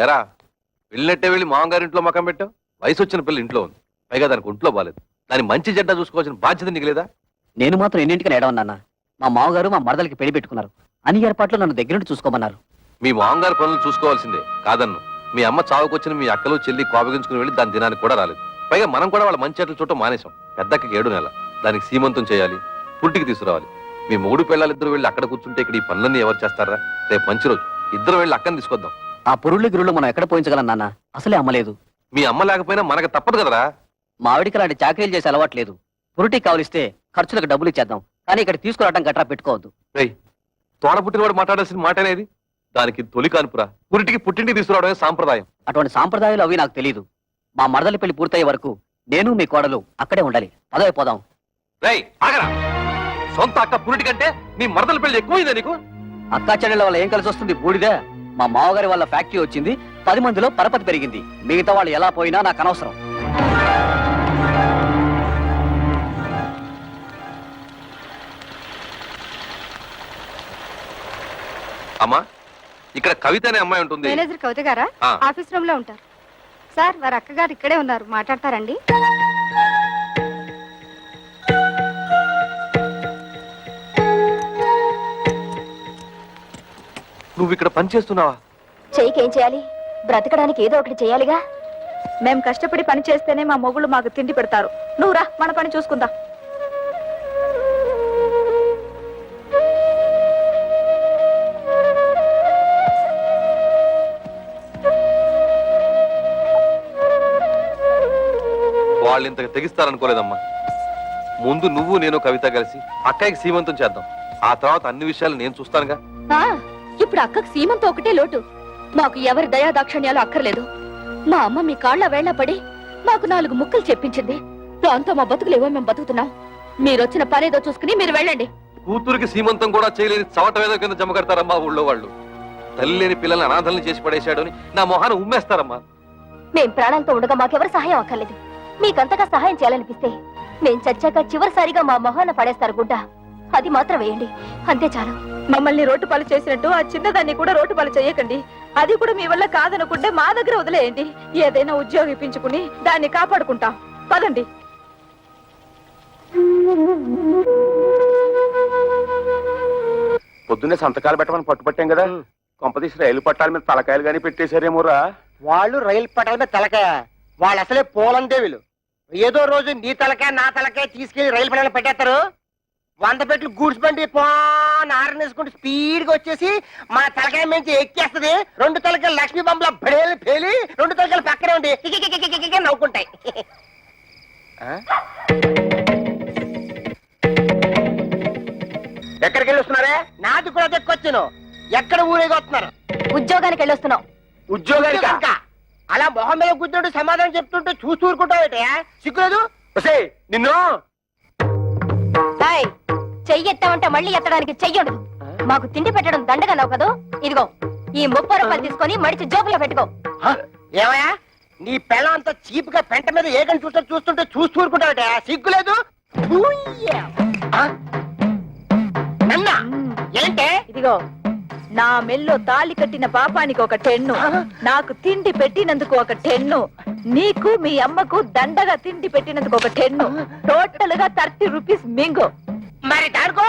ఎరా వెళ్ళినట్టే వెళ్ళి మామగారింట్లో మకం పెట్టావు. వయసు వచ్చిన పిల్ల ఇంట్లో ఉంది, పైగా దానికి ఒంట్లో బాలేదు. దాని మంచి చెడ్డ చూసుకోవాల్సిన బాధ్యత నీకు లేదా? నేను మాత్రం ఎన్నింటికని ఏడవన్నా. మా మామగారు మా మరదలకి పెళ్లి పెట్టుకున్నారు. అన్ని ఏర్పాట్లు నన్ను దగ్గరుండి చూసుకోమన్నారు. మీ మామగారి పనులు చూసుకోవాల్సిందే కాదన్ను. మీ అమ్మ చావుకొచ్చిన మీ అక్కలు చెల్లి కోపగించుకుని వెళ్ళి దాని దినానికి కూడా రాలేదు. పైగా మనం కూడా వాళ్ళ మంచి చెట్లు చూడటం మానేశాం. పెద్దకి 7 నెలల, దానికి సీమంతం చేయాలి, పుట్టికి తీసుకురావాలి. మీ మూడు పిల్లలిద్దరు వెళ్ళి అక్కడ కూర్చుంటే ఇక్కడ ఈ పనులన్నీ ఎవరు చేస్తారా? రేపు మంచి రోజు, ఇద్దరు వెళ్ళి అక్కని తీసుకొద్దాం. ఆ పురుళ్ళు గిరుళ్ళు మనం ఎక్కడ పోయించగలం నాన్న? అసలే అమ్మలేదు. మీ అమ్మ లేకపోయినా మనకు తప్పదు కదరా. మా ఆవిడికి అలాంటి చాకరీలు చేసి అలవాట్లేదు. పురుటికి కావలిస్తే ఖర్చులకు డబ్బులు ఇచ్చేద్దాం, కానీ ఇక్కడ తీసుకురావడం గట్రా పెట్టుకోవద్దు. రేయ్, తోడ పుట్టినవాడు మాట్లాడాల్సిన మాట అనేది. దానికి తొలి కానుపురా, పురిటికి పుట్టింటికి తీసుకురావడమే సాంప్రదాయం. అటువంటి సాంప్రదాయాలు అవి నాకు తెలియదు. మా మరదలి పెళ్లి పూర్తయ్యే వరకు నేను మీ కోడలు అక్కడే ఉండాలి. పదవి పోదాం. రేయ్ ఆగరా, సొంత అక్క పురిటి కంటే నీ మరదల పెళ్లి ఎక్కువైందా నీకు? అక్కా చెల్లెల వల్ల ఏం కలిసి వస్తుంది? బూడిదే. మా మావగారి వల్ల ఫ్యాక్టరీ వచ్చింది, 10 మందిలో పరపతి పెరిగింది. మిగతా వాళ్ళు ఎలా పోయినా నాకు అనవసరం. అమ్మా, ఇక్కడ కవిత అనే అమ్మాయి ఉంటుంది. మేనేజర్ కవిత గారా? ఆ. ఆఫీస్ రూమ్ లో ఉంటారు. సార్ వారి అక్కగారు ఇక్కడే ఉన్నారు, మాట్లాడతారండి. నువ్వు ఇక్కడ పని చేస్తున్నావా? చెయ్యికేం చేయాలి? బ్రతకడానికి ఏదో ఒకటి చేయాలిగా. మేం కష్టపడి పని చేస్తేనే మా మొగుళ్ళు మాకు తిండి పెడతారు. నువ్వు రా, మన పని చూసుకుందాం. వాళ్ళు ఇంతకు తెగిస్తారనుకోలేదమ్మా. ముందు నువ్వు నేను కవిత కలిసి అక్కయ్యకి సీమంతం చేద్దాం. ఆ తర్వాత అన్ని విషయాలు నేను చూస్తానుగా. ఇప్పుడు అక్కకు సీమంతో ఒకటే లోటు. మాకు ఎవరి దయా దాక్షణ్యాలు అక్కర్లేదు. మా అమ్మ మీ కాళ్ళ వేళ్ల పడి మాకు 4 ముక్కలు చెప్పించింది. దాంతో మా బతుకులేవో మేము బతుకుతున్నాం. మీరొచ్చిన పనేదో చూసుకుని మీరు వెళ్ళండి. కూతురికి సీమంతం కూడా చేయలేని చవట వేద కింద జమ కడతారమ్మా ఊళ్ళో వాళ్ళు. తల్లి లేని పిల్లల్ని అనాథల్ని చేసి పడేశాడు అని నా మొహాన ఉమ్మేస్తారమ్మా. మేం ప్రాణాలతో ఉండగా మాకెవరు సహాయం అక్కర్లేదు. మీకంతగా సహాయం చేయాలనిపిస్తే మేం చచ్చాక చివరిసారిగా మా మొహాన పడేస్తారు గుడ్డ. అది మాత్రం వేయండి, అంతే చాలు. మమ్మల్ని రోడ్డు పాలు చేసినట్టు ఆ చిన్నదాన్ని కూడా రోడ్డు పాలు చేయకండి. అది కూడా మీ వల్ల కాదనుకుంటే మా దగ్గర వదిలేయండి. ఏదైనా ఉద్యోగం ఇప్పించుకుని దాన్ని కాపాడుకుంటాం. పదండి. పొద్దున్నే సంతకాలు పెట్టమని పట్టుపట్టాం కదా, కొంపతీసి రైలు పట్టాల మీద తలకాయలు గానీ పెట్టేశారేమోరా. వాళ్ళు రైలు పట్టాల మీద తలకాయ, వాళ్ళు అసలే పోలందేవులు. ఏదో రోజు నీ తలకాయ నా తలకాయ తీసుకెళ్లి రైలు పట్టాల పెట్టేస్తారు. 100 పెట్లు గూడ్స్ బండి ఆరనేసుకుంటూ స్పీడ్ గా వచ్చేసి మా తలకాయ మించి ఎక్కేస్తది. 2 తలకాయలు లక్ష్మీ బొమ్మల బడేలు పేలి 2 తలకాయలు పక్కనే ఉండి కికికికికికికి నవ్వుకుంటాయి. ఎక్కడికి వెళ్ళి వస్తున్నారే? నాది కూడా దక్కొచ్చాను. ఎక్కడ ఊరేగి వస్తున్నారు? ఉద్యోగానికి వెళ్ళొస్తున్నాం. ఉద్యోగానికి అలా మొహం మీద కూర్చుంటూ సమాధానం చెప్తుంటే చూస్తూ ఊరుకుంటావు. సిగ్గులేదు? నిన్ను చెయ్యి ఎత్తామంటే మళ్ళీ ఎత్తడానికి చెయ్యడు. మాకు తిండి పెట్టడం దండగన్నావు కదా, ఇదిగో ఈ 30 రూపాయలు తీసుకొని మడిచి జోబులో పెట్టుకో. ఏమయ్యా, నీ పిల్ల అంత చీప్ గా పెంట మీద ఏకని చూస్తుంటే చూస్తూ ఊరుకుంటావట? సిగ్గులేదు? నన్నా ఏంటే? ఇదిగో నా మెల్లో తాళి కట్టిన పాపానికి ఒక 10, నాకు తిండి పెట్టినందుకు ఒక 10, నీకు మీ అమ్మకు దండగా తిండి పెట్టినందుకు ఒక 10, టోటల్ గా 30 రూపీస్ మింగు. మరి దాడుకో.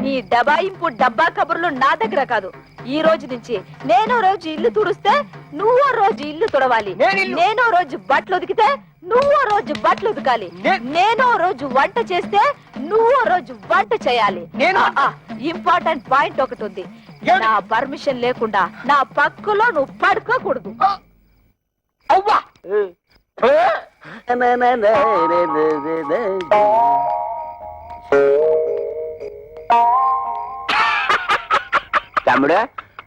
నీ దబాయింపు డబ్బా కబుర్లు నా దగ్గర కాదు. ఈ రోజు నుంచి నేనో రోజు ఇల్లు తుడిస్తే నువ్వో రోజు ఇల్లు తుడవాలి. నేనో రోజు బట్టలు ఉతికితే నువ్వో రోజు బట్టలు ఉతకాలి. నేనో రోజు వంట చేస్తే నువ్వో రోజు వంట చేయాలి. ఇంపార్టెంట్ పాయింట్ ఒకటి ఉంది. నా పర్మిషన్ లేకుండా నా పక్కలో నువ్వు పడుకోకూడదు. అవ్వా తమ్ముడు,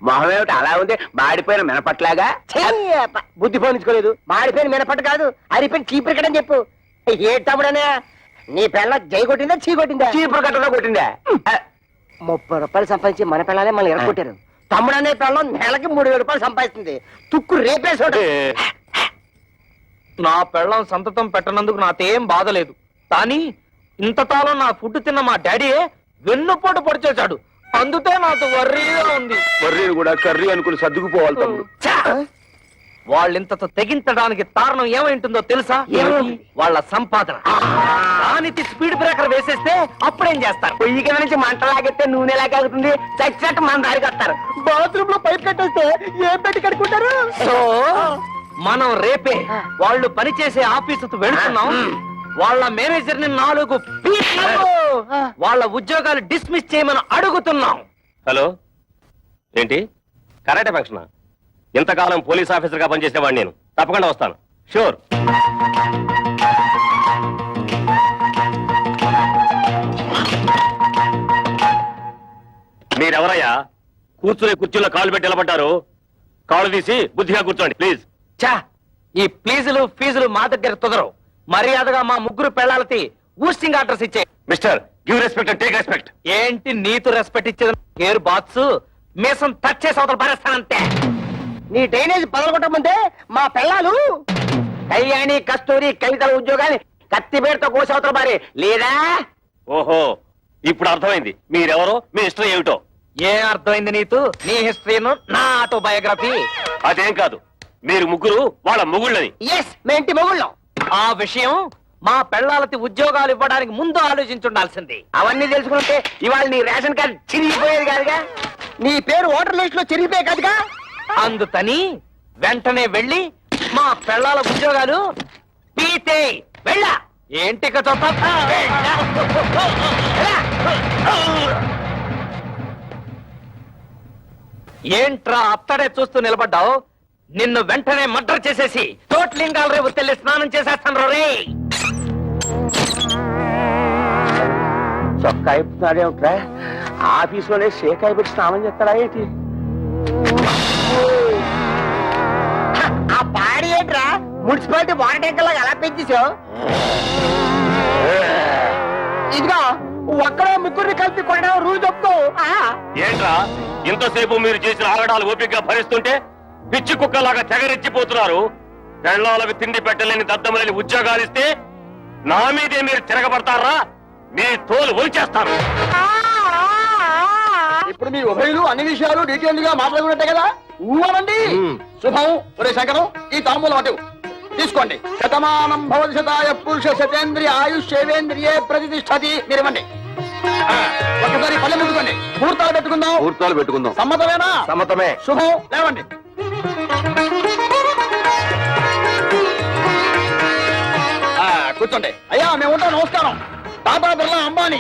మొహం ఏమిటి అలా ఉంది? మాడిపోయిన మినపట్లాగా. బుద్ధి పోనించుకోలేదు. మాడిపోయిన మినపట్టు కాదు, అరిపోయిన చీపురు కట్టని చెప్పు. ఏ తమ్ముడనే, నీ పిల్ల జై కొట్టిందా చీ కొట్టిందా? చీపురు కట్టలో కొట్టిందా? 30 రూపాయలు సంపాదించి మన పిల్లలే మళ్ళీ ఎరగొట్టారు. తమ్ముడు అనే పిల్లం నెలకి 3000 రూపాయలు సంపాదిస్తుంది. తుక్కు రేపేసాడు. నా పెళ్ళం సంతతం పెట్టనందుకు నాకేం బాధలేదు. కానీ ఇంతకాలం నా ఫుడ్ తిన్న మా డాడీయే వెన్నుపోటు పొడిచేశాడు. అందుకే నాకు వర్రీగా ఉంది. వర్రీని కూడా కర్రీ అనుకుని సర్దుకుపోవాలి తమ్ముడు. వాళ్ళింతతో తెగించడానికి కారణం ఏమైంటుందో తెలుసా? వాళ్ళ సంపాదన. దానికి స్పీడ్ బ్రేకర్ వేసేస్తే అప్పుడేం చేస్తారు? పొయ్యి కింద నుంచి మంట లాగెత్తే నూనె లాగాగుతుంది. చచ్చినట్టు మన దారికి వస్తారు. బాత్రూమ్ లో పైప్ కట్టేస్తే ఏం పెట్టి కడుక్కుంటారు? సో మనం రేపే వాళ్ళు పనిచేసే ఆఫీసుకు వెళుతున్నాం. వాళ్ళ మేనేజర్ ని 4 వాళ్ళ ఉద్యోగాలు డిస్మిస్ చేయమని అడుగుతున్నాం. హలో, ఏంటి కరాటే ఫంక్షన్? ఇంతకాలం పోలీస్ ఆఫీసర్ గా పనిచేసేవాడిని నేను. తప్పకుండా వస్తాను, షూర్. మీరెవరయ్యా? కూర్చునే కుర్చీలో కాళ్ళు పెట్టి నిలబడ్డారు. కాళ్ళు తీసి బుద్ధిగా కూర్చోండి ప్లీజ్. చా, ఈ ప్లీజులు ఫీజులు మా దగ్గర కుదరవు. మర్యాదగా మా 3 పెళ్ళాలకి ఊస్టింగ్ ఆర్డర్స్ ఇచ్చే. Mister, give respect and take respect. ఏంటి నీతు రెస్పెక్ట్ ఇచ్చేది? ఎయిర్ బాత్స్ మీసం టచ్ చేసి అవతల పరేస్తానంతే. నీ డ్రైనేజ్ పదలగొట్టమంటే మా పిల్లలు కళ్యాణి, కస్తూరి, కవితల ఉద్యోగాన్ని కత్తిపేటతో కోసవతల మారి లేదా? ఓహో, ఇప్పుడు అర్థమైంది మీరెవరో, మీ ఇష్టం ఏమిటో. ఏం అర్థమైంది నీకు నీ హిస్టరీను నా ఆటోబయోగ్రఫీ? అదేం కాదు, మీరు ముగ్గురు వాళ్ళ మొగుళ్ళని. ఎస్ మేంటి మొగుళ్ళం. ఆ విషయం మా పెళ్ళాలకి ఉద్యోగాలు ఇవ్వడానికి ముందు ఆలోచించుండాల్సింది. అవన్నీ తెలుసుకుంటే ఇవాళ నీ రేషన్ కార్డు చిరిగిపోయేది కాదుగా. నీ పేరు ఓటర్ లిస్ట్ లో చెరిగిపోయే కదగా. అందుకని వెంటనే వెళ్ళి మా పెళ్ళాల ఉద్యోగాలు పీతే వెళ్ళా. ఏంటి ఇక చూస్తా? ఏంట్రా అత్తడే చూస్తూ నిలబడ్డావు? నిన్ను వెంటనే మర్డర్ చేసేసి తోట్లింగాల రేపు తెల్లి స్నానం చేసేస్తాను రే. చొక్కా అయిపోతున్నాడేమిట్రా? ఆఫీసులోనే షేకాయ పెట్టి స్నానం చేస్తాడా ఏంటి? ఆ పాడి ఏంట్రా మున్సిపాలిటీ వాటర్ ట్యాంకర్ లాగా ఎలా పెంచేసావు? ఇదిగో ఒక్కడే ముగ్గురిని కలిపి కొనడం రూల్ చెప్తూ. ఏంట్రా ఇంతసేపు మీరు చేసిన ఆగడాలు ఓపికగా భరిస్తుంటే పిచ్చి కుక్కలాగా తెగరెచ్చిపోతున్నారు. పెళ్ళాలకు తిండి పెట్టలేని దద్దమలేని ఉద్యోగాలు ఇస్తే నా మీదే మీరు తిరగబడతారా? మీ తోలు ఒలిచేస్తాను. ఇప్పుడు మీ ఉభయులు అన్ని విషయాలు డీటెయిల్ గా మాట్లాడుకున్నట్టే కదా? ఊవనండి. శుభం. ఒరే శంకరం, ఈ తాంబూలం అటు తీసుకోండి. శతమానం భవతి శతాయ పురుష శతేంద్రియ ఆయుష్ సేవేంద్రియే ప్రతిష్టతి. మీరు ఇవ్వండి. ఒకసారి పల్లె ముట్టుకోండి. ముహూర్తాలు పెట్టుకుందాం. ముహూర్తాలు పెట్టుకుందాం. సమ్మతమేనా? సమ్మతమే. శుభం. లేవండి. కూర్చోండి. అయ్యా మేము ఉంటాం. నమస్కారం. టాటా బిర్లా అంబానీ.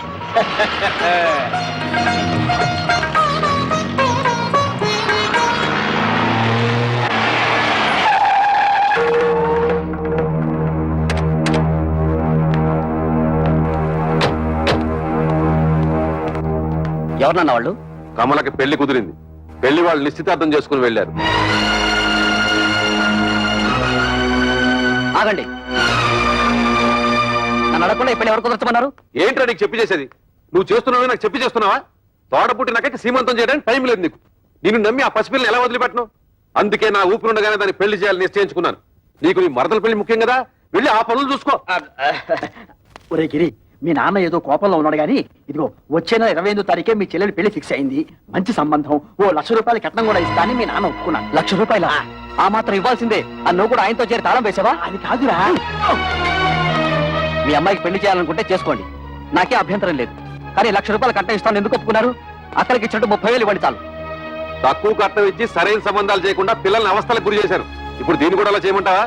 ఎవరన్నా వాళ్ళు? కమలకి పెళ్లి కుదిరింది. పెళ్లి వాళ్ళు నిశ్చితార్థం చేసుకుని వెళ్ళారు. ఆగండి. నన్ను అడగకుండా ఇప్పుడు ఎవరు కుదరచమన్నారు? ఏంట్రా నీకు చెప్పి చేసేది? నువ్వు చేస్తున్నావు నాకు చెప్పి చేస్తున్నావా? తోడ పుట్టినాకైతే సీమంతం చేయడానికి టైం లేదు నీకు. నిన్ను నమ్మి ఆ పసిపిల్లని ఎలా వదిలిపెట్టను? అందుకే నా ఊపిరి ఉండగానే దాన్ని పెళ్లి చేయాలని నిశ్చయించుకున్నాను. నీకు నీ మరదల పెళ్లి ముఖ్యం కదా, వెళ్ళి ఆ పనులు చూసుకో. ఒరే గిరి, మీ నాన్న ఏదో కోపంలో ఉన్నాడు గానీ ఇదిగో వచ్చే నెల 28వ తారీఖే మీ చెల్లెలి పెళ్లి ఫిక్స్ అయింది. మంచి సంబంధం. ఓ ₹1,00,000 కట్నం కూడా ఇస్తా అని మీ నాన్న ఒప్పుకున్నాను. ₹1,00,000? ఆ మాత్రం ఇవ్వాల్సిందే. నువ్వు కూడా ఆయనతో చేరి తాళం వేసావా? అది కాదురా. మీ అమ్మాయికి పెళ్లి చేయాలనుకుంటే చేసుకోండి, నాకే అభ్యంతరం లేదు. కానీ ₹1,00,000 కట్నం ఇస్తాను ఎందుకు ఒప్పుకున్నారు? అక్కడికి ఇచ్చినట్టు 30,000 ఇవ్వండి చాలు. తక్కువ కట్నం ఇచ్చి సరైన సంబంధాలు చేయకుండా పిల్లల్ని అవస్థలకు గురి చేశాను. ఇప్పుడు దీన్ని కూడా అలా చేయమంటావా?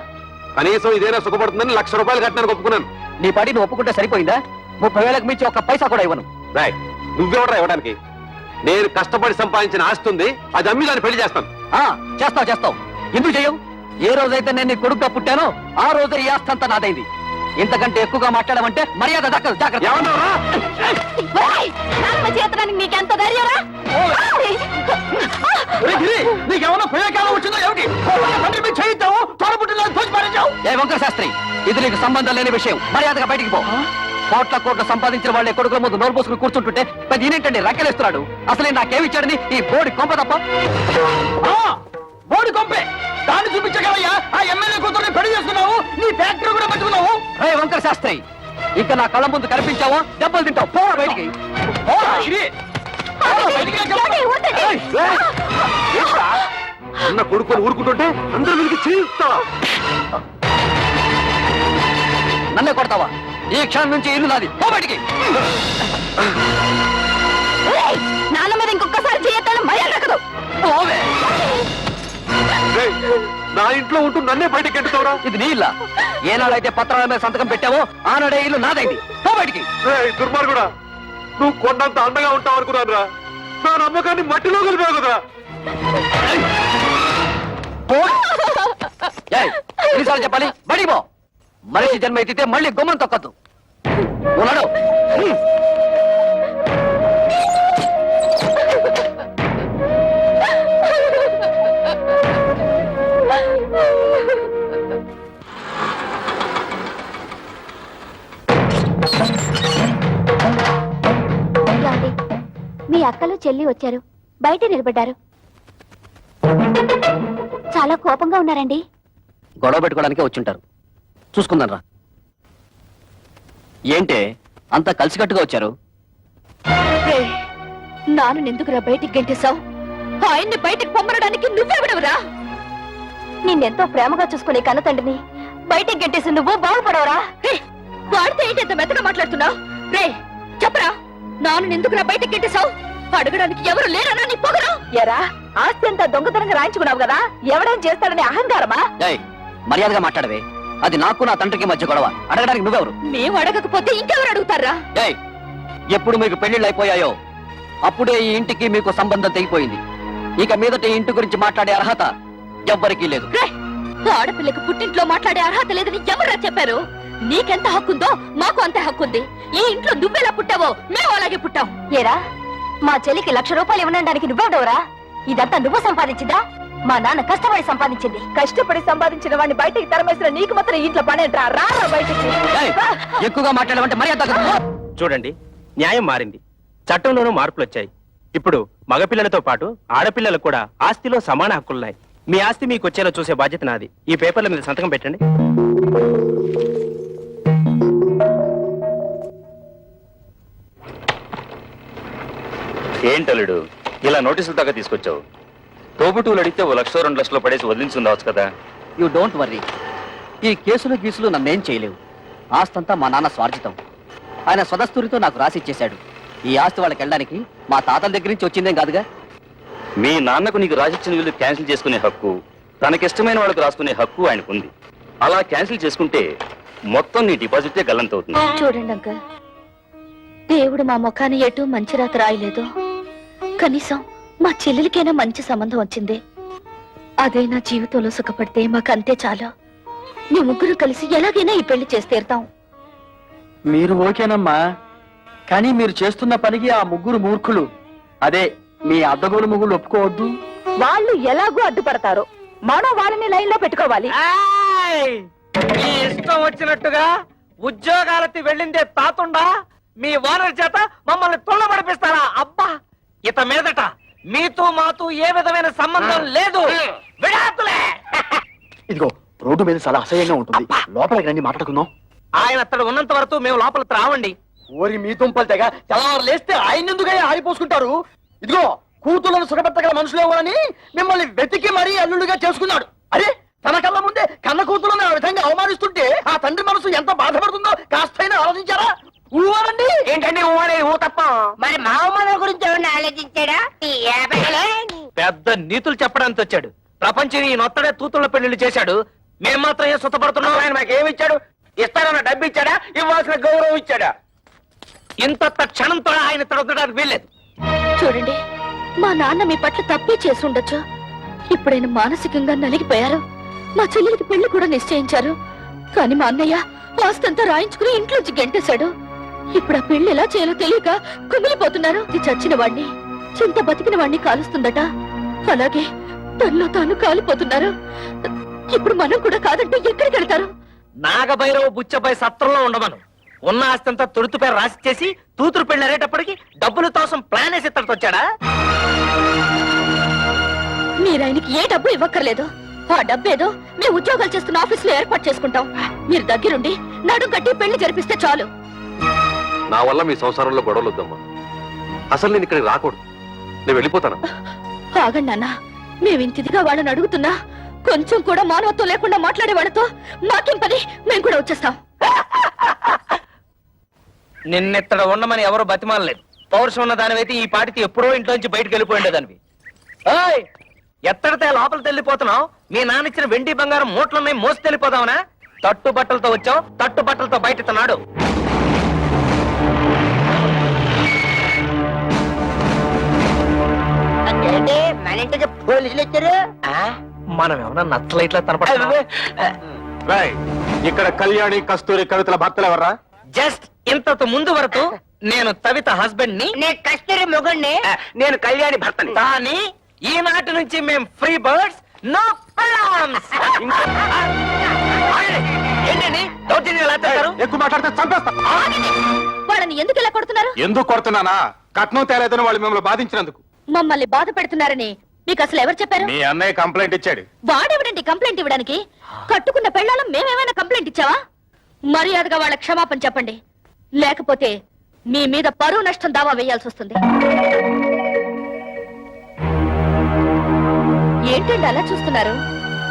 కనీసం ఇదేనా సుఖపడుతుందని ₹1,00,000 కట్టానికి ఒప్పుకున్నాను. నీ పాటి నువ్వు ఒప్పుకుంటే సరిపోయిందా? 30,000కి మించి ఒక్క పైసా కూడా ఇవ్వను. రాయ్, నువ్వెవడరా ఇవ్వడానికి? నేను కష్టపడి సంపాదించిన ఆస్తి ఉంది, అది అమ్మి దాన్ని పెళ్లి చేస్తాను. చేస్తావు. ఎందుకు చెయ్యవు? ఏ రోజైతే నేను నీ కొడుకుగా పుట్టానో ఆ రోజే ఈ ఆస్తి అంతా నాదైంది. ఇంతకంటే ఎక్కువగా మాట్లాడమంటే మర్యాద దక్కదు. జాగ్రత్త. నీకెంత ధైర్యరా? నీకేమన్నా ప్రయోగాలు వచ్చిందో ఏమిటి? చేయిద్దాము తోడబుట్టిన తోచి పారేశావు. ఏ వంకర శాస్త్రి, ఇది నీకు సంబంధం లేని విషయం. మర్యాదగా బయటికి పో. కోట్ల సంపాదించిన వాళ్ళే కొడుకుల ముందు నోరు పోసుకుని కూర్చుంటుంటే పెద్ద ఈయనేంటండి రక్కెలేస్తున్నాడు? అసలే నాకేమిచ్చాడని ఈ బోడి కొంప తప్ప. బోడి కొంపే దాన్ని చూపించగలయ్యా. ఆ ఎమ్మెల్యే కూతుర్ని పెళ్లి చేసుకున్నావు, నీ ఫ్యాక్టరీ కూడా పట్టుకున్నావు. రే వంకర శాస్త్రి, ఇంకా నా కళ్ళ ముందు కనిపించావో దెబ్బలు తింటావు. పోరా బయటికి. అన్న కొడుకుని ఊరుకుంటుంటే అందరూ వీరికి చేయిస్తావా? నన్నే కొడతావా? ఈ క్షణం నుంచి ఇల్లు నాది. పో బయటికి. నాన్న మీద ఇంకొకసారి చేయొద్దని మర్యాద దక్కదు. పోవే. నా ఇంట్లో ఉంటూ నన్నే బయటకి ఎట్టుతావురా? ఇది నీ ఇల్లా? ఏనాడైతే పత్రాల మీద సంతకం పెట్టావో ఆనాడే ఇల్లు నాదైంది. పో బయటికి. దుర్మార్గుడా, నువ్వు కొండంత అండగా ఉంటావు అనుకున్నాను రా. నా నమ్మకాన్ని మట్టిలో కలిపావు కదా. ఎన్నిసార్లు చెప్పాలి? బడికి పో. మనిషి జన్మ ఎత్తితే మళ్ళీ గుమ్మం తొక్కద్దు. ఉన్నాడు. మీ అక్కలు చెల్లి వచ్చారు, బయట నిలబడ్డారు. చాలా కోపంగా ఉన్నారండి. గొడవ పెట్టుకోవడానికే వచ్చుంటారు. చూసుకుందాం రా. ఏంటే అంతా కలిసికట్టుగా వచ్చారు? నాన్నెందుకురా బయటికి గెంటేశావు? ఆయన్ని బయటికి పొమ్మనడానికి నువ్వెవడవురా? నిన్నెంతో ప్రేమగా చూసుకునే కన్న తండ్రిని బయటికి గెంటేసి నువ్వు బాగుపడవరా? వాడితే ఏంటి ఎంత మెత్తగా మాట్లాడుతున్నావు? రే చెప్పరా, నాన్నెందుకురా బయటికి గెంటేశావు? అడగడానికి ఎవరు లేరనా నీ పొగరు? ఎరా, ఆస్తి అంతా దొంగతనంగా రాయించుకున్నావు కదా, ఎవడేం చేస్తాడని అహంకారమా? మర్యాదగా మాట్లాడవే. అది నాకు నా తండ్రికి మధ్య గొడవ. అడగడానికి నువ్వెవరు? మేము అడగకపోతే ఇంకెవరు అడుగుతారా? ఎప్పుడు మీకు పెళ్లిళ్ళు అయిపోయాయో అప్పుడే ఈ ఇంటికి మీకు సంబంధం తెగిపోయింది. ఇక మీదట ఈ ఇంటి గురించి మాట్లాడే అర్హత ఎవ్వరికీ లేదు. ఆడపిల్లకి పుట్టింట్లో మాట్లాడే అర్హత లేదని ఎవరా చెప్పారు? నీకెంత హక్కుందో మాకు అంతే హక్కుంది. ఈ ఇంట్లో నువ్వెలా పుట్టావో మేము అలాగే పుట్టాం. ఏరా, మా చెల్లికి 1,00,000 రూపాయలు ఇవ్వడానికి నువ్వెవడవరా? ఇదంతా నువ్వు సంపాదించిందా? మా నాన్న కష్టపడి సంపాదించింది. కష్టపడి సంపాదించిన వాడిని బయటికి తరమేసిన నీకు మాత్రం ఇంట్లో పనేంట్రా? రా బయటికి. ఎక్కువగా మాట్లాడమంటే మర్యాద. చూడండి, న్యాయం మారింది, చట్టంలోనూ మార్పులు వచ్చాయి. ఇప్పుడు మగపిల్లలతో పాటు ఆడపిల్లలకు కూడా ఆస్తిలో సమాన హక్కులున్నాయి. మీ ఆస్తి మీకు వచ్చేలా చూసే బాధ్యత నాది. ఈ పేపర్ల మీద సంతకం పెట్టండి. ఏంటలుడు ఇలా నోటీసులు దాకా తీసుకొచ్చావు? తోబుటూలు అడిగితే 1,00,000 2 లక్షలు పడేసి వదిలించుందావచ్చు కదా. You don't worry. ఈ కేసులు గీసులు నన్నేం చేయలేవు. ఆస్తంతా మా నాన్న స్వార్జితం. ఆయన స్వదస్తూరితో నాకు రాసిచ్చేశాడు. ఈ ఆస్తి వాళ్ళకి వెళ్ళడానికి మా తాతల దగ్గర నుంచి వచ్చిందేం కాదుగా. మీ నాన్నకు నీకు రాసిచ్చిన వీళ్ళు క్యాన్సిల్ చేసుకునే హక్కు, తనకిష్టమైన వాళ్ళకు రాసుకునే హక్కు ఆయనకుంది. అలా క్యాన్సిల్ చేసుకుంటే మొత్తం నీ డిపాజిటే గల్లంతవుతుంది. చూడండి అంకల్, దేవుడు మా ముఖాన్ని ఎటు మంచి రాత రాయలేదు. కనీసం మా చెల్లెలికైనా మంచి సంబంధం వచ్చింది. అదే నా జీవితంలో సుఖపడితే మాకంతే చాలు. మీ ముగ్గురు కలిసి ఎలాగైనా ఈ పెళ్లి చేసి తీరుతాం. మీరు ఓకేనమ్మా, కానీ మీరు చేస్తున్న పనికి ఆ ముగ్గురు మూర్ఖులు, అదే మీ అద్దగోలు ముగ్గురు ఒప్పుకోవద్దు. వాళ్ళు ఎలాగూ అడ్డుపడతారు, మనం వాళ్ళని లైన్ లో పెట్టుకోవాలి. మీ ఇష్టం వచ్చినట్టుగా ఉద్యోగాలకి వెళ్ళిందే తాతుండా మీ ఓనర్ చేత మమ్మల్ని తుళ్ళబడిపిస్తారా? అబ్బా, ఇత మీదట మీతో మాతో ఏ విధమైన సంబంధం లేదు. విడాకులే. ఇదిగో రోడ్డు మీద చాలా అసహ్యంగా ఉంటుంది, లోపలికి రండి మాట్లాడుకుందాం. ఆయన అతడు ఉన్నంత వరకు మేము లోపలికి రావండి. ఓరి మీ దుంపలు తెగ తెల్లవారు లేస్తే ఆయన ఎందుకయ్యా ఆరిపోసుకుంటారు? ఇదిగో కూతుళ్ళను సుఖపెట్టగల మనుషులు ఎవరని మిమ్మల్ని వెతికి మరీ అల్లుడుగా చేసుకున్నాడు. అరే, తన కళ్ళ ముందే కన్న కూతుళ్ళని ఆ విధంగా అవమానిస్తుంటే ఆ తండ్రి మనసు ఎంత బాధపడుతుందో కాస్తైనా ఆలోచించారా? ఊరండి. ఏంటండి ఊ తప్ప మరి మా అమ్మ గురించి ఎవరిని ఆలోచించాడా? పెద్ద నీతులు చెప్పడానికి వచ్చాడు. ప్రపంచం ఈ నొత్తడే తూతుల పెళ్లిళ్ళు చేశాడు. మేము మాత్రం ఏం సుఖపడుతున్నాం? ఆయన మాకేమి ఇచ్చాడు? ఇస్తానన్న డబ్బు ఇచ్చాడా? ఇవ్వాల్సిన గౌరవం ఇచ్చాడా? ఇంత క్షణంతో ఆయన తొడగడానికి వీల్లేదు. చూడండి, మా నాన్న మీ పట్ల తప్పే చేసి ఉండొచ్చు. ఇప్పుడైనా మానసికంగా నలిగిపోయారు. మా చెల్లెలికి పెళ్లి కూడా నిశ్చయించారు. కానీ మా అన్నయ్య ఆస్తంతా రాయించుకుని ఇంట్లోంచి గెంటేశాడు. ఇప్పుడు ఆ పెళ్లి ఎలా చేయాలో తెలియక కుమిలిపోతున్నారు. ఇది చచ్చిన వాణ్ణి, చింత బతికిన వాణ్ణి కాలుస్తుందట. అలాగే తనలో తాను కాలిపోతున్నారు. ఇప్పుడు మనం కూడా కాదంటే ఎక్కడికి వెళ్తారు? నాగభైరవ బుచ్చపై సత్రంలో ఉండమను. ఉన్న ఆస్తంతా తొడుతుపై రాసిచ్చేసి తూతురు పెళ్లి అరేటప్పటికి డబ్బులు తోసం ప్లాన్ వేసి ఇత్తడితో వచ్చాడా? మీరాయనకి ఏ డబ్బు ఇవ్వక్కర్లేదు. ఆ డబ్బేదో మేము ఉద్యోగాలు చేస్తున్న ఆఫీసులో ఏర్పాటు చేసుకుంటాం. మీరు దగ్గరుండి నడుం కట్టి పెళ్లి జరిపిస్తే చాలు. నా వల్ల మీ సంసారంలో గొడవలు వద్దమ్మా. అసలు నేను ఇక్కడికి రాకూడదు. నేను వెళ్ళిపోతాను. ఆగండి నాన్న, మేమింతిదిగా వాళ్ళని అడుగుతున్నా కొంచెం కూడా మానవత్వం లేకుండా మాట్లాడే వాళ్ళతో మాకేం పని? మేము కూడా వచ్చేస్తాం. నిన్నెత్తడ ఉండమని ఎవరు బతిమాలలేదు. పౌరుషం ఉన్న దానివైతే ఈ పాటికి ఎప్పుడో ఇంట్లోంచి బయటకు వెళ్ళిపోయిండేదానివి. ఎత్తడితే లోపలికి వెళ్ళిపోతున్నావు? మీ నాన్న ఇచ్చిన వెండి బంగారం మూట్లున్నాయి, మోసి వెళ్ళిపోదావునా? తట్టు బట్టలతో వచ్చావు, తట్టు బట్టలతో బయట నాడు. మన ఇంటికి పోలీసులు వచ్చారు. మనం ఏమన్నా నచ్చలైట్లా తనపడ. ఇక్కడ కళ్యాణి కస్తూరి కవితల భర్తలు ఎవర్రా? జస్ట్ ఇంతకు ముందు వరకు నేను తవిత హస్బెండ్ ని, నేను కస్తూరి మొగుణ్ణి. నేను కళ్యాణి భర్తని. కానీ ఈనాటి నుంచి మేము ఫ్రీ బర్డ్స్, నో ప్రాబ్లమ్స్. ఏంటండి దౌర్జన్యం ఎలా చేస్తారు? ఎక్కువ మాట్లాడితే చంపేస్తా. వాళ్ళని ఎందుకు ఇలా కొడుతున్నారు? ఎందుకు కొడుతున్నానా? కట్నం తేలేదని వాళ్ళు మిమ్మల్ని బాధించినందుకు. మమ్మల్ని బాధ పెడుతున్నారని మీకు అసలు ఎవరు చెప్పారు? మీ అన్నయ్య కంప్లైంట్ ఇచ్చాడు. వాడెవడండి కంప్లైంట్ ఇవ్వడానికి? కట్టుకున్న పెళ్ళాలం మేమేమైనా కంప్లైంట్ ఇచ్చావా? మర్యాదగా వాళ్ళ క్షమాపణ చెప్పండి, లేకపోతే మీ మీద పరువు నష్టం దావా వేయాల్సి వస్తుంది. ఏంటండి అలా చూస్తున్నారు?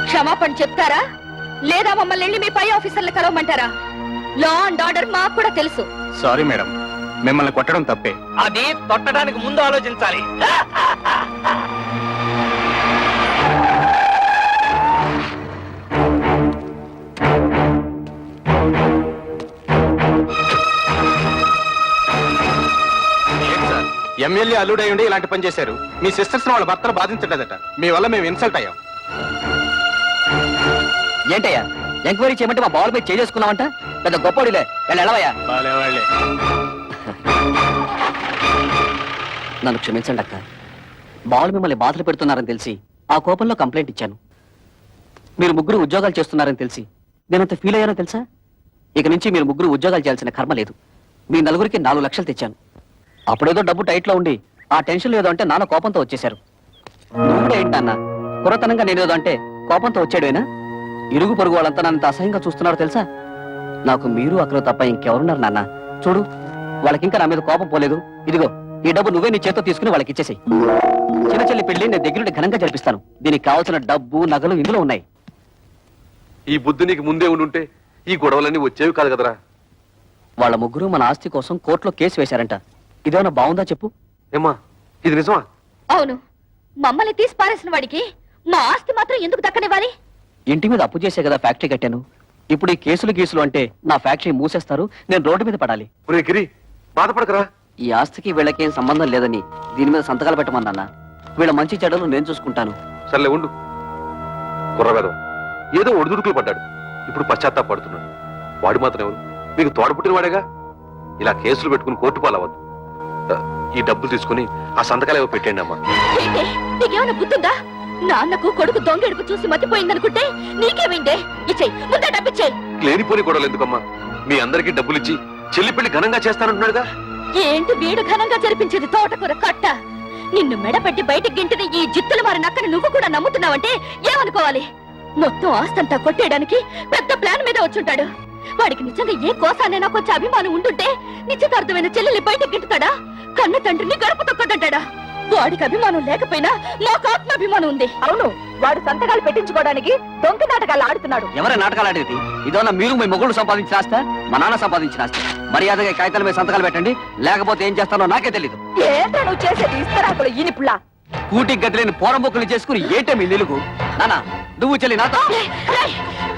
క్షమాపణ చెప్తారా లేదా మమ్మల్ని వెళ్ళి మీ పై ఆఫీసర్లు కలవమంటారా? లా అండ్ ఆర్డర్ మాకు కూడా తెలుసు. సారీ మేడం, మిమ్మల్ని కొట్టడం తప్పే. అది తొట్టడానికి ముందు ఆలోచించాలి. ఎమ్మెల్యే అల్లుడై ఉండి ఇలాంటి పని చేశారు. మీ సిస్టర్స్ వాళ్ళ భర్తలు బాధించలేదట. మీ వల్ల మేము ఇన్సల్ట్ అయ్యాం. ఏంటయ్యా ఎంక్వైరీ చేయమంటే మా బాల్ మీద చేసుకున్నావంట? పెద్ద గొప్పడిలే వెళ్ళవయ్యా. వాళ్ళే నన్ను క్షమించండి అక్క. బాల్ మిమ్మల్ని బాధలు పెడుతున్నారని తెలిసి ఆ కోపంలో కంప్లైంట్ ఇచ్చాను. మీరు ముగ్గురు ఉద్యోగాలు చేస్తున్నారని తెలిసి నేనంత ఫీల్ అయ్యానో తెలుసా? ఇక నుంచి మీరు ముగ్గురు ఉద్యోగాలు చేయాల్సిన కర్మ లేదు. మీ నలుగురికి 4 లక్షలు తెచ్చాను. అప్పుడేదో డబ్బు టైట్లో ఉండి ఆ టెన్షన్ ఏదో అంటే నాన్న కోపంతో వచ్చేశారు. నువ్వు కూడా ఏంటన్నా కురతనంగా నేనేదో అంటే కోపంతో వచ్చాడేనా? ఇరుగు పొరుగు వాళ్ళంతా నన్ను అసహ్యంగా చూస్తున్నారో తెలుసా? నాకు మీరు అక్కడ తప్ప ఇంకెవరున్నారు నాన్న? చూడు, వాళ్ళకింకా నా మీద కోపం పోలేదు. ఇదిగో ఈ డబ్బు నువ్వే నీ చేత్తో తీసుకుని వాళ్ళకి ఇచ్చేసేయ్. చిన్న చెల్లి పెళ్లి నేను దగ్గరుండి ఘనంగా జరిపిస్తాను. దీనికి కావాల్సిన డబ్బు నగలు ఇందులో ఉన్నాయి. ఈ బుద్ధి నీకు ముందే ఉండుంటే ఈ గొడవలన్నీ వచ్చేవి కాదు కదరా. వాళ్ళ ముగ్గురు మన ఆస్తి కోసం కోర్టులో కేసు వేశారంట. ఇదేమన్నా బాగుందా చెప్పు? ఏమ్మా, ఇది నిజమా? అవును, మమ్మల్ని తీసి పారేసిన వాడికి మా ఆస్తి మాత్రం ఎందుకు దక్కనివ్వాలి? ఇంటి మీద అప్పు చేసే కదా ఫ్యాక్టరీ కట్టాను. ఇప్పుడు ఈ కేసులు గీసులు అంటే నా ఫ్యాక్టరీ మూసేస్తారు, నేను రోడ్డు మీద పడాలి. ఒరే గిరి, బాధపడకరా. ఈ ఆస్తికి వీళ్ళకేం సంబంధం లేదని దీని మీద సంతకాలు పెట్టమన్నా. వీళ్ళ మంచి చెడ్డలు నేను చూసుకుంటాను. సర్లే ఉండు. కుర్రవేదం ఏదో ఒడిదుడుకులు పడ్డాడు, ఇప్పుడు పశ్చాత్తాపడుతున్నాడు. వాడు మాత్రం ఎవరు? మీకు తోడపుట్టిన వాడేగా. ఇలా కేసులు పెట్టుకుని కోర్టు పాలవద్దు. ఈ డబ్బులు తీసుకుని ఆ సంతకాలు ఏవో పెట్టండి అమ్మా. ఏంటి నీకేమైనా బుద్ధుందా? నాన్నకు కొడుకు దొంగెడుపు చూసి మతిపోయిందనుకుంటే నీకేమైందే? ఇచ్చేయి, ముందే డబ్బిచ్చేయి. లేనిపోని గొడవలు ఎందుకమ్మా? మీ అందరికీ డబ్బులు ఇచ్చి చెల్లి పెళ్లి ఘనంగా చేస్తానంటున్నాడుగా. ఏంటి వీడు ఘనంగా జరిపించేది తోటకూర కట్ట? నిన్ను మెడపెట్టి బయటికి గింటిన ఈ జిత్తులు మారి నక్కని నువ్వు కూడా నమ్ముతున్నావంటే ఏమనుకోవాలి? మొత్తం ఆస్తంతా కొట్టేయడానికి పెద్ద ప్లాన్ మీద వచ్చుంటాడు. వాడికి నిజంగా ఏ కోసానైనా కొంచెం అభిమానం ఉండుంటే నిశ్చితార్థమైన చెల్లెల్ని బయటకు గింటుతాడా? కన్న తండ్రిని గడప తొక్కదంటాడా? వాడికి అభిమానం లేకపోయినా మాకు ఆత్మాభిమానం ఉంది. అవును, వాడు సంతకాలు పెట్టించుకోవడానికి దొంగ నాటకాలు ఆడుతున్నాడు. ఎవరే నాటకాలు ఆడేది? ఇదన్నా మీరు మీ మొగుళ్ళు సంపాదించిన ఆస్తా, మా నాన్న సంపాదించిన ఆస్తి? మర్యాదగా కాగితాల మీద సంతకాలు పెట్టండి, లేకపోతే ఏం చేస్తానో నాకే తెలీదు. ఏంటో నువ్వు చేసేది ఇస్తరాకులు ఈనిపుల్లా. కూటికి గదిలేని పోరంబొక్కులు చేసుకుని ఏంటే మీ నిలుగు? నానా నువ్వు చెల్లి నాతో.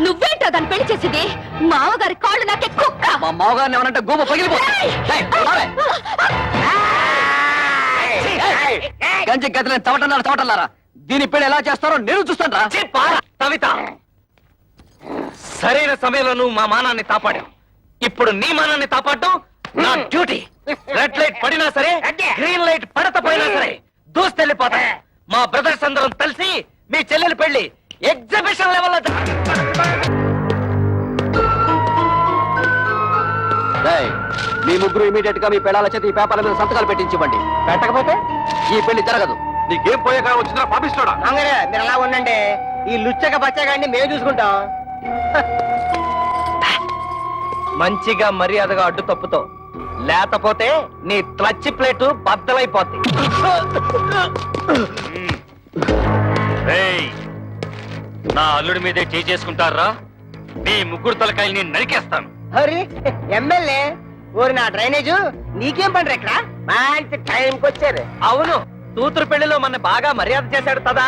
నువ్వేంటో దాన్ని పెళ్లి చేసింది? మామగారి కాళ్ళు నాకే కుక్క. మా మామగారిని ఏమనంటే గోప పగిలిపోతుంది. గంజి గదిలేని చవటన్నారా? దీని పెళ్లి ఎలా చేస్తారో నేను చూస్తాను రా. కవిత, సరైన సమయంలో నువ్వు మా మానాన్ని కాపాడావు. ఇప్పుడు నీ మానాన్ని కాపాడటం నా డ్యూటీ. రెడ్ లైట్ పడినా సరే, గ్రీన్ లైట్ పడకపోయినా సరే దూస్తెళ్ళిపోతా. మా బ్రదర్స్ అందరం కలిసి మీ చెల్లెలి పెళ్లి ఎగ్జిబిషన్ లెవెల్లో మీ ముగ్గురు ఇమీడియట్ గా మీ పెళ్ళాల చేత ఈ పేపర్ల మీద సంతకాలు పెట్టించివ్వండి. పెట్టకపోతే ఈ పెళ్లి జరగదు. నీకేం పోయే కాలం వచ్చిందా పాపిస్తాడా? మంగరే మీరు అలా ఉండండి. ఈ లుచ్చక బచ్చగాడిని మేము చూసుకుంటాం. మంచిగా మర్యాదగా అడ్డు తప్పుతో, లేకపోతే నీ క్లచ్ ప్లేటు బద్దలైపోద్ది. నా అల్లుడి మీదే చేసుకుంటారా? మీ ముగ్గురు తలకాయల్ని నరికేస్తాను. హరి ఎమ్మెల్యే ఓరి నా డ్రైనేజు నీకేం పండ్రు ఇక్కడ? మంచి టైంకి వచ్చారు. అవును, కూతురు పెళ్లిలో మన బాగా మర్యాద చేశాడు తదా.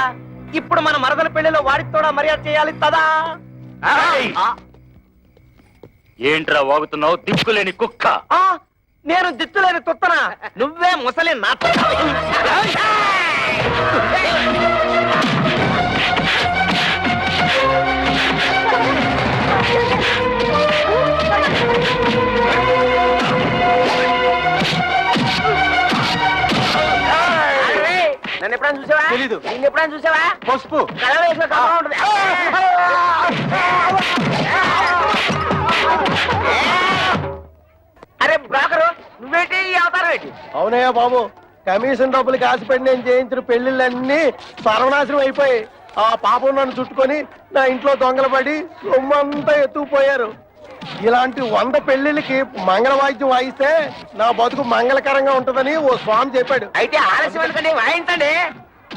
ఇప్పుడు మన మరదల పెళ్లిలో వాడికి కూడా మర్యాద చేయాలి తదా. ఏంట్రా వాగుతున్నావు దిక్కులేని కుక్క? నేను దిత్తులేని తుత్తనా? నువ్వే ముసలి నా నన్ను ఎప్పుడైనా చూసావా? తెలీదు. నిన్ను ఎప్పుడైనా చూసావా? పసుపు కళ్ళ వేసిన కళ్ళ ఉంటుంది. అరే బ్రోకరు, నువ్వేంటి ఈ అవతారం ఏంటి? అవునయ్యా బాబు, కమిషన్ డబ్బులకి ఆశపడి నేను చేయించిన పెళ్లిళ్ళన్నీ సర్వనాశనం అయిపోయి ఆ పాపం నన్ను చుట్టుకొని నా ఇంట్లో దొంగలు పడి సొమ్మంతా ఎత్తుకుపోయారు. ఇలాంటి 100 పెళ్లిళ్ళకి మంగళవాద్యం వాయిస్తే నా బతుకు మంగళకరంగా ఉంటుందని ఓ స్వామి చెప్పాడు. అయితే ఆలస్యం ఎందుకండి, వాయించండి.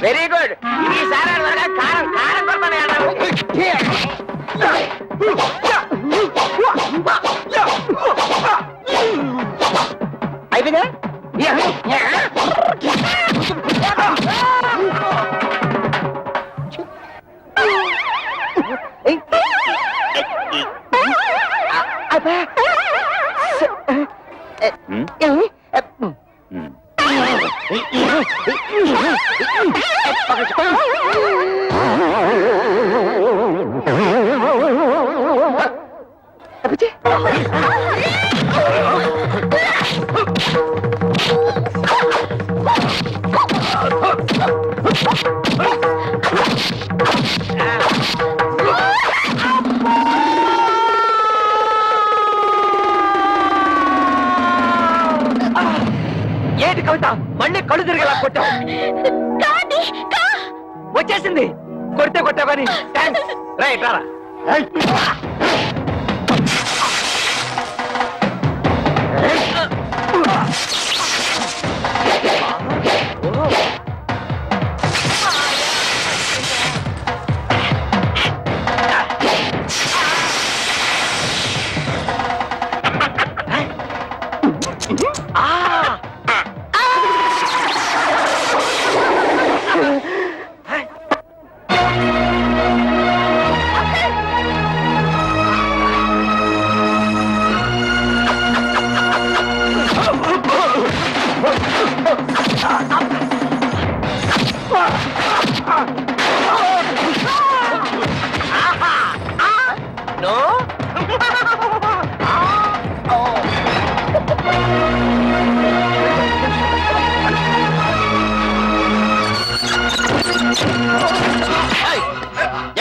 వెరీ గుడ్ ఈసారి త్వరగా కారం కారం అయిపోయిందా ఏంటి కవిత మళ్ళీ కళ్ళు తిరిగేలా కొట్టావు వచ్చేసింది కొడితే కొట్టావు కానీ రైట్ రారా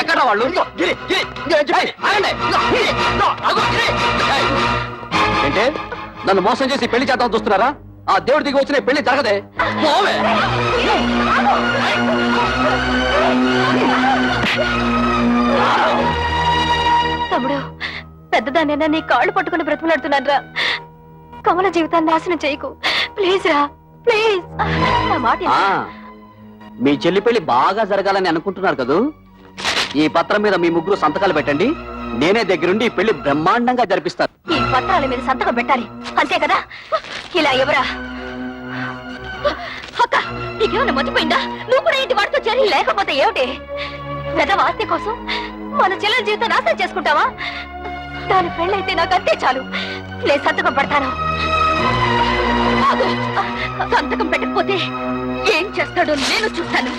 ఎక్కడ వాళ్ళు ఏంటే నన్ను మోసం చేసి పెళ్లి చేద్దాం చూస్తున్నారా? ఆ దేవుడి దిగి వచ్చిన పెళ్లి జరగదే. పోవే. తమ్ముడు పెద్దదాన్నైనా నీ కాళ్ళు పట్టుకుని బ్రతిమలాడుతున్నాను రా. కమల జీవితాన్ని నాశనం చేయకు ప్లీజ్ రా ప్లీజ్. నా మాట విను. మీ చెల్లి పెళ్లి బాగా జరగాలని అనుకుంటున్నారు కదూ? ఈ పత్రం మీద మీ ముగ్గురు సంతకాలు పెట్టండి. నేనే దగ్గరుండి ఈ పెళ్లి బ్రహ్మాండంగా జరిపిస్తాను. ఈ పత్రాల మీద సంతకం పెట్టాలి అంతే కదా? ఇలా ఎవరా అక్క నీకేమైనా మర్చిపోయిందా? నువ్వు కూడా ఇంటి వాడితో చేరి లేకపోతే ఏమిటి? పెద్ద ఆస్తి కోసం మన చెల్లెల జీవితం నాశనం చేసుకుంటావా? దాని పెళ్ళైతే నాకు అంతే చాలు. నేను సంతకం పెడతాను. ఆగు. సంతకం పెట్టకపోతే ఏం చేస్తాడో నేను చూస్తాను.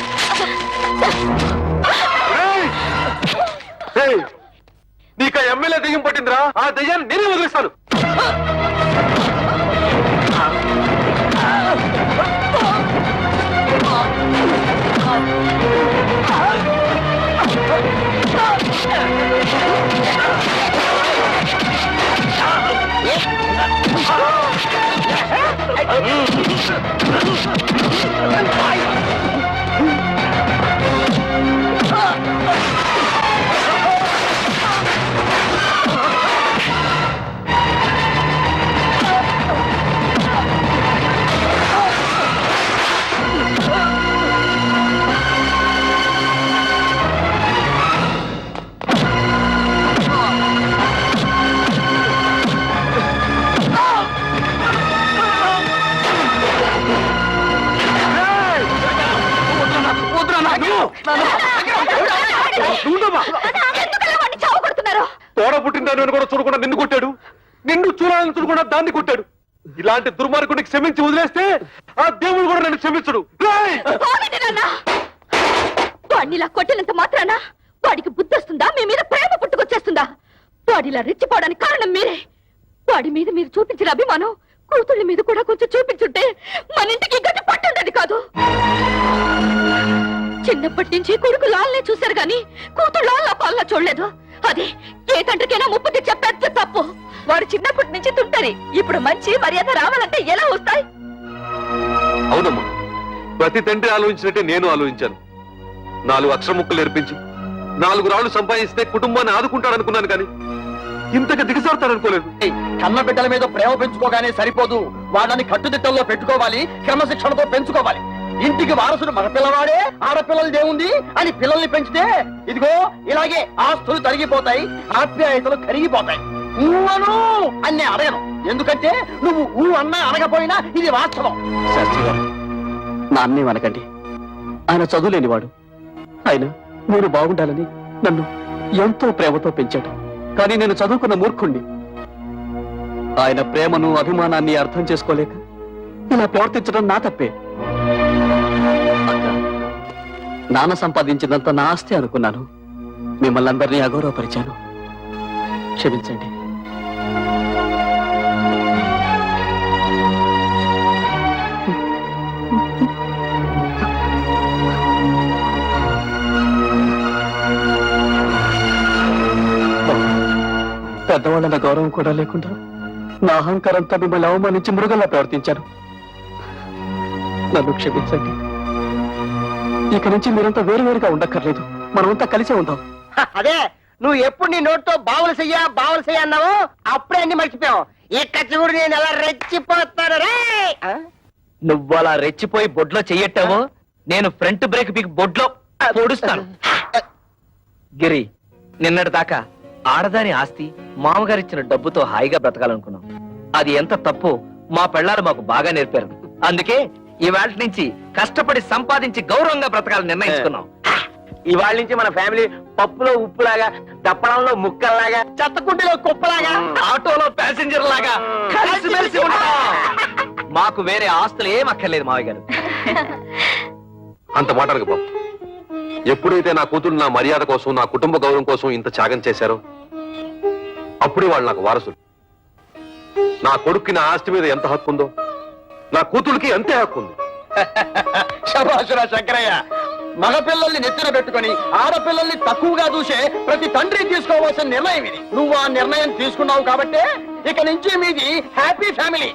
నీకు ఎమ్మెల్యే దెయ్యం పట్టిందిరా. ఆ దెయ్యాన్ని నేనే వదిలిస్తాను. తోడ పుట్టిందని కూడా చూడకుండా నిన్ను కొట్టాడు. నిన్ను చూడాలని చూడకుండా దాన్ని కొట్టాడు. ఇలాంటి దుర్మార్గుడికి క్షమించి వదిలేస్తే ఆ దేవుడు కూడా నన్ను క్షమించడు. వాడినిలా కొట్టినంత మాత్రాన వాడికి బుద్ధి వస్తుందా? మీ మీద ప్రేమ పుట్టుకొచ్చేస్తుందా? వాడిలా రెచ్చిపోవడానికి కారణం మీరే. వాడి మీద మీరు చూపించిన అభిమానం కూతుళ్ళ మీద కూడా కొంచెం చూపించుంటే మన ఇంటికి గట్టి పట్టుండేది కాదు. చిన్నప్పటి నుంచి కొడుకు లాల్నే చూశారు గాని కూతురు లాల్లా పాల్లా చూడలేదు. అది ఏ తండ్రికైనా ముప్పు తెచ్చే పెద్ద తప్పు. వాడు చిన్నప్పటి నుంచి తుంటరి. ఇప్పుడు మంచి మర్యాద రావాలంటే ఎలా వస్తాయి? అవునమ్మా, ప్రతి తండ్రి ఆలోచించినట్టే నేను ఆలోచించాను. 4 అక్షర ముక్కలు నేర్పించి 4 రాళ్లు సంపాదిస్తే కుటుంబాన్ని ఆదుకుంటాడనుకున్నాను కానీ ఇంతగా దిగజారుతాడనుకోలేదు. కన్న బిడ్డల మీద ప్రేమ పెంచుకోగానే సరిపోదు. వాళ్ళని కట్టుదిట్టంలో పెట్టుకోవాలి, క్రమశిక్షణతో పెంచుకోవాలి. ఇంటికి వారసుడు మగ పిల్లవాడే, ఆడపిల్లలదేముంది అని పిల్లల్ని పెంచితే ఇదిగో ఇలాగే ఆస్తులు తరిగిపోతాయి, ఆప్యాయతలు కరిగిపోతాయి. ఊవను అని నేను అడగను, ఎందుకంటే నువ్వు ఊ అన్నా అనకపోయినా ఇది వాస్తవం. శాస్త్రి గారు, నాన్నే అనకండి. ఆయన చదువులేనివాడు. ఆయన నేను బాగుండాలని నన్ను ఎంతో ప్రేమతో పెంచాడు. కానీ నేను చదువుకున్న మూర్ఖుణ్ణి. ఆయన ప్రేమను అభిమానాన్ని అర్థం చేసుకోలేక ఇలా ప్రవర్తించడం నా తప్పే. అక్క, నాన్న సంపాదించినంత నా ఆస్తి అనుకున్నాను. మిమ్మల్ని అందరినీ అగౌరవపరిచాను. క్షమించండి. పెద్దవాళ్ళన్న గౌరవం కూడా లేకుండా నా అహంకారంతో మిమ్మల్ని అవమానించి మృగంలా ప్రవర్తించాను. నన్ను క్షమించండి. ఇక నుంచి మీరంతా వేరువేరుగా ఉండక్కర్లేదు. మనమంతా కలిసే ఉందాం. అదే నువ్వు ఎప్పుడు నీ నోటితో బావులు చెయ్య అన్నావు, అప్పుడే అన్ని మర్చిపోయావు. ఇక్క చూడు నేను ఎలా రెచ్చిపోతాను రే. నువ్వు అలా రెచ్చిపోయి బొడ్లో చెయ్యట్టావో నేను ఫ్రంట్ బ్రేక్ పీకి బొడ్లో పొడుస్తాను. గిరి, నిన్నటి దాకా ఆడదాని ఆస్తి మామగారిచ్చిన డబ్బుతో హాయిగా బ్రతకాలనుకున్నాం. అది ఎంత తప్పు మా పెళ్ళాలు మాకు బాగా నేర్పారు. అందుకే ఇవాళ నుంచి కష్టపడి సంపాదించి గౌరవంగా బ్రతకాలని నిర్ణయించుకున్నాం. ఇవాళ నుంచి మన ఫ్యామిలీ పప్పులో ఉప్పులాగా, దప్పడంలో ముక్కల్లాగా, చెత్తకుంటిలో కుప్పలాగా, ఆటోలో ప్యాసింజర్ లాగా కలిసిమెలిసి ఉంటాం. మాకు వేరే ఆస్తులు ఏం అక్కర్లేదు మావయ్య గారు. అంత మాటలకు బాబు, ఎప్పుడైతే నా కూతురు నా మర్యాద కోసం, నా కుటుంబ గౌరవం కోసం ఇంత త్యాగం చేశారో అప్పుడే వాళ్ళు నాకు వారసులు. నా కొడుక్కి నా ఆస్తి మీద ఎంత హక్కు ఉందో నా కూతురికి అంతే హక్కు ఉంది. శభాషురా శంకరయ్య. మగపిల్లల్ని నెత్తిన పెట్టుకుని ఆడపిల్లల్ని తక్కువగా చూసే ప్రతి తండ్రి తీసుకోవాల్సిన నిర్ణయం ఇది. నువ్వు ఆ నిర్ణయం తీసుకున్నావు కాబట్టి ఇక నుంచి మీది హ్యాపీ ఫ్యామిలీ.